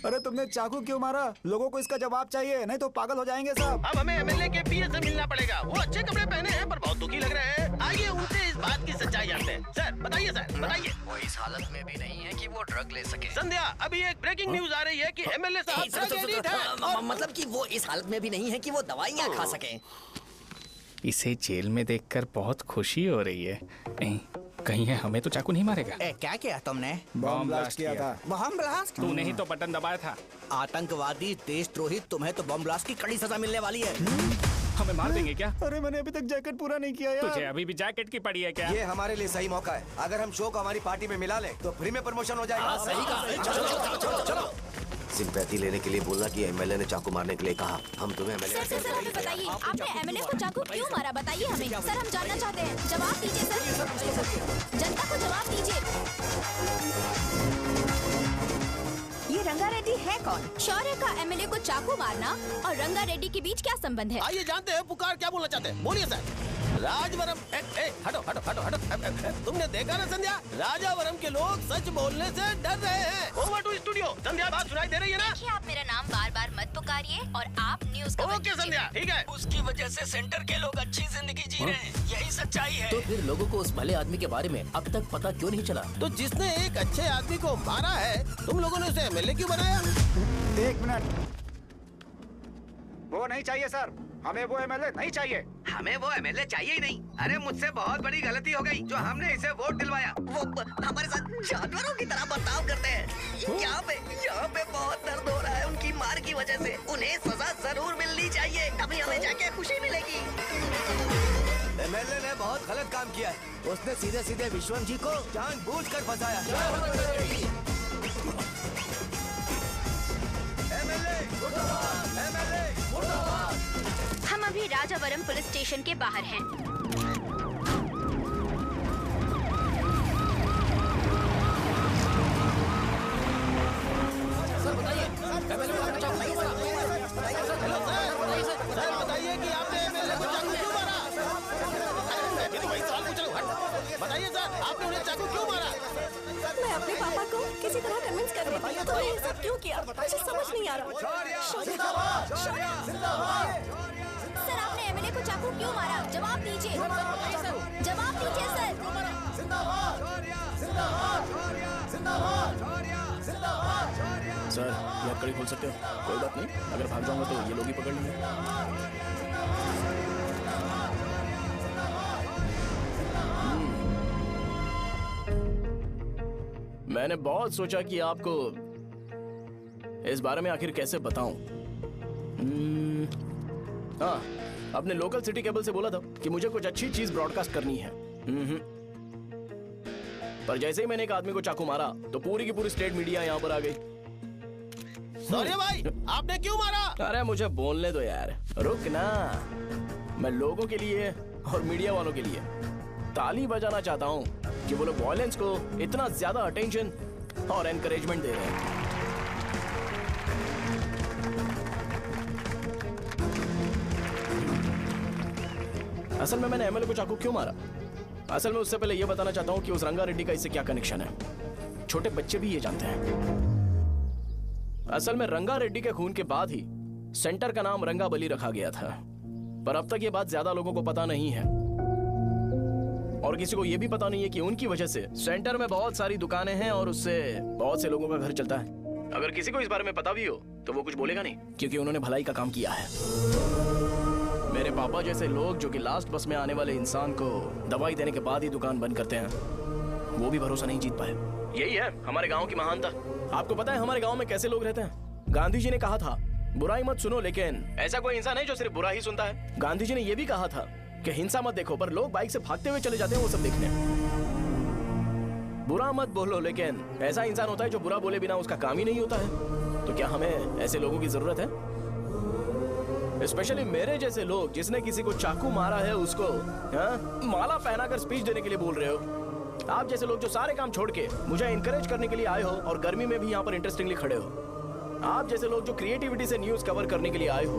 अरे तुमने चाकू क्यों मारा? लोगों को इसका जवाब चाहिए, नहीं तो पागल हो जाएंगे सब। अब हमें एमएलए के पीए से मिलना पड़ेगा। वो अच्छे कपड़े पहने हैं पर बहुत दुखी लग रहे हैं। आइए उनसे इस बात की सच्चाई जानते हैं। सर बताइए, सर बताइए। वो इस हालत में भी नहीं है कि वो ड्रग ले सके। संध्या, अभी एक ब्रेकिंग न्यूज आ रही है कि एमएलए साहब ड्रग एडिक्ट हैं और मतलब कि वो इस हालत में भी नहीं है कि वो दवाइयाँ खा सके। इसे जेल में देखकर बहुत खुशी हो रही है। कहीं है हमें तो चाकू नहीं मारेगा। क्या किया तुमने? बॉम्ब ब्लास्ट किया था। Bomb blast? तूने ही तो बटन दबाया था। आतंकवादी, देशद्रोही, तुम्हें तो बॉम्ब ब्लास्ट की कड़ी सजा मिलने वाली है। हमें मार देंगे क्या? अरे मैंने अभी तक जैकेट पूरा नहीं किया यार। तुझे अभी भी जैकेट की पड़ी है क्या? ये हमारे लिए सही मौका है। अगर हम शो को हमारी पार्टी में मिला ले तो फ्री में प्रमोशन हो जाएगा। सही कहा। चलो। सिंपैथी लेने के लिए बोलना कि एमएलए ने चाकू मारने के लिए कहा। हम तुम्हें एमएलए सर हमें बताइए, आपने एमएलए को चाकू क्यों मारा? बताइए हमें। सर हम जानना चाहते हैं। जवाब दीजिए सर। जनता को जवाब दीजिए। ये रंगा रेड्डी है कौन? शौर्य का एमएलए को चाकू मारना और रंगा रेड्डी के बीच क्या संबंध है? आइए जानते हैं पुकार क्या बोलना चाहते हैं। बोलिए सर। राजवरम हटो हटो हटो हटो। तुमने देखा ना संध्या, राजावरम के लोग सच बोलने से डर रहे हैं। Over to studio. संध्या बात सुनाई दे रही है ना? देखिए, आप मेरा नाम बार बार मत पुकारिए और आप न्यूज ओके संध्या, ठीक है। उसकी वजह से सेंटर के लोग अच्छी जिंदगी जी रहे हैं, यही सच्चाई है। तो फिर लोगों को उस भले आदमी के बारे में अब तक पता क्यों नहीं चला? तो जिसने एक अच्छे आदमी को मारा है, तुम लोगों ने उसे एमएलए क्यों बनाया? 1 मिनट, वो नहीं चाहिए सर, हमें वो एमएलए नहीं चाहिए। हमें वो एमएलए चाहिए ही नहीं। अरे मुझसे बहुत बड़ी गलती हो गई जो हमने इसे वोट दिलवाया। वो हमारे साथ जानवरों की तरह बर्ताव करते हैं। यहाँ पे बहुत दर्द हो रहा है उनकी मार की वजह से। उन्हें सजा जरूर मिलनी चाहिए, तभी हमें जाके खुशी मिलेगी। एमएलए ने बहुत गलत काम किया है। उसने सीधे सीधे विश्वम जी को जानबूझकर फंसाया। हम अभी राजावरम पुलिस स्टेशन के बाहर हैं। सर बताइए कि आपने एमएलए को चाकू क्यों मारा? मैं तो वही सवाल पूछ रहा हूँ। बताइए सर, आपने उन्हें चाकू क्यों मारा? मैं अपने पापा को किसी तरह कन्विंस कर रही थी। तो ये सब क्यों किया मुझे समझ नहीं आ रहा। सर, आपने एमएलए को चाकू क्यों मारा? जवाब दीजिए, जवाब दीजिए सर। सर, ये आप कड़ी खोल सकते हो? कोई बात नहीं, अगर भाग जाऊंगा तो ये लोग ही पकड़ लेंगे। मैंने बहुत सोचा कि आपको इस बारे में आखिर कैसे बताऊं। हाँ, अपने लोकल सिटी केबल से बोला था कि मुझे कुछ अच्छी चीज ब्रॉडकास्ट करनी है। पर जैसे ही मैंने एक आदमी को चाकू मारा तो पूरी की पूरी स्टेट मीडिया यहाँ पर आ गई। सॉरी भाई, आपने क्यों मारा? अरे मुझे बोलने दो यार, रुक ना। मैं लोगों के लिए और मीडिया वालों के लिए ताली बजाना चाहता हूँ कि वो लोग वायलेंस को इतना ज्यादा अटेंशन और एनकरेजमेंट दे रहे हैं। असल में मैंने एमएलए को चाकू क्यों मारा? असल में उससे पहले ये बताना चाहता हूँ कि उस रंगा रेड्डी का इससे क्या कनेक्शन है। छोटे बच्चे भी ये जानते हैं। असल में रंगा रेड्डी के खून के बाद ही सेंटर का नाम रंगाबली रखा गया था, पर अब तक ये बात ज्यादा लोगों को पता नहीं है और किसी को ये भी पता नहीं है कि उनकी वजह से सेंटर में बहुत सारी दुकानें हैं और उससे बहुत से लोगों का घर चलता है। अगर किसी को इस बारे में पता भी हो तो वो कुछ बोलेगा नहीं, क्योंकि उन्होंने भलाई का काम किया है। मेरे पापा जैसे लोग जो कि लास्ट बस में आने वाले इंसान को दवाई देने के बाद ही दुकान बंद करते हैं, वो भी भरोसा नहीं जीत पाए। यही है हमारे गांव की महानता। आपको पता है हमारे गांव में कैसे लोग रहते हैं? गांधी जी ने कहा था बुराई मत सुनो, लेकिन ऐसा कोई इंसान है जो सिर्फ बुरा ही सुनता है। गांधी जी ने यह भी कहा था कि हिंसा मत देखो, पर लोग बाइक से भागते हुए चले जाते हैं वो सब देखने। बुरा मत बोलो, लेकिन ऐसा इंसान होता है जो बुरा बोले बिना उसका काम ही नहीं होता है। तो क्या हमें ऐसे लोगों की जरूरत है? स्पेशली मेरे जैसे लोग जिसने किसी को चाकू मारा है उसको माला पहनाकर स्पीच देने के लिए बोल रहे हो। आप जैसे लोग जो सारे काम छोड़ के मुझे इंकरेज करने के लिए आए हो और गर्मी में भी यहाँ पर इंटरेस्टिंगली खड़े हो। आप जैसे लोग जो क्रिएटिविटी से न्यूज कवर करने के लिए आए हो।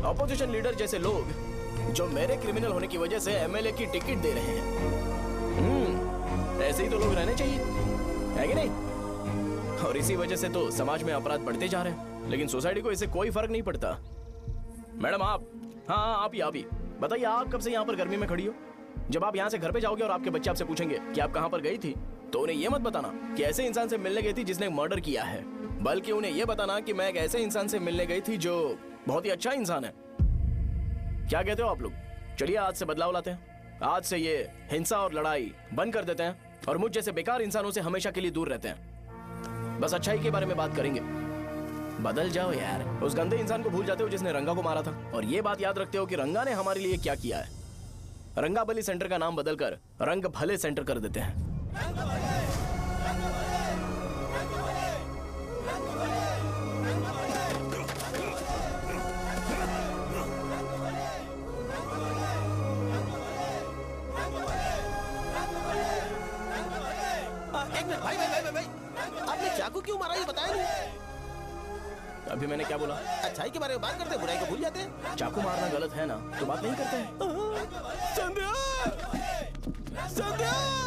अपोजिशन लीडर जैसे लोग जो मेरे क्रिमिनल होने की वजह से एमएलए की टिकट दे रहे हैं। ऐसे ही तो लोग रहने चाहिए, है कि नहीं? और इसी वजह से तो समाज में अपराध बढ़ते जा रहे हैं, लेकिन सोसाइटी को इससे कोई फर्क नहीं पड़ता। मैडम आप, हाँ आप ही बताइए, आप कब से यहाँ पर गर्मी में खड़ी हो? जब आप यहाँ से घर पे जाओगे और आपके बच्चे आपसे पूछेंगे कि आप कहाँ पर गई थी, तो उन्हें यह मत बताना कि ऐसे इंसान से मिलने गई थी जिसने मर्डर किया है, बल्कि उन्हें यह बताना कि मैं एक ऐसे इंसान से मिलने गई थी जो बहुत ही अच्छा इंसान है। क्या कहते हो आप लोग? चलिए आज से बदलाव लाते हैं। आज से ये हिंसा और लड़ाई बंद कर देते हैं और मुझ जैसे बेकार इंसानों से हमेशा के लिए दूर रहते हैं। बस अच्छाई के बारे में बात करेंगे। बदल जाओ यार, उस गंदे इंसान को भूल जाते हो जिसने रंगा को मारा था, और ये बात याद रखते हो कि रंगा ने हमारे लिए क्या किया है। रंगाबली सेंटर का नाम बदलकर रंग भले सेंटर कर देते हैं। एक मिनट भाई, आपने चाकू क्यों मारा ये बताया नहीं। अभी मैंने क्या बोला? अच्छाई के बारे में बात करते, बुराई को भूल जाते। चाकू मारना गलत है ना, तो बात नहीं करते हैं। संध्या, संध्या।